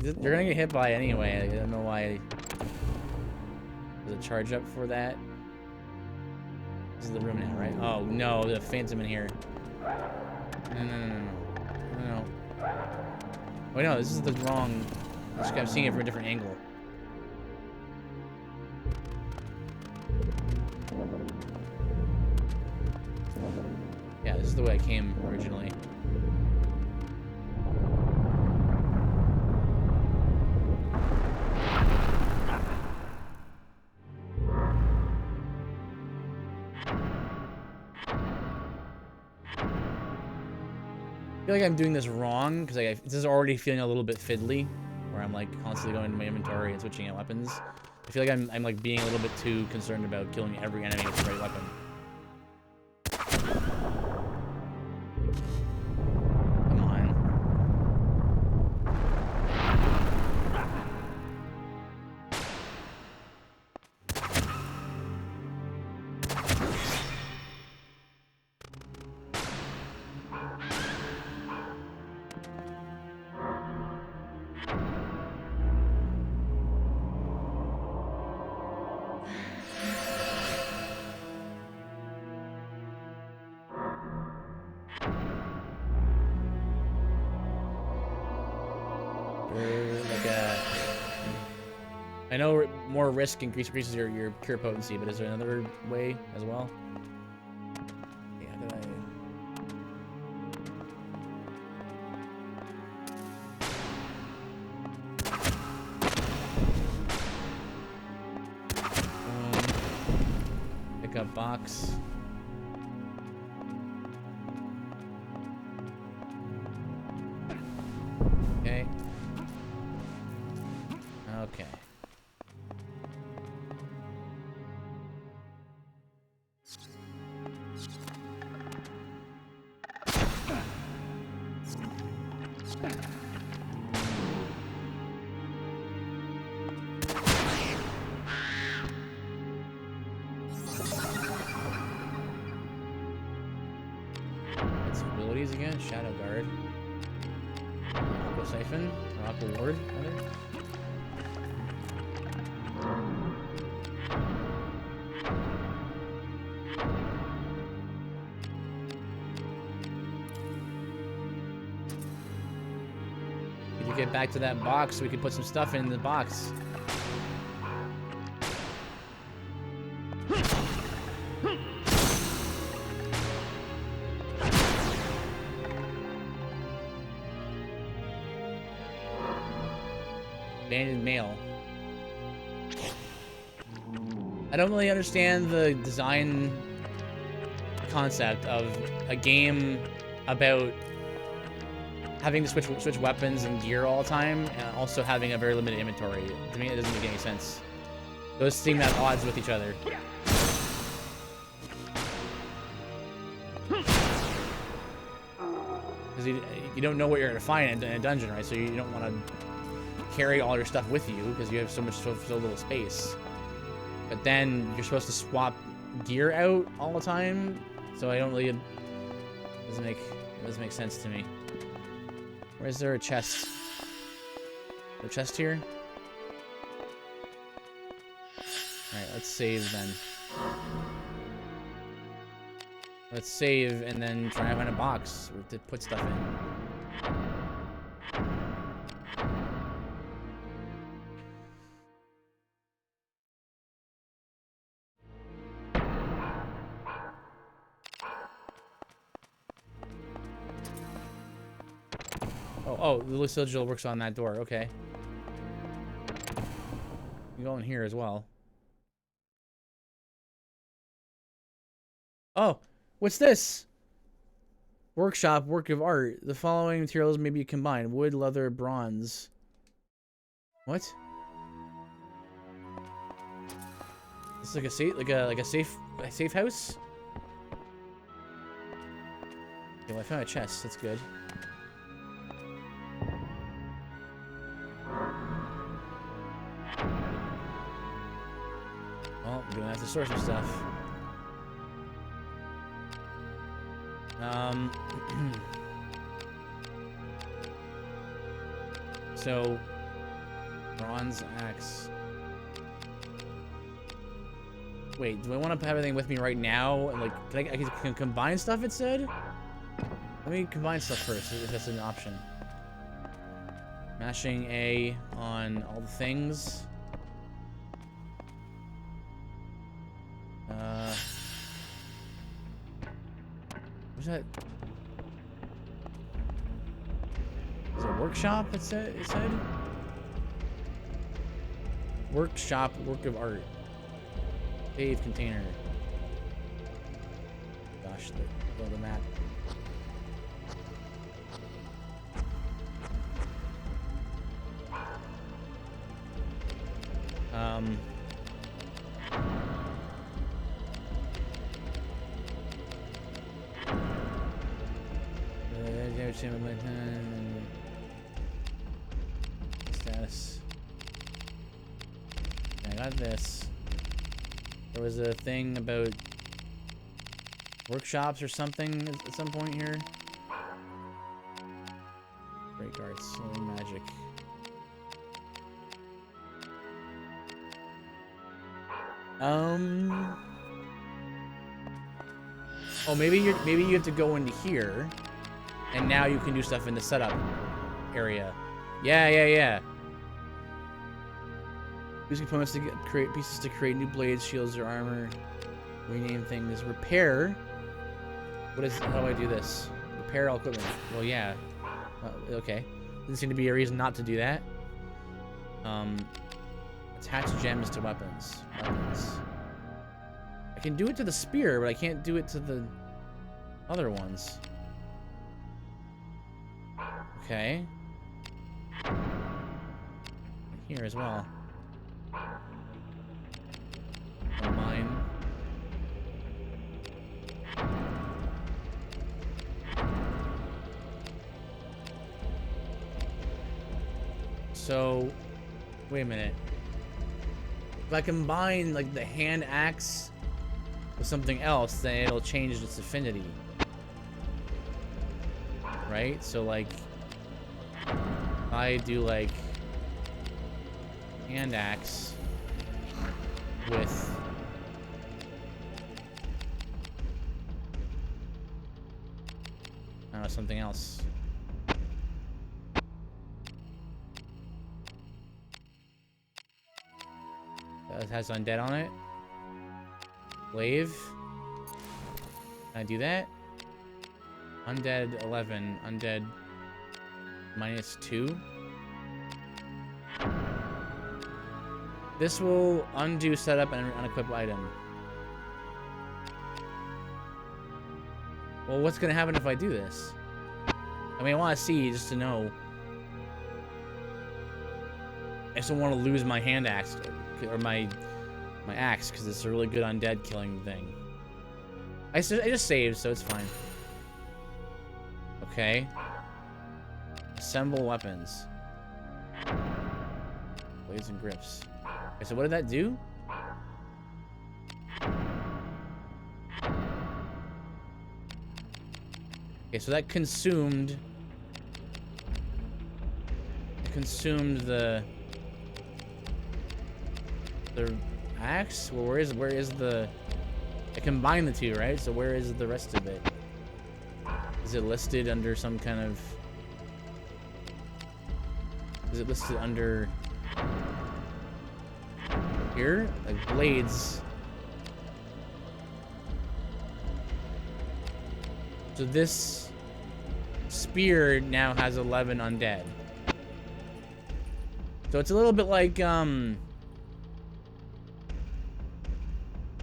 you're gonna get hit by it anyway. Like, I don't know why there's a charge up for that. This is the room now, right? Oh no, the phantom in here. No. Wait, no, this is the wrong. I'm seeing it from a different angle. Yeah, this is the way I came originally. I feel like I'm doing this wrong because this is already feeling a little bit fiddly, where I'm like constantly going into my inventory and switching out weapons. I feel like I'm like being a little bit too concerned about killing every enemy with the right weapon. Come on. I know more risk increases your cure potency, but is there another way as well? Yeah, pick up box. Okay. Okay. Abilities again. Shadow Guard. Aqua Siphon. Or Aqua Ward, rather. Need to get back to that box so we can put some stuff in the box. Abandoned mail. I don't really understand the design concept of a game about having to switch weapons and gear all the time, and also having a very limited inventory. To me, it doesn't make any sense. Those seem at odds with each other. Because you don't know what you're going to find in a dungeon, right? So you don't want to carry all your stuff with you because you have so little space. But then you're supposed to swap gear out all the time, so I don't really... It doesn't make sense to me. Where's there a chest? Is there a chest here? Alright, let's save then. Let's save and then try to find a box to put stuff in. Oh, the sigil works on that door. Okay. You go in here as well. Oh, what's this? Workshop, work of art. The following materials may be combined: wood, leather, bronze. What? This is like a safe house. Okay, well, I found a chest. That's good. Well, I'm gonna have to store some stuff. So, bronze axe. Wait, do I want to have everything with me right now? And like, I can combine stuff? It said. Let me combine stuff first, if that's an option. Mashing A on all the things. What's that? Is it a workshop? It said. Workshop, work of art. Save container. Gosh, the map. Status. I got this. There was a thing about workshops or something at some point here. Break arts, healing magic. Oh, maybe you have to go into here, and now you can do stuff in the setup area. Yeah. Use components to create pieces to create new blades, shields, or armor. Rename things. Repair. How do I do this? Repair all equipment. Well, yeah. Okay. Doesn't seem to be a reason not to do that. Attach gems to weapons. I can do it to the spear, but I can't do it to the other ones. Okay. Here as well. Mine. So, wait a minute. If I combine like the hand axe with something else, then it'll change its affinity. Right? So like, if I do like hand axe with I don't know, something else. That has undead on it. Glaive. Can I do that? Undead 11. Undead -2. This will undo setup and unequip item. Well, what's gonna happen if I do this? I mean, I want to see just to know. I just don't want to lose my hand axe or my axe because it's a really good undead killing thing. I just saved, so it's fine. Okay. Assemble weapons. Blades and grips. Okay, so what did that do? Okay, so that consumed... It consumed the axe? Well, where is the... I combined the two, right? So where is the rest of it? Is it listed under some kind of... Is it listed under... Here? Like blades. So this spear now has 11 undead. So it's a little bit like,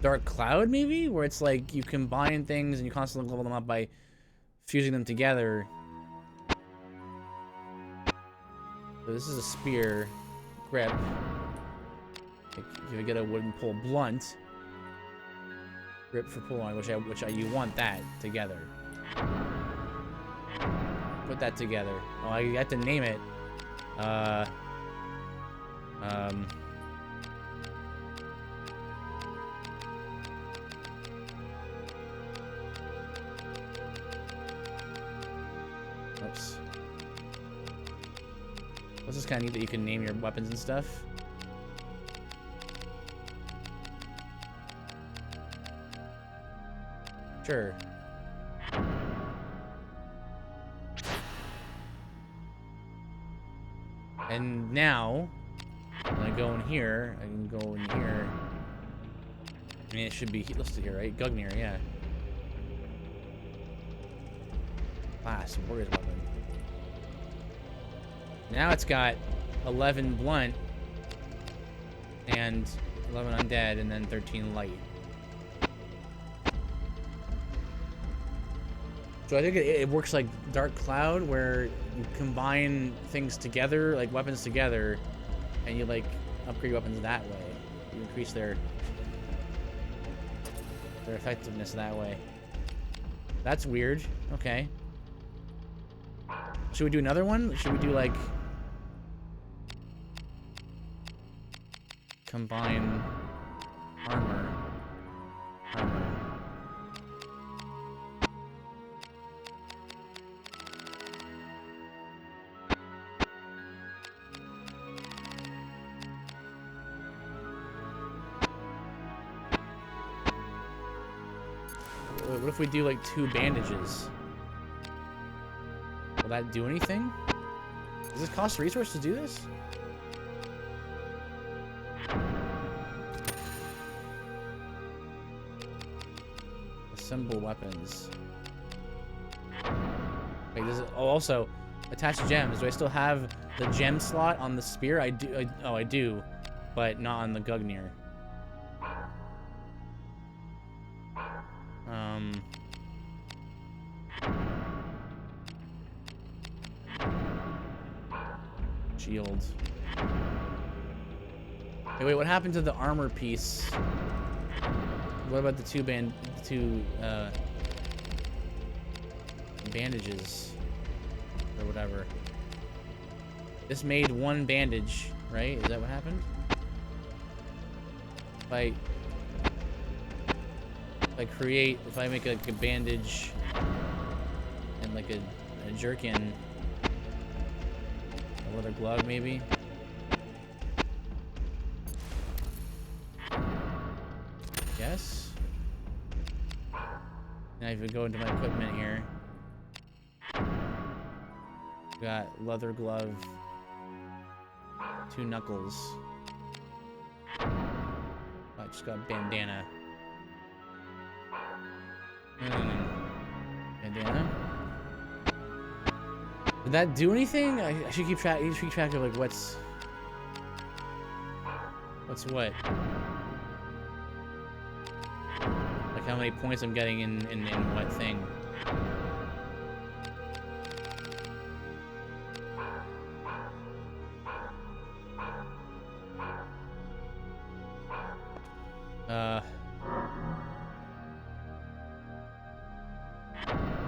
Dark Cloud, maybe? Where it's like you combine things and you constantly level them up by fusing them together. So this is a spear. Grip. If you get a wooden pole blunt. Grip for pull on, you want that together. Put that together. Oh, I have to name it. Oops. This is kind of neat that you can name your weapons and stuff. Sure. And now, when I go in here, I can go in here. I mean, it should be listed here, right? Gugnir, yeah. Class, warrior's weapon. Now it's got 11 blunt and 11 undead and then 13 light. So I think it works like Dark Cloud, where you combine things together, like weapons together, and you like upgrade your weapons that way. You increase their effectiveness that way. That's weird. Okay. Should we do another one? Should we do like combine armor? What if we do like 2 bandages? Will that do anything? Does this cost resource to do this? Assemble weapons. Wait, does it? Oh, also, attach gems. Do I still have the gem slot on the spear? I do. Oh, I do, but not on the Gugnir. Shield. Hey, wait, what happened to the armor piece? What about the two bandages or whatever? This made 1 bandage, right? Is that what happened? If I make like a bandage and like a jerkin, a leather glove maybe. Yes. Now if we go into my equipment here, got leather glove, 2 knuckles. I just got bandana. Bandana. Did that do anything? I should keep track. You should keep track of like what's what. Like how many points I'm getting in what thing.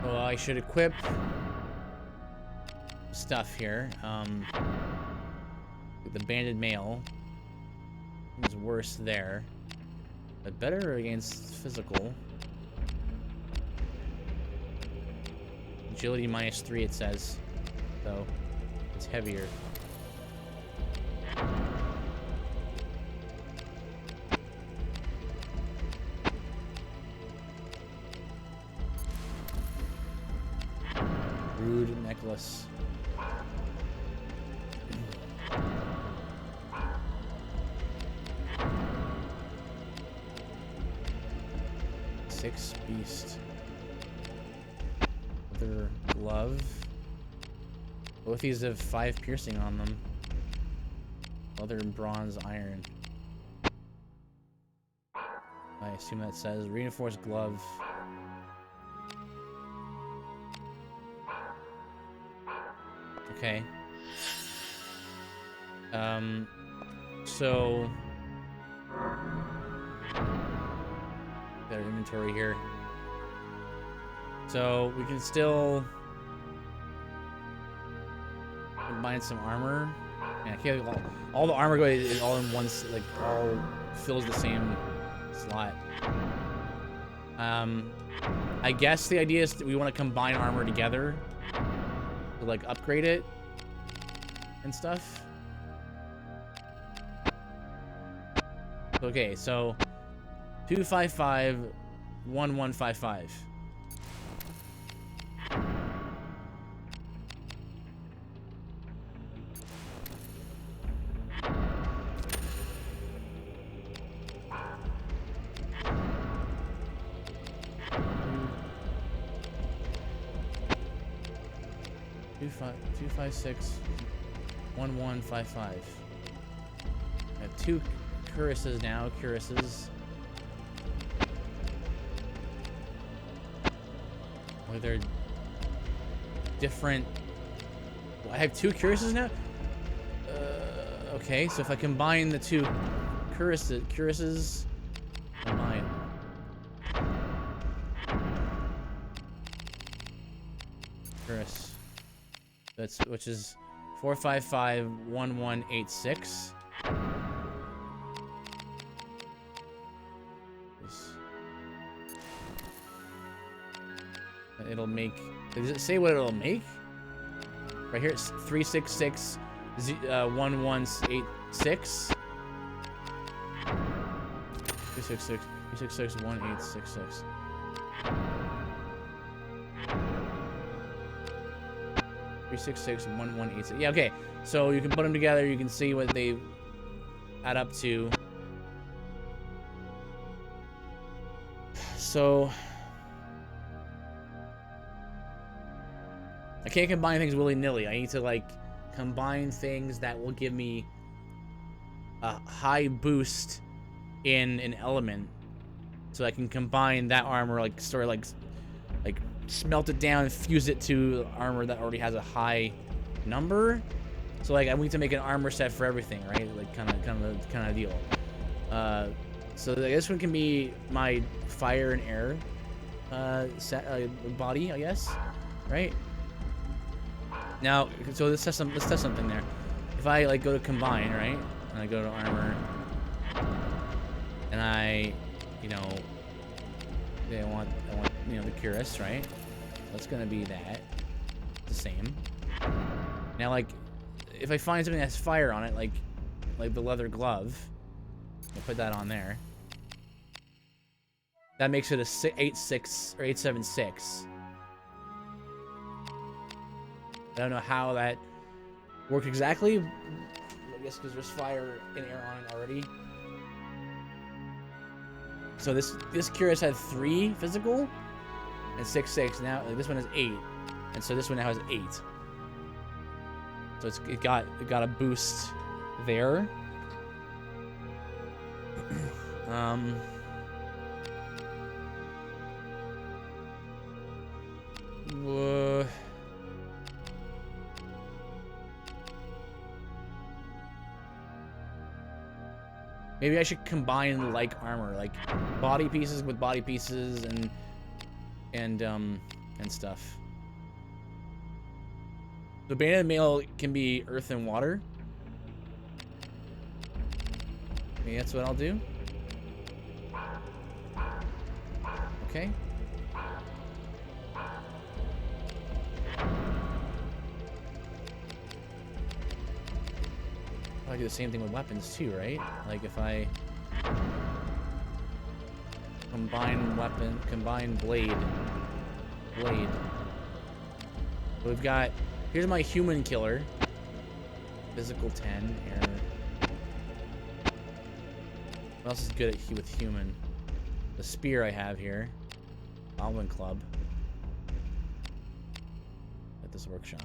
Well, I should equip stuff here. The banded mail is worse there, but better against physical. Agility -3, it says. So, it's heavier. Rude necklace. Six beast. Leather glove. Both these have 5 piercing on them. Leather and bronze iron. I assume that says reinforced glove. Okay. So their inventory here. So we can still combine some armor. Yeah, I can't, all the armor is all in one, like all fills the same slot. I guess the idea is that we want to combine armor together to like upgrade it and stuff. Okay, so 255 1155. Two five six 1155. I have 2 cuirasses now. Cuirasses. Well, they're different. Well, I have 2 cuirasses now. Okay, so if I combine the 2 cuirasses, combine. Cuirass. That's which is 455 1186. It'll make. Does it say what it'll make? Right here, it's 366 1186. 366 1866. Three 6 1186. Yeah, okay. So you can put them together. You can see what they add up to. So I can't combine things willy-nilly. I need to like combine things that will give me a high boost in an element, so I can combine that armor, like sort of like smelt it down and fuse it to armor that already has a high number. So like I need to make an armor set for everything, right? Like kind of deal. So this one can be my fire and air body, I guess, right? Now, so let's test something there. If I like go to combine, right, and I go to armor, and I want the cuirass, right? That's gonna be that, the same. Now, like, if I find something that has fire on it, like the leather glove, I'll put that on there. That makes it a 86 or 876. I don't know how that worked exactly. I guess because there's fire and air on it already. So this cuirass had 3 physical and 6. Now like, this one has 8, and so this one now has 8. So it got a boost there. Maybe I should combine like armor, like body pieces with body pieces and stuff. The banded mail can be earth and water. Maybe that's what I'll do. I do the same thing with weapons too, right? Like if I combine weapon, combine blade. So we've got, here's my human killer. Physical 10 here. What else is good with human? The spear I have here. Goblin club. At this workshop.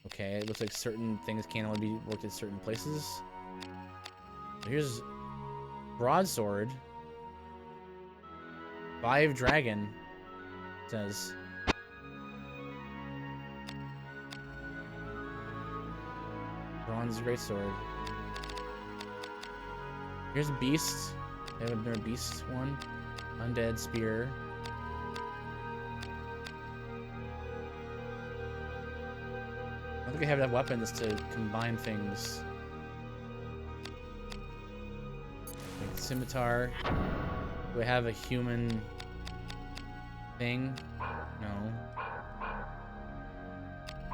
Okay, it looks like certain things can only be worked at certain places. Here's broadsword. 5 dragon. It says. Bronze greatsword. Here's beast. I have another beast one. Undead spear. I don't think I have enough weapons to combine things. Like scimitar. Do I have a human thing? No.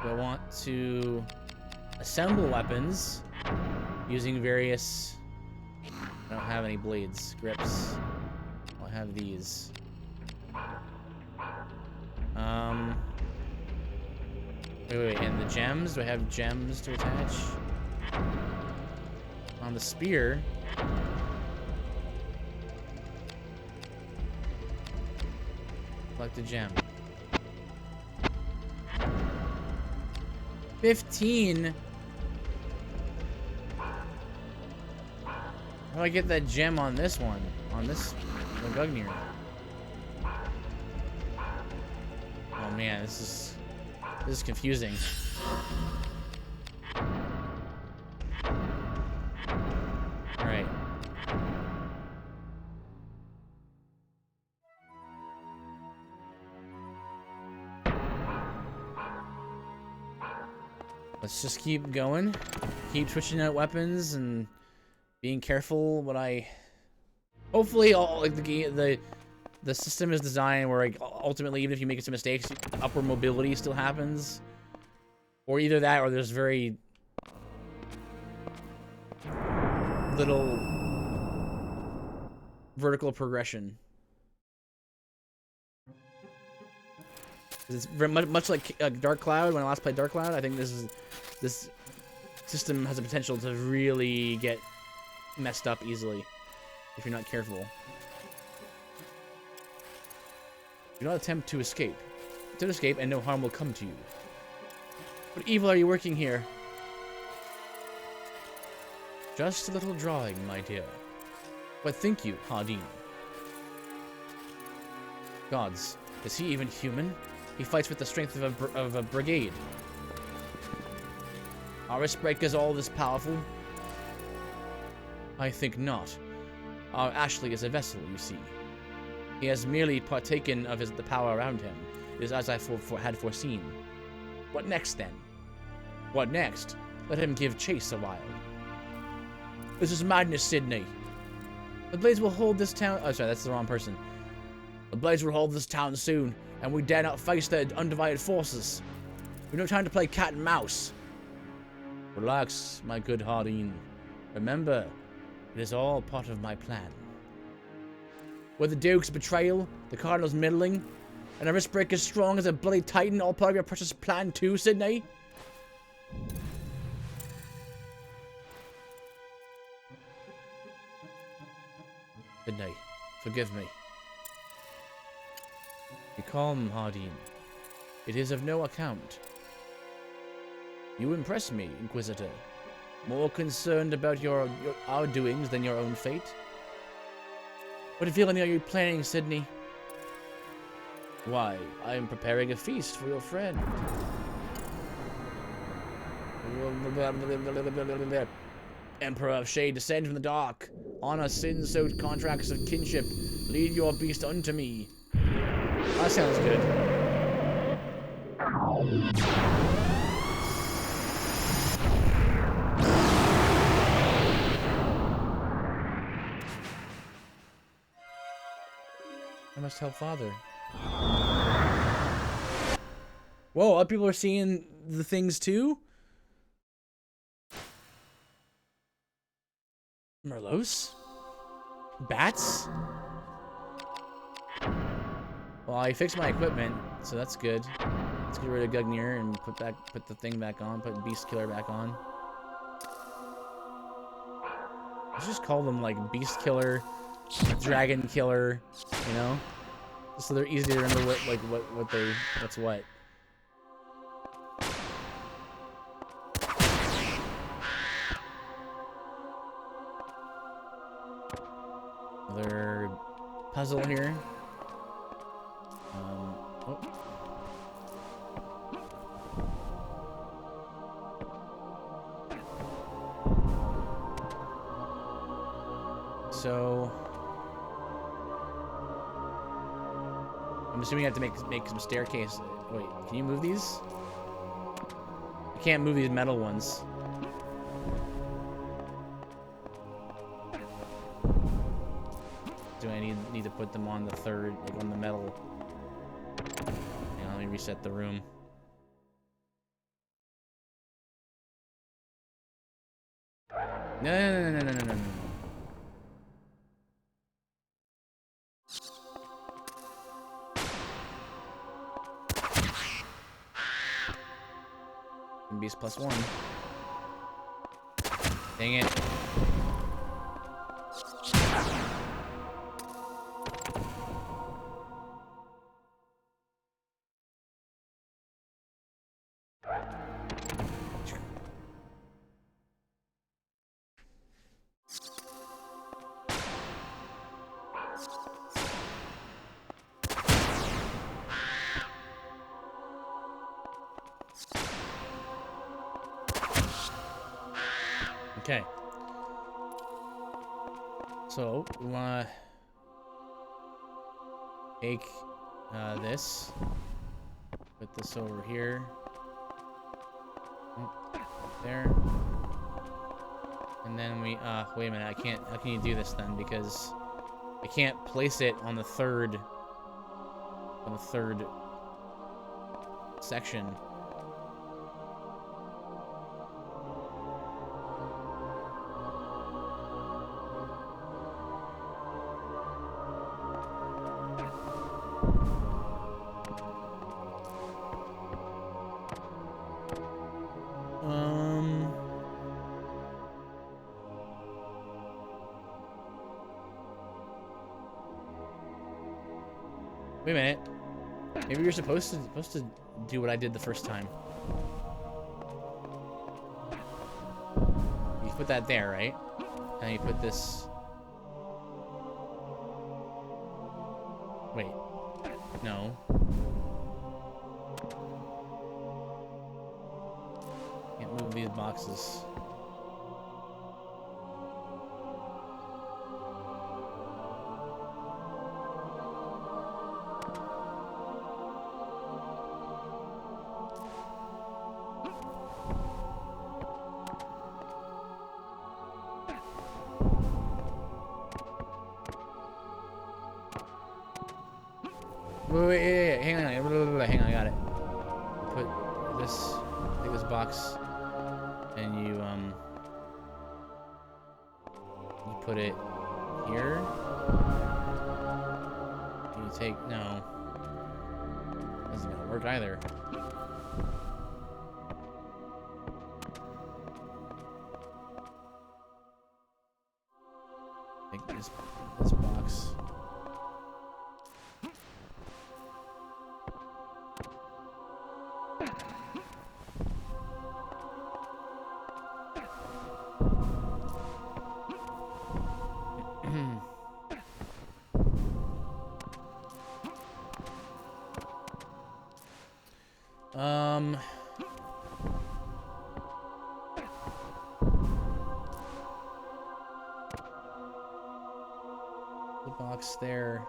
Do I want to assemble weapons using various... I don't have any blades. Grips. I'll have these. Wait, and the gems? Do I have gems to attach? On the spear. Collect a gem. 15? How do I get that gem on this one? On this Gugnir? Oh man, this is confusing. Alright. Let's just keep going. Keep switching out weapons and being careful what I... Hopefully all like the system is designed where like ultimately even if you make some mistakes, upward mobility still happens. Or either that or there's very little vertical progression. It's very much like Dark Cloud. When I last played Dark Cloud, I think this system has the potential to really get messed up easily if you're not careful. Do not attempt to escape. Don't escape and no harm will come to you. What evil are you working here? Just a little drawing, my dear. What think you, Hardin? Gods, is he even human? He fights with the strength of a brigade. Are Wristbreakers all this powerful? I think not. Our Ashley is a vessel, you see. He has merely partaken of the power around him. It is as I had foreseen. What next, then? What next? Let him give chase a while. This is madness, Sydney. The Blades will hold this town... Oh, sorry, that's the wrong person. The Blades will hold this town soon, and we dare not face their undivided forces. We've no time to play cat and mouse. Relax, my good Hardin. Remember, it is all part of my plan. With the Duke's betrayal, the Cardinal's meddling, and a Wristbreaker strong as a bloody titan, all part of your precious plan too, Sydney? Sydney, forgive me. Be calm, Hardin. It is of no account. You impress me, Inquisitor. More concerned about our doings than your own fate. What villainy are you planning, Sydney? Why, I am preparing a feast for your friend. Emperor of Shade, descend from the dark. Honor sin-soaked contracts of kinship. Lead your beast unto me. That sounds good. I must help Father. Whoa, other people are seeing the things too? Merlos? Bats? Well, I fixed my equipment, so that's good. Let's get rid of Gugnir and put the thing back on, put Beast Killer back on. Let's just call them like Beast Killer, Dragon Killer, you know? Just so they're easy to remember what's what. Another puzzle here. Oh. So I'm assuming I have to make some staircase. Wait, can you move these? I can't move these metal ones. Do I need to put them on the third, like on the metal? Hang on, let me reset the room. No. Beast +1. Dang it. Okay. So, we want to take this, put this over here, there, and then we, wait a minute, I can't, how can you do this then? Because I can't place it on the third section. Wait a minute. Maybe you're supposed to do what I did the first time. You put that there, right? And you put this. Wait. No. Can't move these boxes. Wait, hang on, hang on, I got it. Put this, take this box, and you put it here. You take, no. This isn't gonna work either. Take this box. The box there.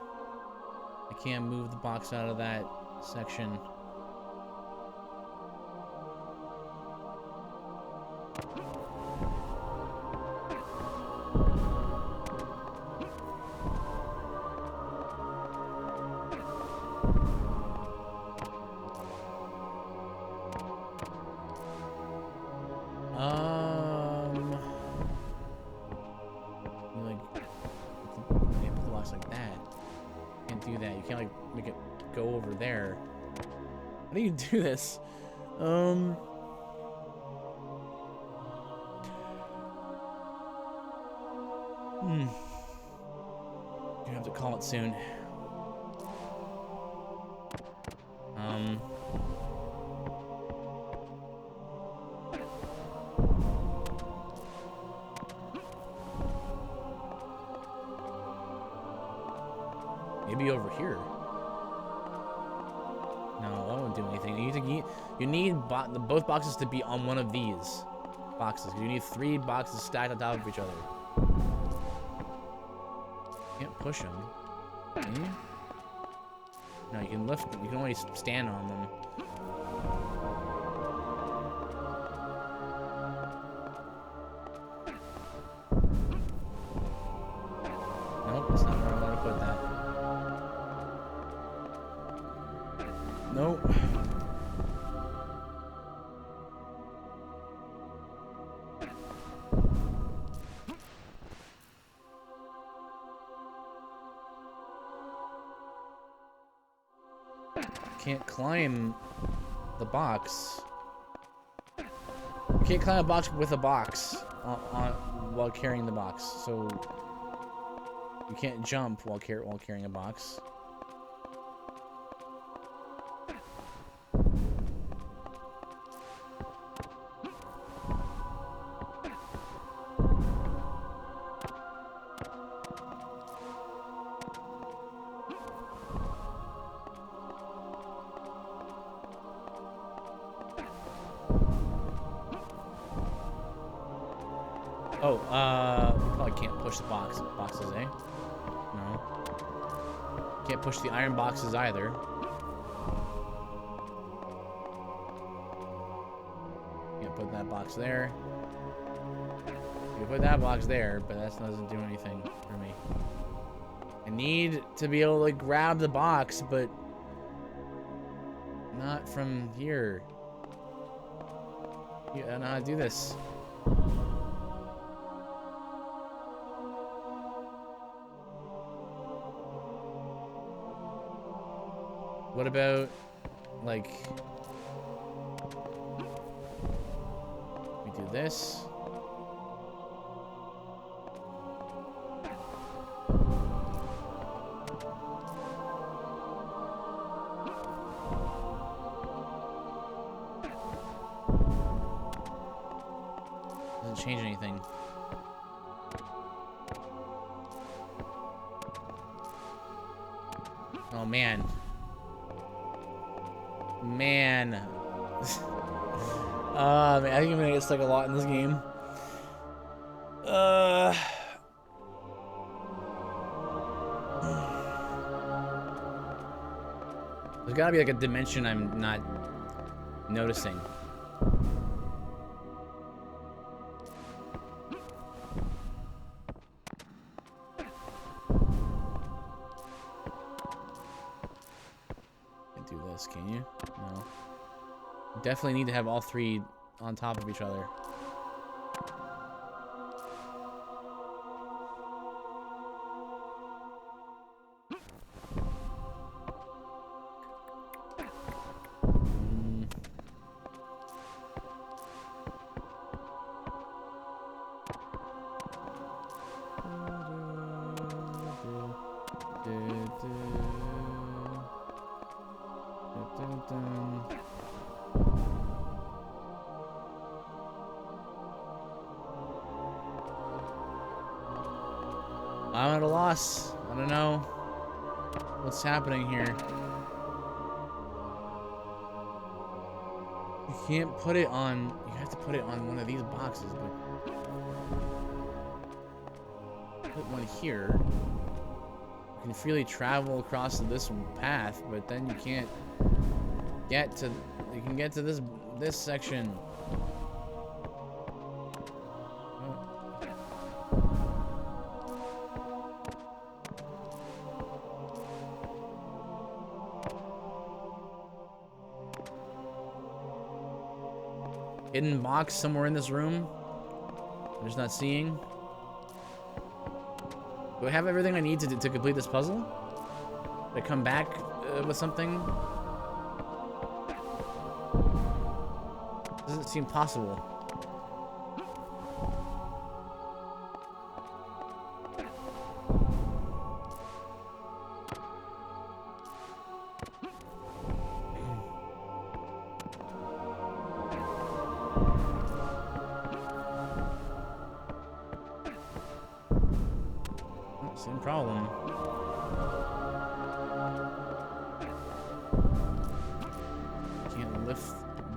I can't move the box out of that section. like make it go over there. How do you do this? Gonna have to call it soon. Maybe over here. No, that won't do anything. You need both boxes to be on one of these boxes. You need 3 boxes stacked on top of each other. Can't push them. Can you? No, you can lift them. You can only stand on them. Nope, that's not where I want to put that. Nope. Can't climb the box. You can't climb a box with a box while carrying the box. So you can't jump while carrying a box. Oh, probably can't push the boxes, eh? No. Can't push the iron boxes either. Can't put that box there. You can put that box there, but that doesn't do anything for me. I need to be able to grab the box, but not from here. Yeah, I don't know how to do this. What about, like, we do this? Doesn't change anything. Oh, man. Man. Man, I think I'm gonna get stuck a lot in this game. There's gotta be like a dimension I'm not noticing. Can't do this, can you? No. Definitely need to have all 3 on top of each other. I'm at a loss. I don't know what's happening here. You can't put it on. You have to put it on one of these boxes. But put one here. You can freely travel across this path, but then you can't get to. You can get to this section. Hidden box somewhere in this room. I'm just not seeing. Do I have everything I need to complete this puzzle? Did I come back with something? Doesn't seem possible. Same problem. Can't lift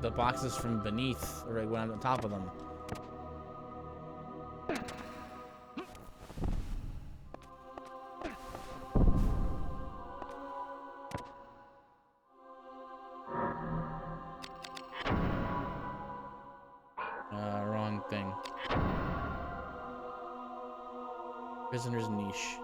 the boxes from beneath or when I'm on top of them. Wrong thing. Prisoner's niche.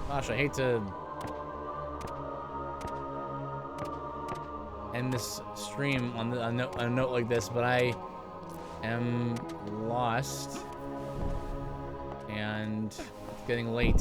Gosh, I hate to end this stream on a note like this, but I am lost, and it's getting late.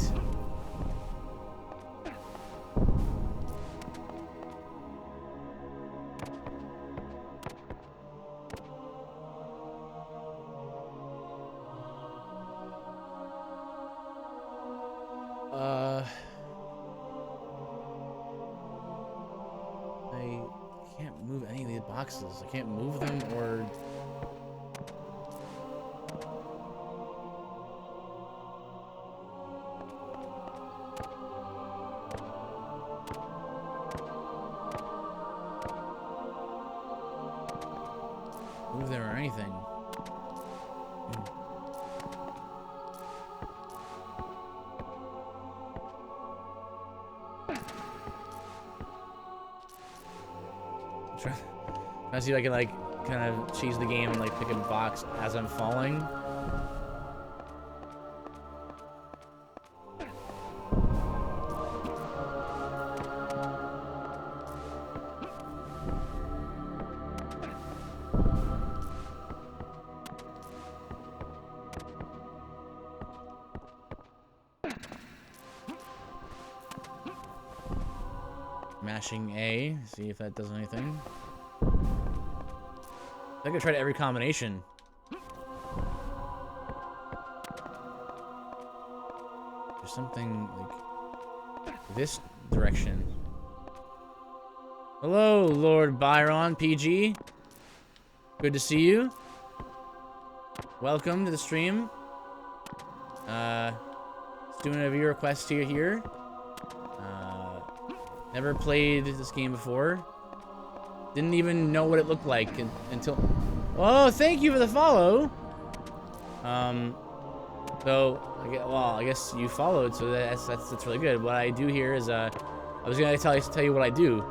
I can't move any of these boxes. I can't move them or... move them or anything. Trying to see if I can, like, kind of cheese the game and, like, pick a box as I'm falling. Mashing A, see if that does anything. I think I tried every combination. There's something like this direction. Hello, Lord Byron PG. Good to see you. Welcome to the stream. Doing a viewer request here. Never played this game before. Didn't even know what it looked like until... Oh, thank you for the follow! I guess you followed, so that's really good. What I do here is, I was gonna tell you what I do,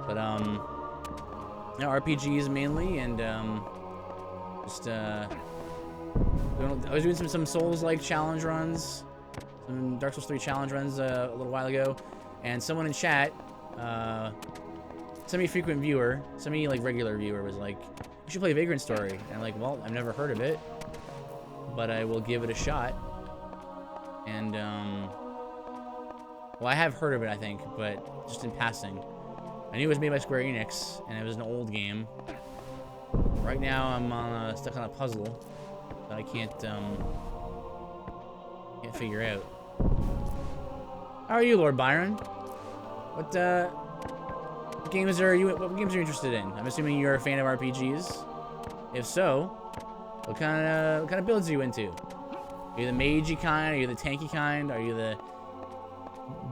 but, you know, RPGs mainly, and, I was doing some Souls-like challenge runs, some Dark Souls 3 challenge runs, a little while ago, and someone in chat, semi-frequent viewer, regular viewer was like, you should play Vagrant Story. And I'm like, well, I've never heard of it, but I will give it a shot. And, well, I have heard of it, I think, but just in passing. I knew it was made by Square Enix, and it was an old game. Right now, I'm stuck on a puzzle that I can't figure out. How are you, Lord Byron? What games are you interested in? I'm assuming you're a fan of RPGs. If so, what kind of builds are you into? Are you the magey kind? Are you the tanky kind? Are you the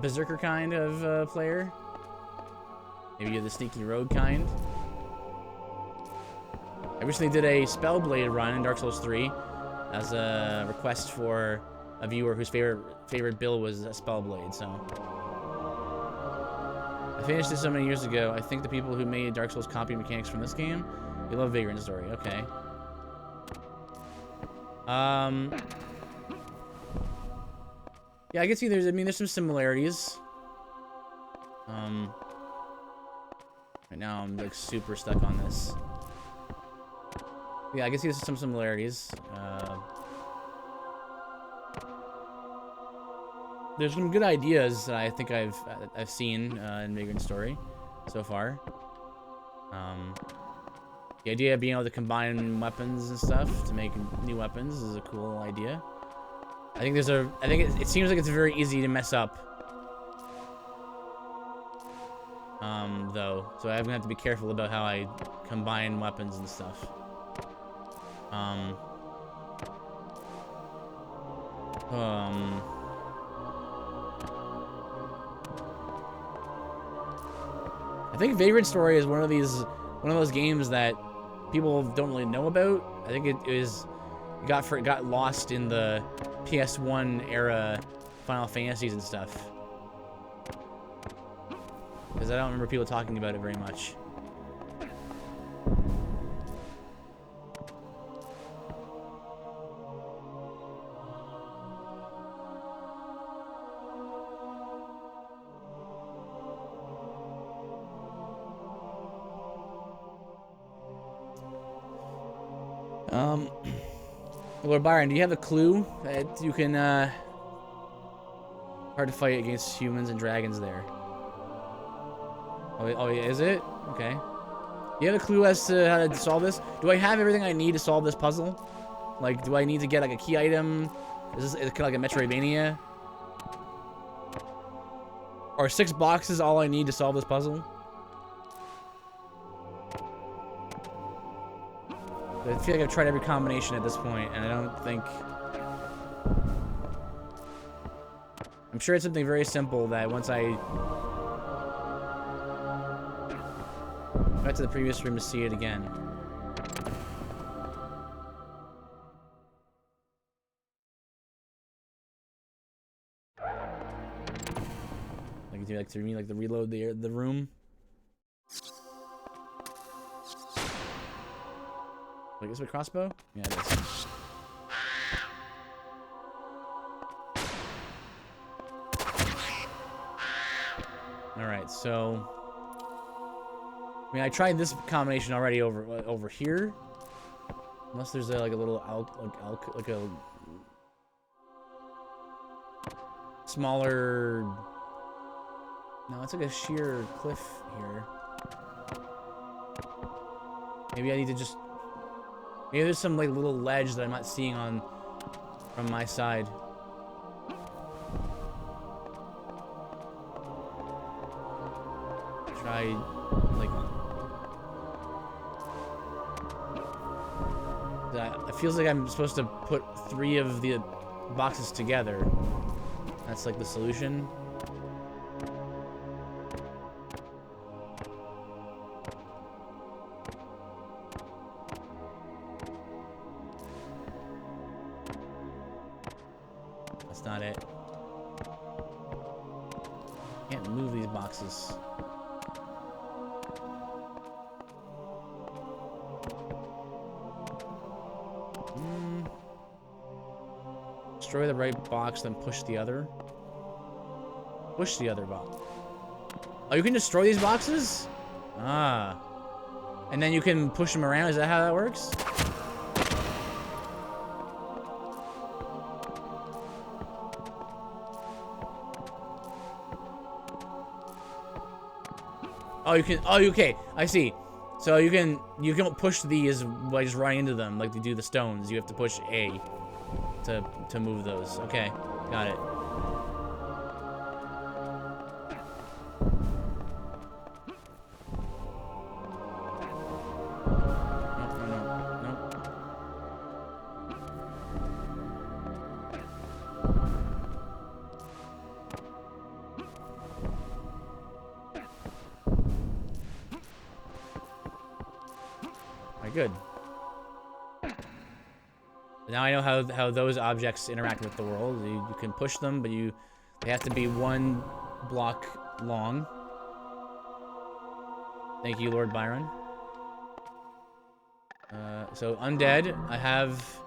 berserker kind of player? Maybe you're the sneaky rogue kind. I recently did a Spellblade run in Dark Souls 3 as a request for a viewer whose favorite build was a Spellblade. So I finished this so many years ago. I think the people who made Dark Souls copy mechanics from this game. You love Vagrant story. Okay. Yeah, I can see there's some similarities. Right now I'm like super stuck on this. Yeah, I can see there's some similarities. There's some good ideas that I think I've seen in Vagrant story so far. The idea of being able to combine weapons and stuff to make new weapons is a cool idea. I think it seems like it's very easy to mess up. Though, so I'm gonna have to be careful about how I combine weapons and stuff. I think Vagrant Story is one of those games that people don't really know about. I think it got lost in the PS1 era Final Fantasies and stuff. Because I don't remember people talking about it very much. Lord Byron, do you have a clue that you can, hard to fight against humans and dragons there? Oh, is it? Okay. Do you have a clue as to how to solve this? Do I have everything I need to solve this puzzle? Like, do I need to get, like, a key item? Is it kind of like a Metroidvania? Are 6 boxes all I need to solve this puzzle? I feel like I've tried every combination at this point, and I don't think... I'm sure it's something very simple that once I... back to the previous room to see it again. Like, do you like to me like the reload the room? Wait, is it a crossbow? Yeah, it is. Alright, so... I mean, I tried this combination already over here. Unless there's like a little like a smaller... No, it's like a sheer cliff here. Maybe I need to just... Maybe there's some like little ledge that I'm not seeing from my side. Try like it feels like I'm supposed to put 3 of the boxes together. That's like the solution. That's not it. Can't move these boxes. Destroy the right box, then push the other. Push the other box. Oh, you can destroy these boxes? Ah. And then you can push them around. Is that how that works? Oh, you can. Oh, okay. I see. So you can push these by just running into them, like they do the stones. You have to push A to move those. Okay, got it. Nope. Alright, good. Now I know how those objects interact with the world. You can push them, but they have to be 1 block long. Thank you, Lord Byron. So undead, I have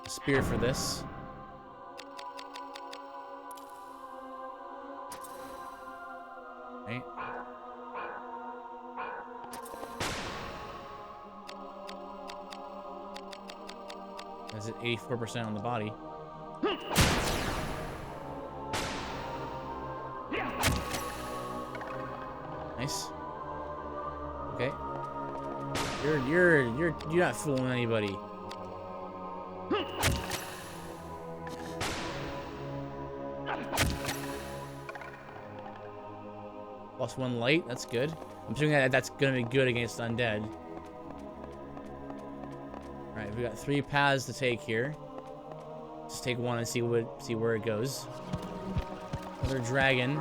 a spear for this. Right. That's at 84% on the body. Nice. Okay. You're not fooling anybody. Plus 1 light, that's good. I'm assuming that that's gonna be good against undead. Alright, we got 3 paths to take here. Just take one and see where it goes. Another dragon.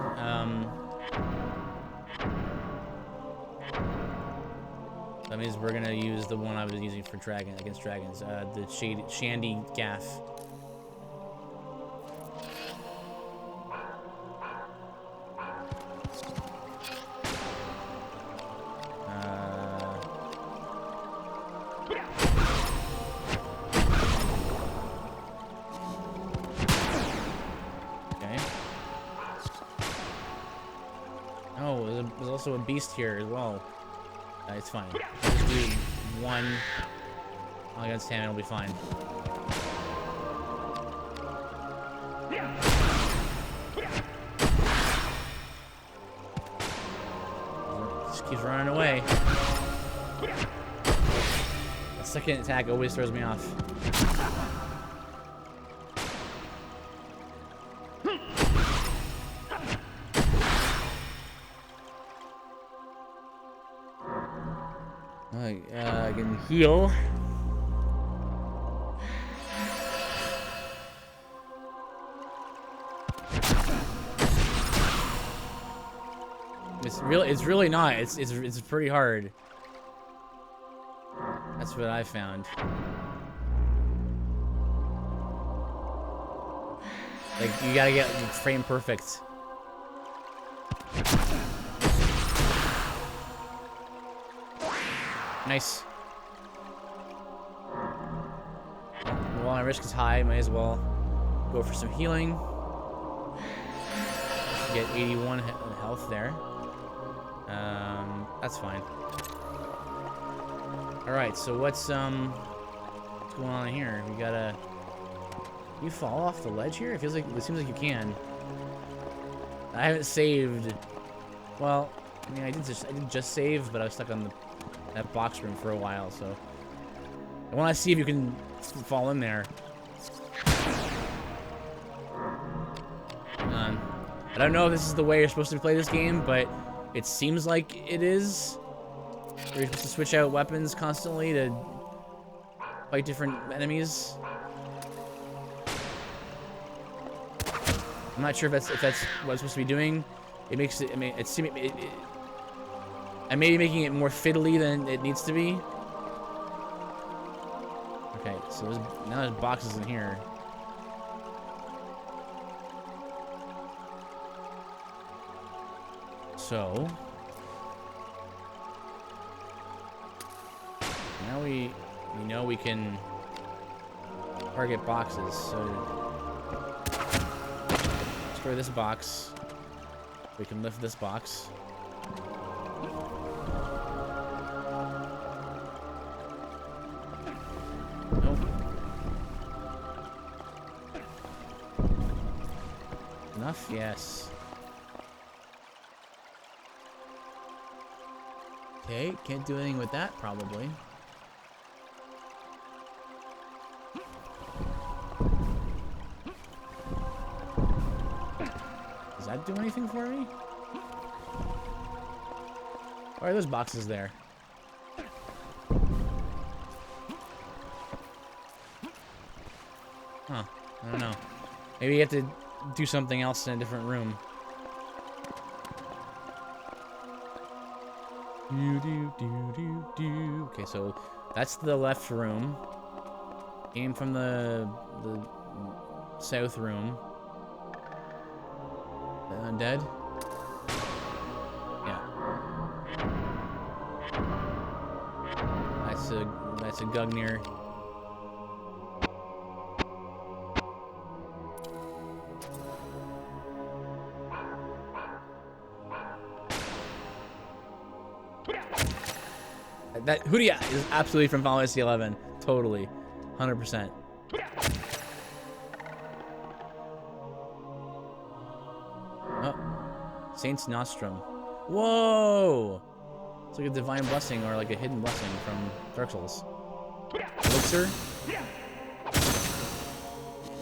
That means we're gonna use the one I was using for against dragons. The Shandy Gaff. There's also a beast here as well. It's fine. Just do one against him and it'll be fine. Just keeps running away. The second attack always throws me off. I can heal. It's really not. It's pretty hard. That's what I found. Like, you gotta get frame perfect. Nice. While my risk is high, might as well go for some healing. Get 81 health there. That's fine. Alright, so what's going on here? We gotta... You fall off the ledge here? It seems like you can. I haven't saved. Well, I mean, I did just save, but I was stuck on that box room for a while, so I want to see if you can fall in there. I don't know if this is the way you're supposed to play this game, but it seems like it is. You're supposed to switch out weapons constantly to fight different enemies. I'm not sure if that's what I'm supposed to be doing. It makes it. I mean, I may be making it more fiddly than it needs to be. Okay, so now there's boxes in here. So now we know we can target boxes. So destroy this box. We can lift this box. Nope. Enough? Yes. Okay, can't do anything with that, probably. Does that do anything for me? Why are those boxes there? Huh. I don't know. Maybe you have to do something else in a different room. Okay, so that's the left room. Aim from the south room. Undead. That's a Gugnir. That Hoodia is absolutely from Final Fantasy 11. Totally. 100%. Oh. Saint's Nostrum. Whoa! It's like a divine blessing or like a hidden blessing from Dark Souls. Elixir?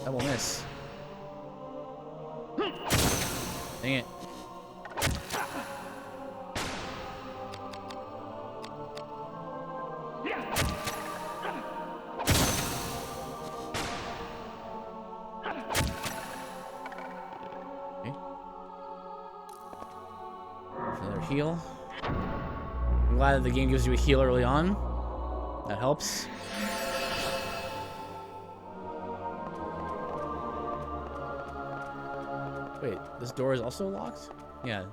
Double miss. Dang it. Heal. I'm glad that the game gives you a heal early on. That helps. Wait, this door is also locked? Yeah.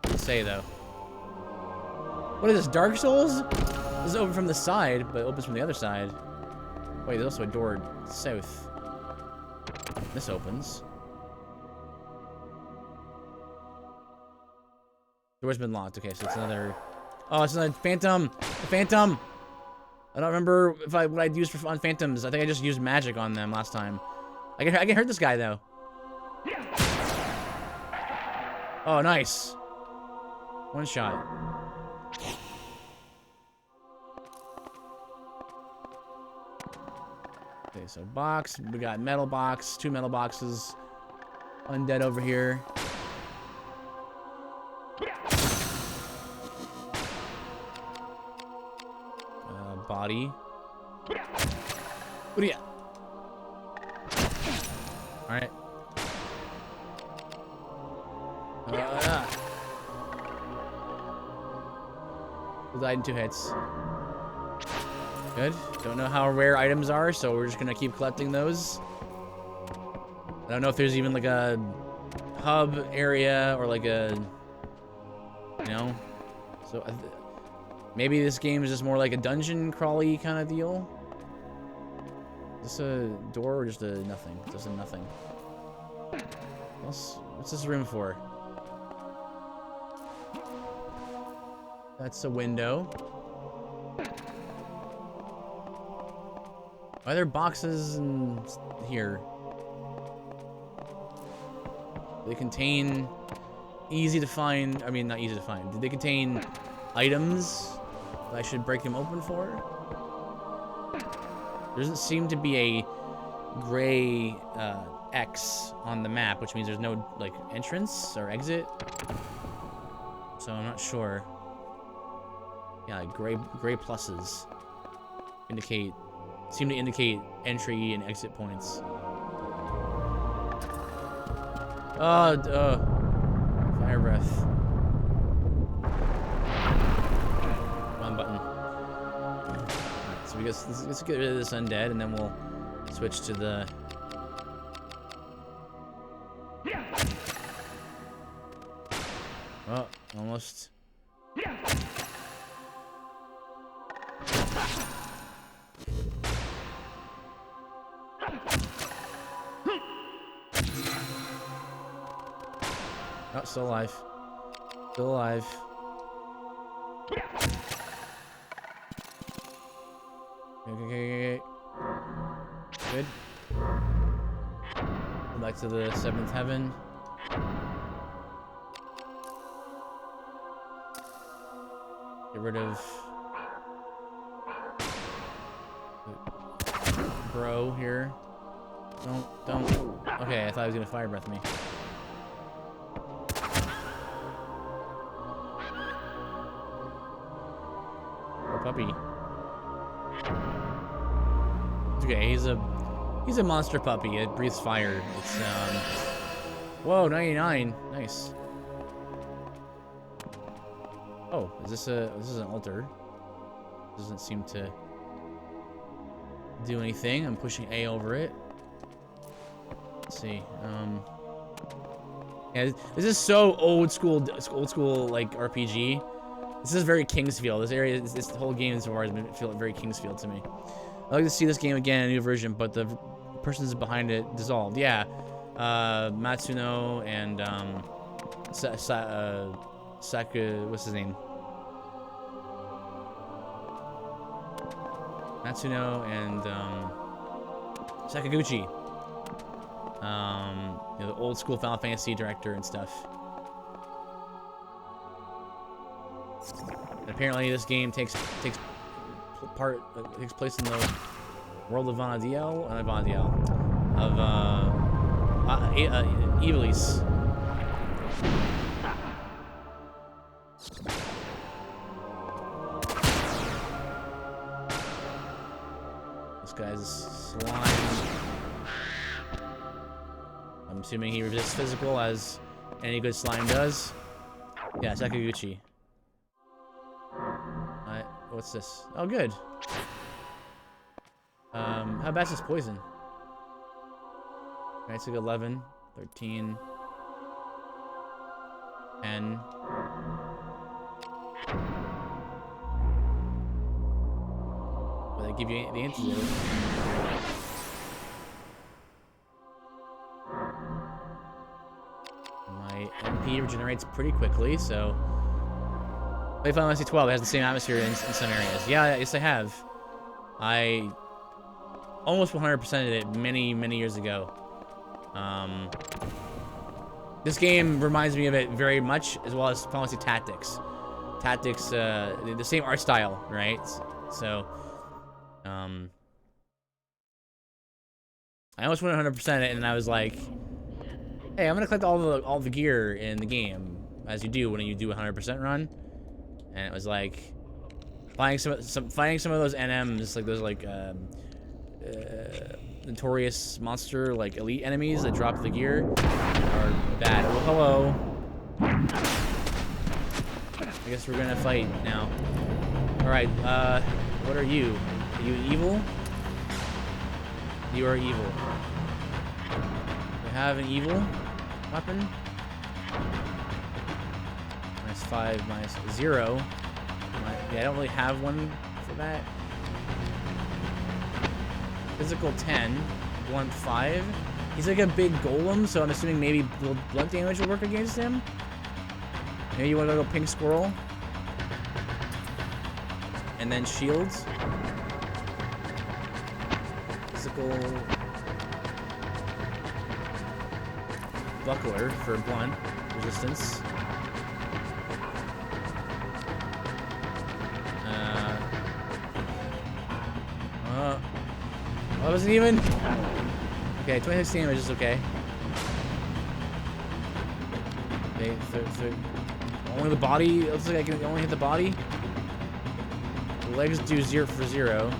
Doesn't say though. What is this, Dark Souls? This is open from the side, but it opens from the other side. Wait, there's also a door south. This opens. Door's been locked. Okay, so it's another. Oh, it's another Phantom. The Phantom. I don't remember if what I'd used on Phantoms. I think I just used magic on them last time. I can hurt this guy though. Oh, nice. One shot. Okay, so box. We got metal box. 2 metal boxes. Undead over here. Body. What do you? All right. Who died in 2 hits? Good. Don't know how rare items are, so we're just gonna keep collecting those. I don't know if there's even like a hub area or like a, you know, so. Maybe this game is just more like a dungeon crawly kind of deal. Is this a door or just a nothing? Just a nothing. What's this room for? That's a window. Are there boxes in here? They contain easy to find. I mean, not easy to find. Did they contain items I should break them open for? There doesn't seem to be a gray X on the map, which means there's no like entrance or exit. So I'm not sure. Yeah, gray pluses seem to indicate entry and exit points. Fire breath. So let's get rid of this undead, and then we'll switch to the. Oh, almost. Oh, still alive. Still alive. Okay. Good. Go back to the 7th heaven. Get rid of bro here. Don't. Okay, I thought he was gonna fire breath me. Poor puppy. Okay, he's a monster puppy. It breathes fire. It's whoa, 99. Nice. Oh, this is an altar. Doesn't seem to do anything. I'm pushing A over it. Let's see. Yeah, this is so old school like RPG. This is very Kingsfield. This area, this whole game so far has been feeling very Kingsfield to me. I'd like to see this game again, a new version, but the persons behind it dissolved. Yeah, Matsuno and what's his name? Matsuno and Sakaguchi. You know, the old school Final Fantasy director and stuff. And apparently, this game takes place in the world of Vanadiel of Ivalice. This guy's slime. I'm assuming he resists physical, as any good slime does. Yeah, Sakaguchi. What's this? Oh, good. How bad is this poison? Alright, it's like 11, 13, 10. Will they give you the antidote? My MP regenerates pretty quickly, so... Play Final Fantasy 12 has the same atmosphere in some areas. Yeah, yes I have. I almost 100%ed it many, many years ago. This game reminds me of it very much, as well as Final Fantasy Tactics. Tactics, the same art style, right? So, I almost went 100% it, and I was like, hey, I'm gonna collect all the gear in the game, as you do when you do a 100% run. And it was like fighting some of those NMs, like those like notorious monster like elite enemies that drop the gear are bad. Oh, hello. I guess we're gonna fight now. All right. What are you? Are you evil? You are evil. You have an evil weapon. -5, -0. Yeah, I don't really have one for that. Physical 10, blunt 5. He's like a big golem, so I'm assuming maybe blunt damage will work against him. Maybe you want to go pink squirrel. And then shields. Physical buckler for blunt resistance. I wasn't even. Okay, 26 damage is okay. Okay, only the body. Looks like I can only hit the body. The legs do 0 for 0.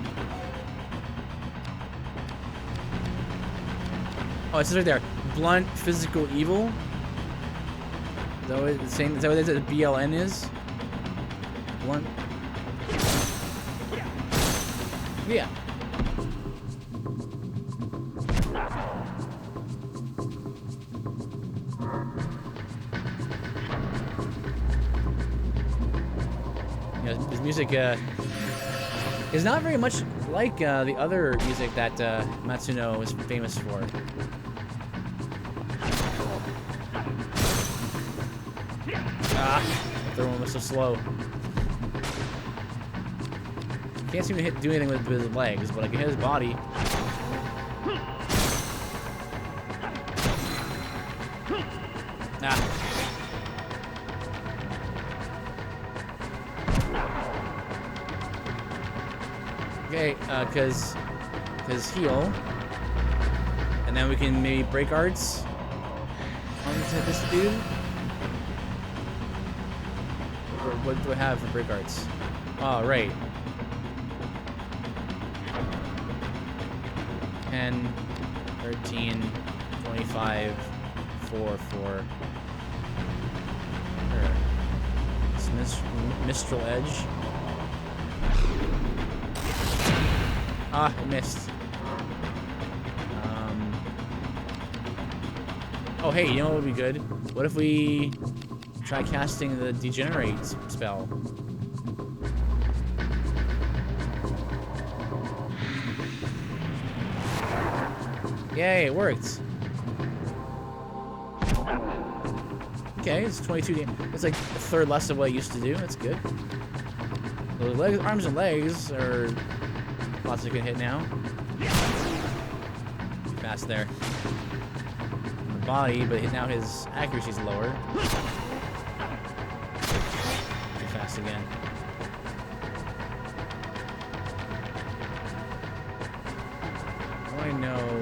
Oh, it says right there. Blunt, physical, evil. Is that what it's saying? Is that what the BLN is? Blunt. Yeah. His music is not very much like the other music that Matsuno is famous for. Ah, the one was so slow. Can't seem to do anything with his legs, but I can hit his body. Ah. Okay, cause heal, and then we can maybe break arts on this dude. What do I have for break arts? Oh, right. 10, 13, 25, 4, 4. Mistral Edge. Ah, I missed. Oh, hey, you know what would be good? What if we try casting the Degenerate spell? Yay, it worked. Okay, it's 22 damage. It's like a third less of what it used to do. That's good. The legs, arms and legs are lots of good hit now. Too fast there. The body, but now his accuracy's lower. Too fast again. How do I know?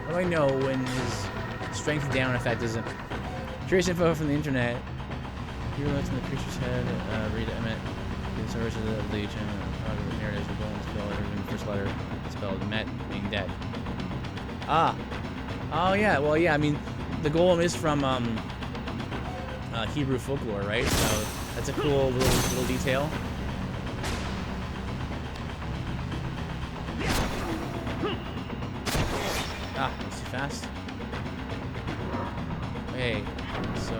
How do I know when his strength down effect isn't? Curious info from the internet. Hero lets in the creature's head. Read it. The source of the channel. Here it is. The golem spell. The first letter spelled met, being dead. Ah. Oh yeah. Well, yeah. I mean, the golem is from Hebrew folklore, right? So that's a cool little detail. Ah, that's too fast. Okay, so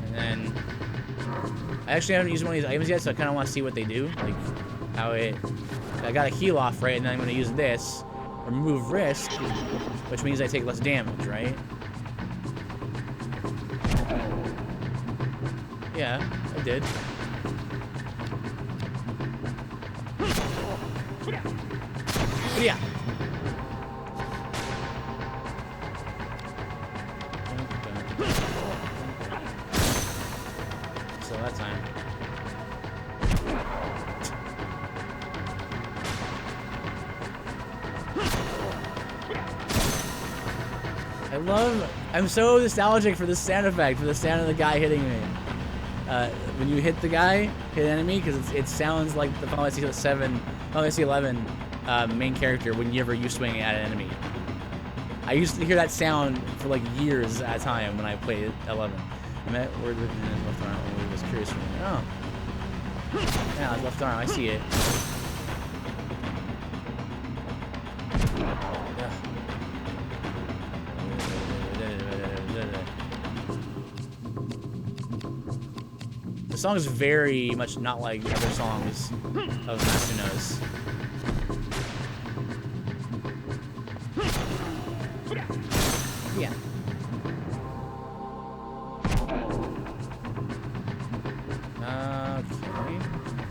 and then I actually haven't used one of these items yet, so I kind of want to see what they do, like how it. I got a heal off, right? And then I'm going to use this, remove risk, which means I take less damage, right? Yeah, I did. Yeah. So that time. I'm so nostalgic for this sound effect, for the sound of the guy hitting me. When you hit the guy, hit an enemy, because it sounds like the Final Fantasy 11 main character whenever you swing at an enemy. I used to hear that sound for like years at a time when I played 11. I met word written in his left arm and I was curious for me. Oh. Yeah, his left arm, I see it. The song is very much not like other songs of Matsuno's. Yeah. Okay.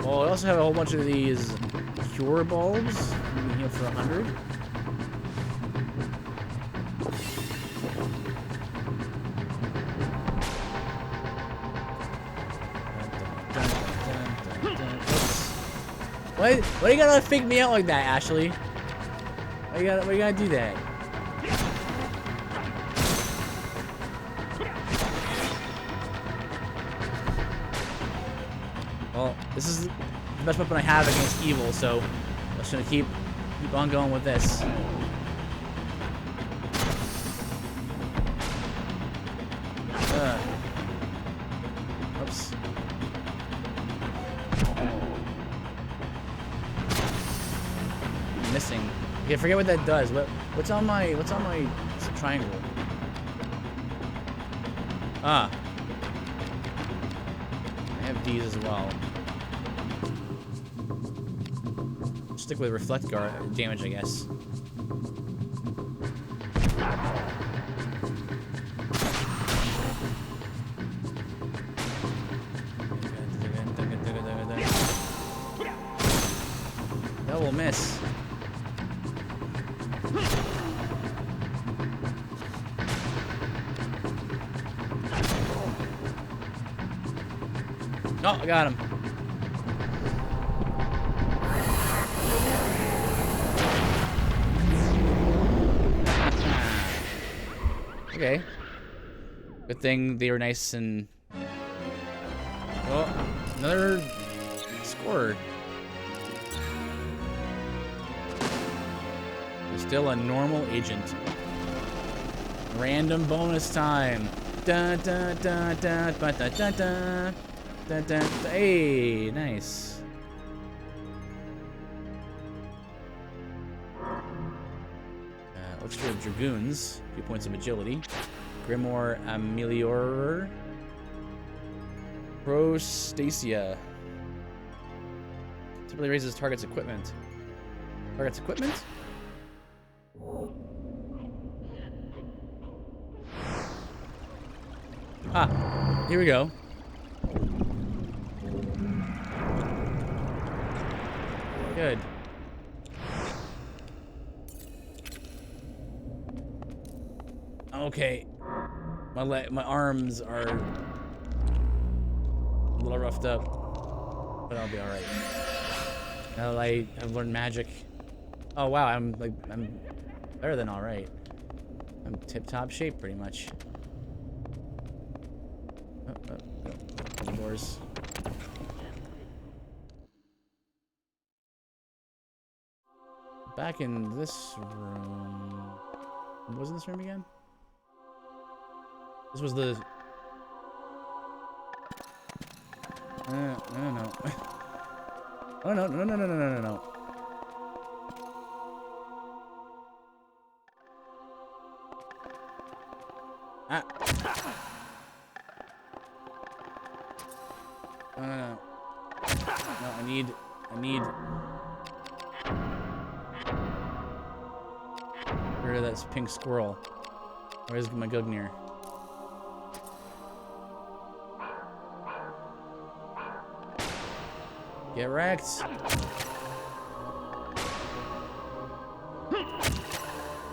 Well, I also have a whole bunch of these cure bulbs. You can heal for 100. Why you gotta fake me out like that, Ashley? Why you gotta do that? Well, this is the best weapon I have against evil, so I'm just gonna keep on going with this. Oops. I'm missing. Okay, forget what that does. What's on my triangle? Ah. I have these as well. Stick with reflect guard damage, I guess. That will miss. Oh, I got him. Okay. Good thing they were nice and... Oh, another score. You're still a normal agent. Random bonus time. Dun dun dun dun dun dun dun dun. Dun, dun, dun. Hey, nice. Elixir of Dragoons, 2 points of agility. Grimoire Ameliorer. Prostasia. Typically raises target's equipment. Target's equipment? Ah, here we go. Good. Okay. My arms are a little roughed up, but I'll be all right. Now that I have learned magic. Oh wow, I'm better than all right. I'm tip-top shape pretty much. Oh. Doors. Back in this room. What was in this room again? This was the... no. Oh, no. Ah. No. No, I need... Get rid of that pink squirrel. Where's my Gugnir? Get wrecked.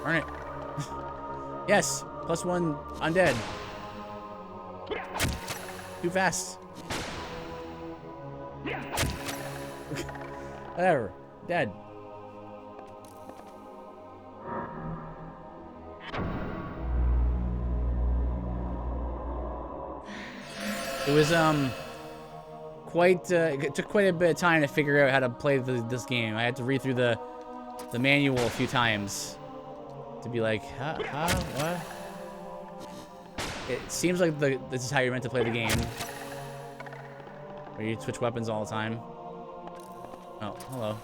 Darn it. Yes, +1 undead. Too fast. Whatever. Dead. It was it took quite a bit of time to figure out how to play this game. I had to read through the manual a few times to be like, what? It seems like this is how you're meant to play the game, where you switch weapons all the time. Oh, hello.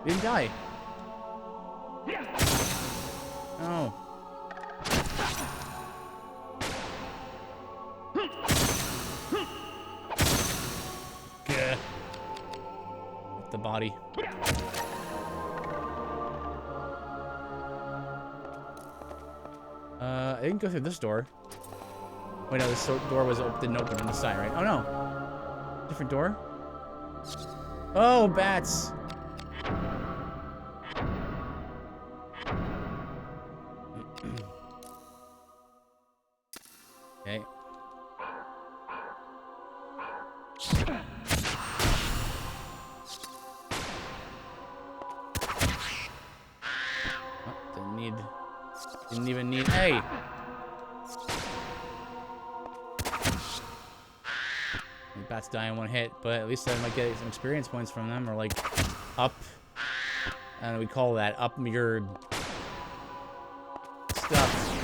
We didn't die. No. Gah. The body. I didn't go through this door. Wait, no, this door didn't open on the side, right? Oh no. Different door? Oh, bats. Okay. Oh, didn't even need, hey! The bats die in one hit, but at least I might get some experience points from them, or like, up, and we call that up your stuff,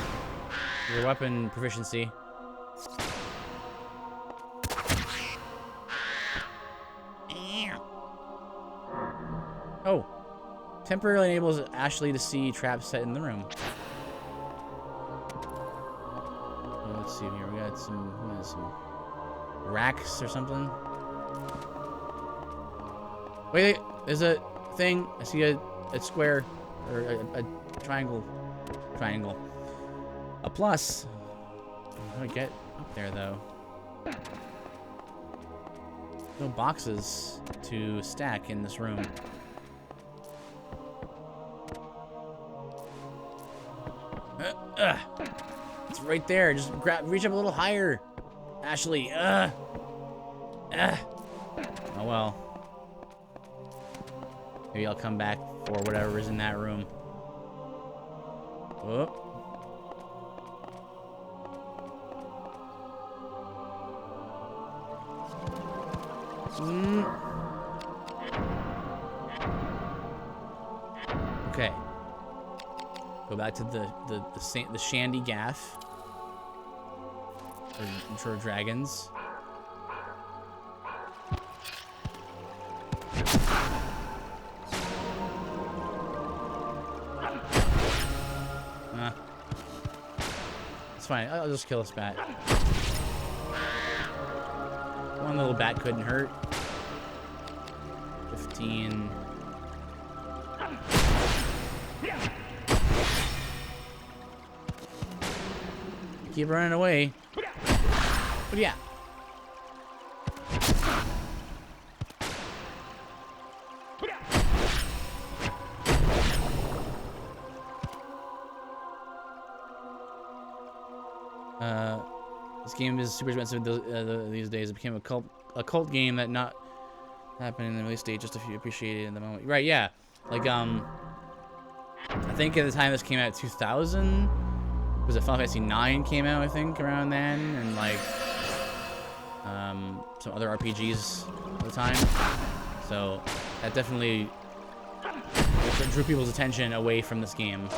your weapon proficiency. Oh, temporarily enables Ashley to see traps set in the room. Oh, let's see here. We got some racks or something. Wait, there's a thing. I see a square or a triangle. A plus. How do I get up there though? No boxes to stack in this room. It's right there. Just reach up a little higher, Ashley. Oh well. Maybe I'll come back for whatever is in that room. Whoop. Okay. Go back to the Shandy Gaff. For dragons. fine. I'll just kill this bat. One little bat couldn't hurt. 15. Keep running away. But yeah. This game is super expensive these days. It became a cult game that not happened in the release date, just if you appreciate it in the moment. Right, yeah. Like, I think at the time this came out, 2000, was it Final Fantasy 9 came out, I think, around then, and like, some other RPGs at the time. So, that definitely drew people's attention away from this game.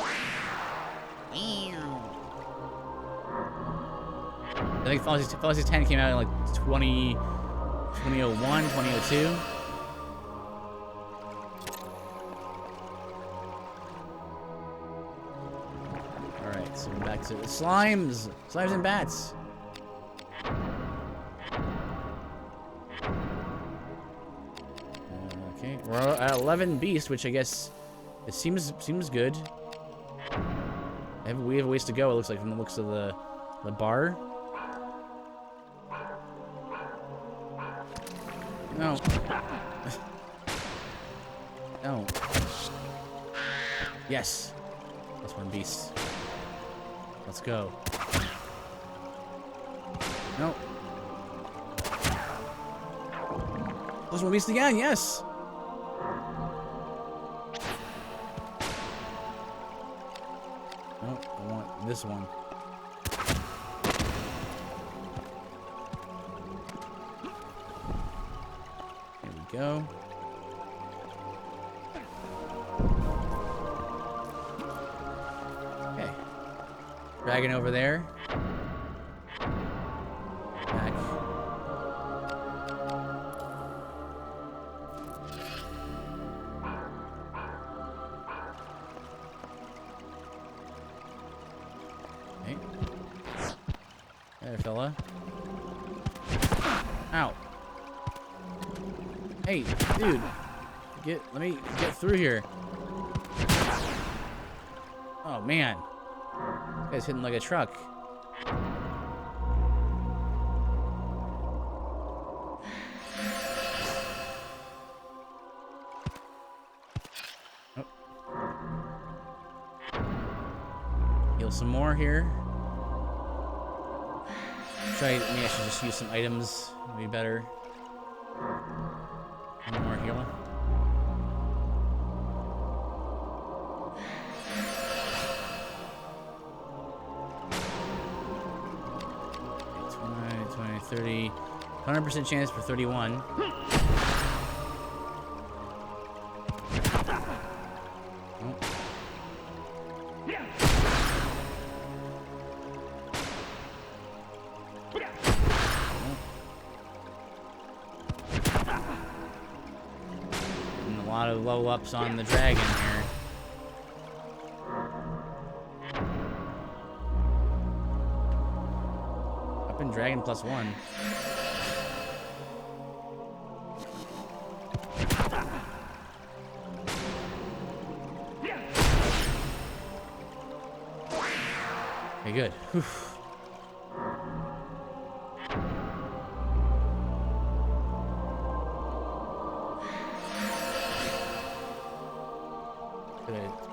I think Final Fantasy 10 came out in like 2001, 2002. Alright, so we're back to slimes! Slimes and bats! Okay, we're at 11 beasts, which I guess it seems good. We have a ways to go, it looks like, from the looks of the bar. No. No. Yes. That's one beast. Let's go. No. Plus one beast again, yes! No, I want this one. Go. Okay. Dragon over there. Back. Okay. There, fella. Ow. Hey, dude, let me get through here. Oh man, this guy's hitting like a truck. Oh. Heal some more here. Maybe I should just use some items. It'd be better. One more heal. Okay, 20, 30. 100% chance for 31. A lot of level ups on the dragon here. Up in dragon +1. Okay, good. Whew.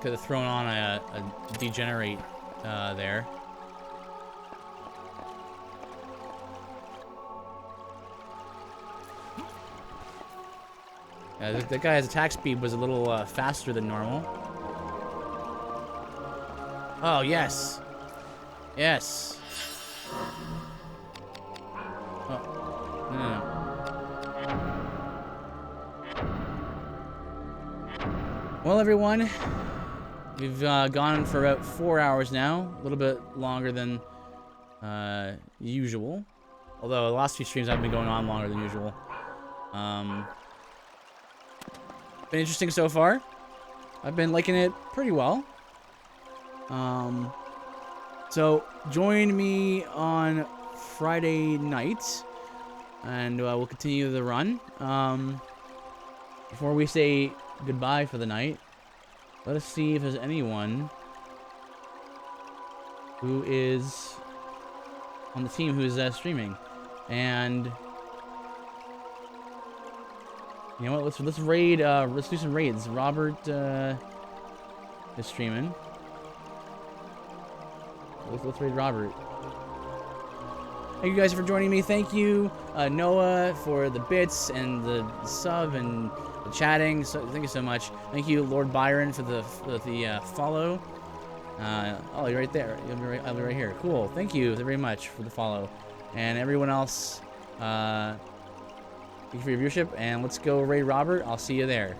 Could have thrown on a degenerate there. That guy's attack speed was a little faster than normal. Oh, yes. Yes. Oh, no. Well, everyone, we've gone for about 4 hours now, a little bit longer than usual. Although the last few streams have been going on longer than usual. Been interesting so far. I've been liking it pretty well. So join me on Friday night, and we'll continue the run. Before we say goodbye for the night, let us see if there's anyone who is on the team who is streaming. And you know what? Let's raid. Let's do some raids. Robert is streaming. Let's raid Robert. Thank you guys for joining me. Thank you, Noah, for the bits and the sub and the chatting. So thank you so much. Thank you, Lord Byron, for the follow. Oh, you're right there. I'll be right here. Cool. Thank you very much for the follow, and everyone else. Thank you for your viewership, and let's go raid Robert. I'll see you there.